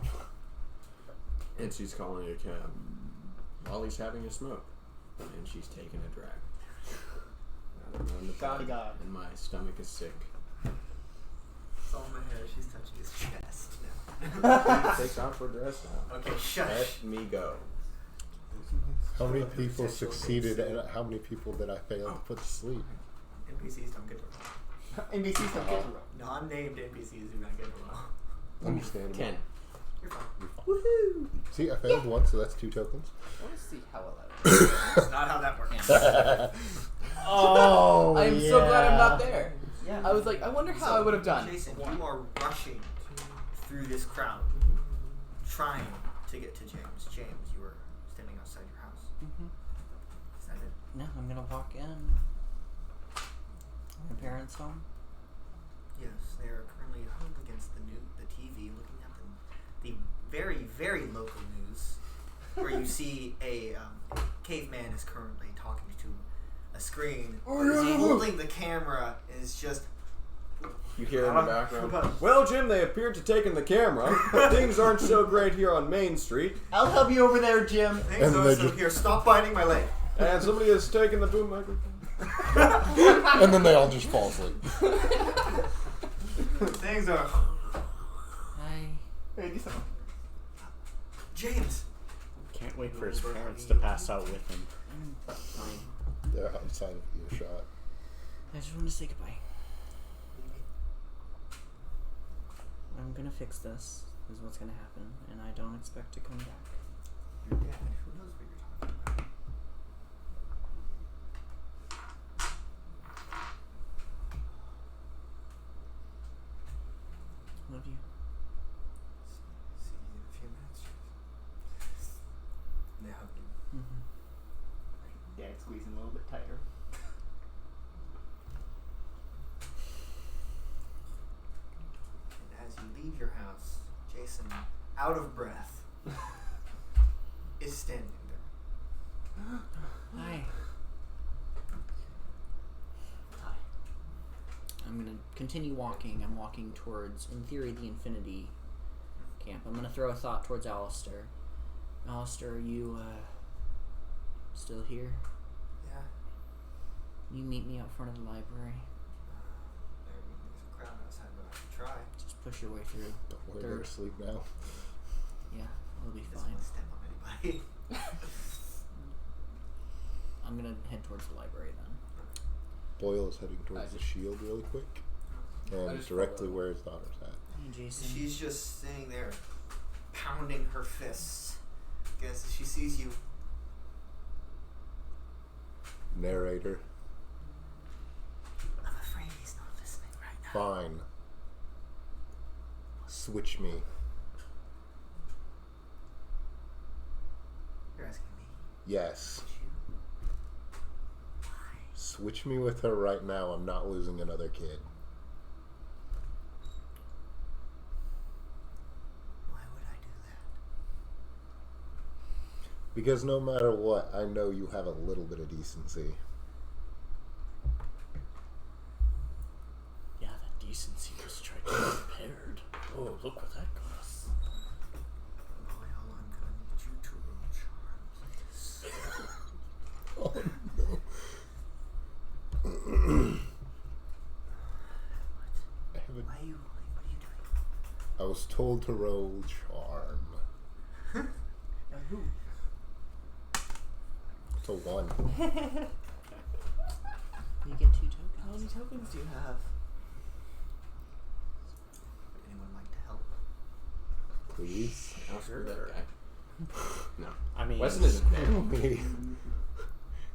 And she's calling a cab while he's having a smoke. And she's taking a drag. I'm on the God. and my stomach is sick. It's on my hair. She's touching his chest. Take off her dress now. Okay, shush. Let me go. How many people succeeded and how many people did I fail to put to sleep? NPCs don't get to roll. NBC's don't get to roll. Non-named NPCs do not get to roll. Understandable. 10. You're fine. Woohoo! See, I failed once, so that's 2 tokens. I want to see how well that works. That's not how that works. Oh, I am so glad I'm not there. Yeah. I was like, I wonder how I would have done. Jason, you are rushing through this crowd, trying to get to James. James, you were standing outside your house. Mm-hmm. Is that it? No, I'm gonna walk in. My parents' home. Yes, they are currently huddled against the TV, looking at the very, very local news, where you see a caveman is currently talking to a screen. He's holding the camera and is just. You hear in the background, well, Jim, they appeared to take in the camera. Things aren't so great here on Main Street. I'll help you over there, Jim. Things And are they so just- here. Stop biting my leg. And somebody has taken the boom microphone. And then they all just fall asleep. Things are. Hi. Hey, do something. James. Can't wait for his parents to pass out with him. Fine. They're outside of earshot. I just want to say goodbye. I'm gonna fix this. This is what's gonna happen, and I don't expect to come back. Your dad. Who knows what you're talking about? Love you. See you in a few minutes. They hug you. Mm-hmm. Dad squeezing a little bit tighter. And as you leave your house, Jason, out of breath, is standing there. Hi. I'm gonna continue walking. I'm walking towards, in theory, the Infinity Camp. I'm gonna throw a thought towards Alistair. Alistair, are you still here? Yeah. Can you meet me out front of the library? There's a crowd outside, but I can try. Just push your way through. Don't worry, Third. they're asleep now. Yeah, it'll be Doesn't fine. want to step on anybody. I'm gonna head towards the library then. Boyle is heading towards the shield really quick. And just directly follow. where his daughter's at. Hey, Jason. She's just sitting there, pounding her fists. Guess she sees you. Narrator. I'm afraid he's not listening right now. Fine. Switch me. You're asking me. Yes. Would you? Why? Switch me with her right now. I'm not losing another kid. Why would I do that? Because no matter what, I know you have a little bit of decency. Yeah, that decency was tried to be repaired. Oh, look what that costs. Boyle, I'm gonna need you to roll charm, please. Oh no. Why are you rolling? What are you doing? I was told to roll charm. who? It's a 1. You get 2 tokens. How many tokens do you have? Would anyone like to help? Please. I'll screw that guy. No. I mean, Weston isn't there.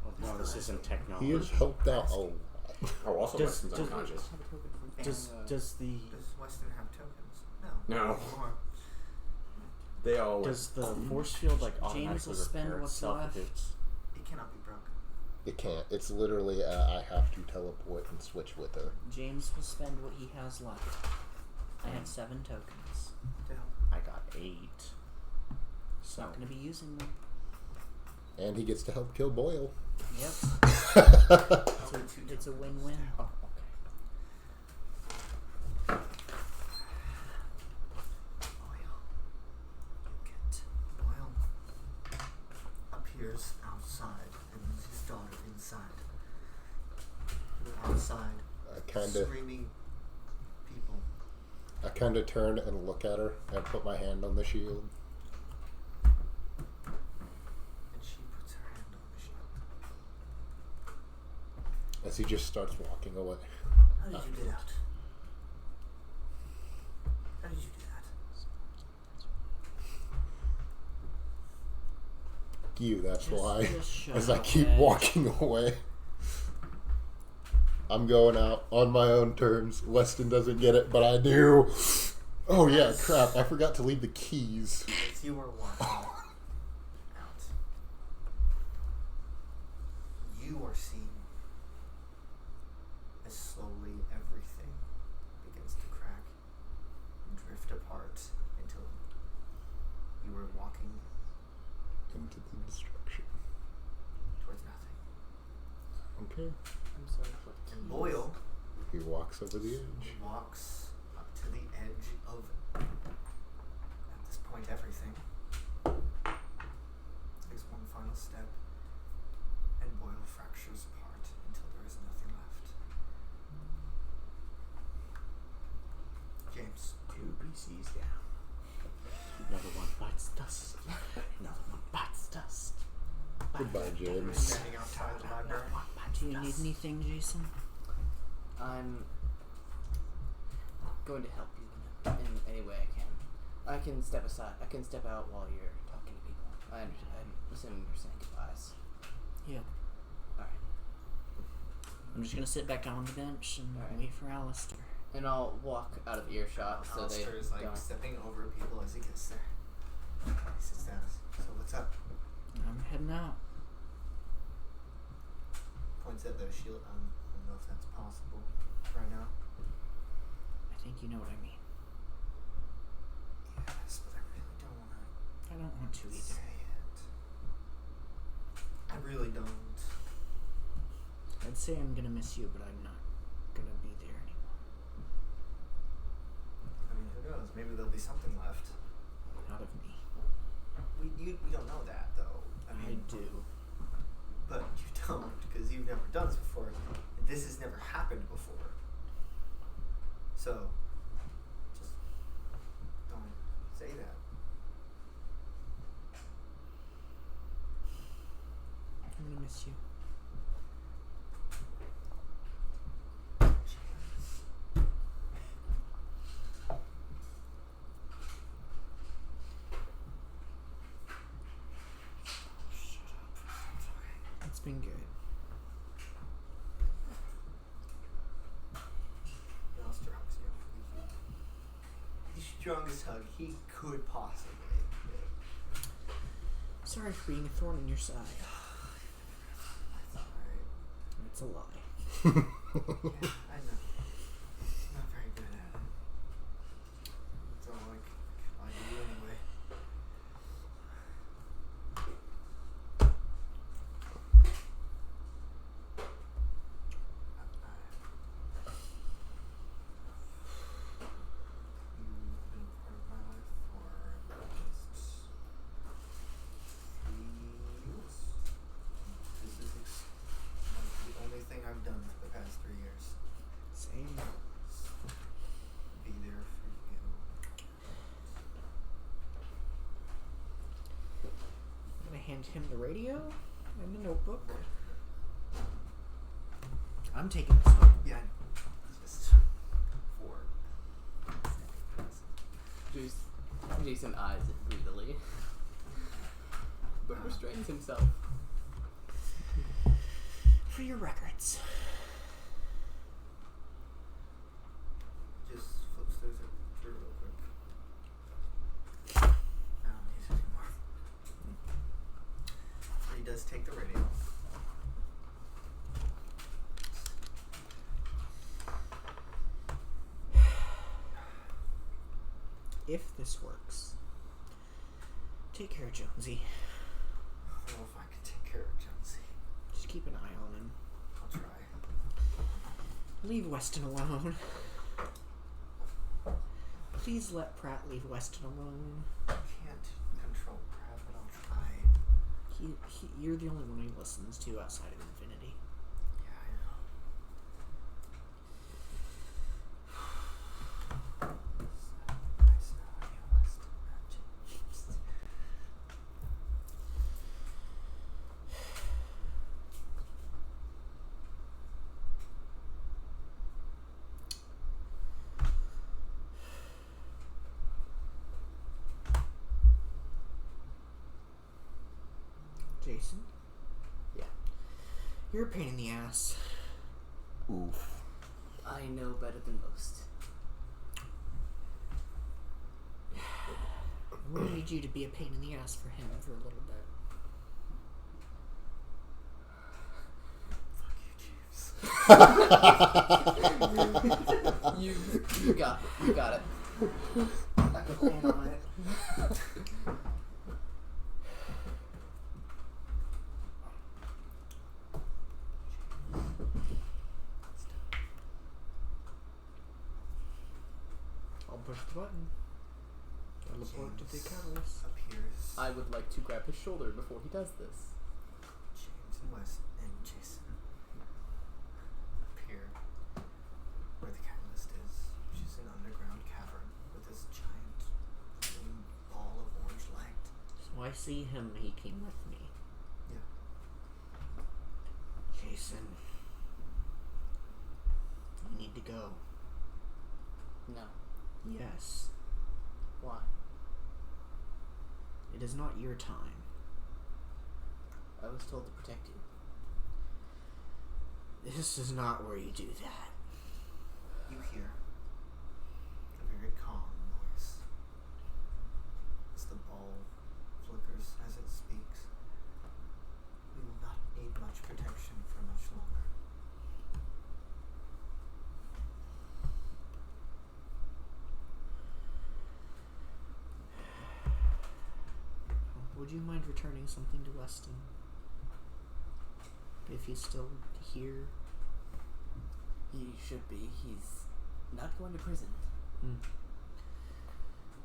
oh, no, this isn't technology. He has helped out a lot. Oh, also Does- Weston's does- unconscious. Does the Does Weston have tokens? No. No. Anymore. They all does the force field like James automatically will spend repair what's itself left. if it's It cannot be broken. It can't. It's literally I have to teleport and switch with her. James will spend what he has left. I have 7 tokens. To help. I got 8. So Not going to be using them. And he gets to help kill Boyle. Yep. Only 2 It's a tokens. win-win. oh, okay. Boyle. Boyle appears outside and leaves his daughter inside. Outside, screaming people. I kind of turn and look at her and put my hand on the shield. And she puts her hand on the shield. As he just starts walking away. How did you get out? How did you do that? You, that's Just- why. just shut As I up, keep Ed. walking away. I'm going out on my own terms. Weston doesn't get it, but I do. Oh yeah, crap. I forgot to leave the keys. As you were walking out, you are seeing as slowly everything begins to crack and drift apart until you were walking Into the destruction. towards nothing. Okay. I'm sorry. What? And Boyle He walks over the edge. walks up to the edge of, at this point, everything. Takes one final step, and Boyle fractures apart until there is nothing left. James. 2 PCs down. Another one bites dust. Another one bites dust. Goodbye, James. Standing outside the library. Do you need anything, Jason? I'm going to help you in any way I can. I can step aside. I can step out while you're talking to people. I'm assuming you're saying goodbyes. Yeah. Alright. I'm just going to sit back on the bench and Alright. wait for Alistair. And I'll walk out of earshot so they Alistair is like don't. stepping over people as he gets there. He sits down. So what's up? I'm heading out. Points at the shield. I don't know if that's possible right now. I think you know what I mean. Yes, but I really don't want to I don't want to either. say it. I really don't. I'd say I'm going to miss you, but I'm not going to be there anymore. I mean, who knows? Maybe there'll be something left. Not of me. We don't know that though. I I mean, do. but you don't because you've never done this before. And this has never happened before. So, just don't say that. I'm going to miss you. It's been good. Alistair hugs you. The strongest hug he could possibly give. Sorry for being a thorn in your side. That's alright. It's a lie. Yeah, I know. I'm not very good at it. It's all like I do anyway. You've been a part of my life for at least 3 years. This is the only thing I've done for the past 3 years. hand him the radio and the notebook. I'm taking this home. Yeah. Just 4. Jason eyes it greedily, but restrains himself. For your records. Just flips through real quick. I don't need it anymore. He does take the radio. If this works, take care of Jonesy. I don't know if I can take care of Jonesy. Just keep an eye on him. I'll try. Leave Weston alone. Please let Pratt leave Weston alone. I can't control Pratt, but I'll try. You're the only one he listens to outside of Infinity. Yeah, I know. Jason? Yeah. You're a pain in the ass. Oof. I know better than most. I'm gonna need you to be a pain in the ass for him for a little bit. You got it. I can plan on it. I'll push the button. Teleport to the catalyst. Appears. I would like to grab his shoulder before he does this. James and West and Jason appear where the catalyst is, which is an underground cavern with this giant glowing ball of orange light. So I see him. He came with me. Yeah. Jason, you need to go. No. Yes. Why? It is not your time. I was told to protect you. This is not where you do that. You hear a very calm noise as the ball flickers as it speaks. We will not need much protection for much longer. Would you mind returning something to Weston? If he's still here. He should be. He's not going to prison. I'm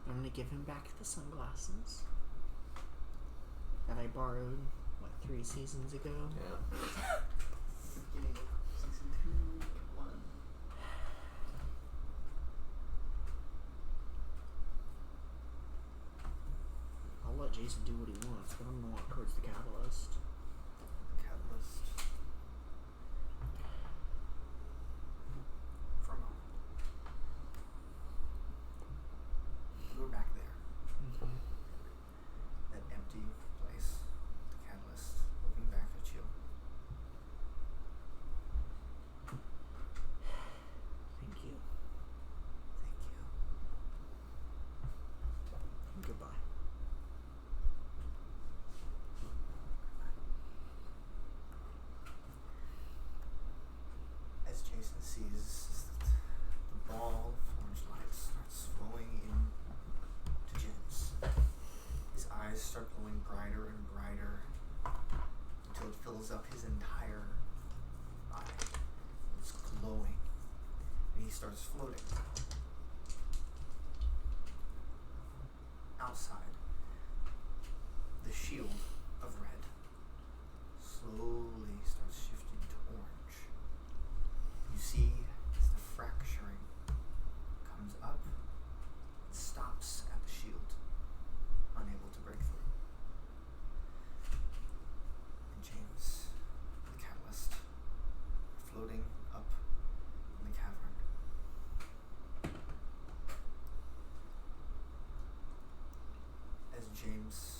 gonna give him back the sunglasses that I borrowed, 3 seasons ago? Yeah. Season 2, 1. I'll let Jason do what he wants, but I'm gonna walk towards the catalyst. Catalyst. For a moment. We're back there. That empty place. The catalyst looking back at you. Thank you. Thank you. Goodbye. James.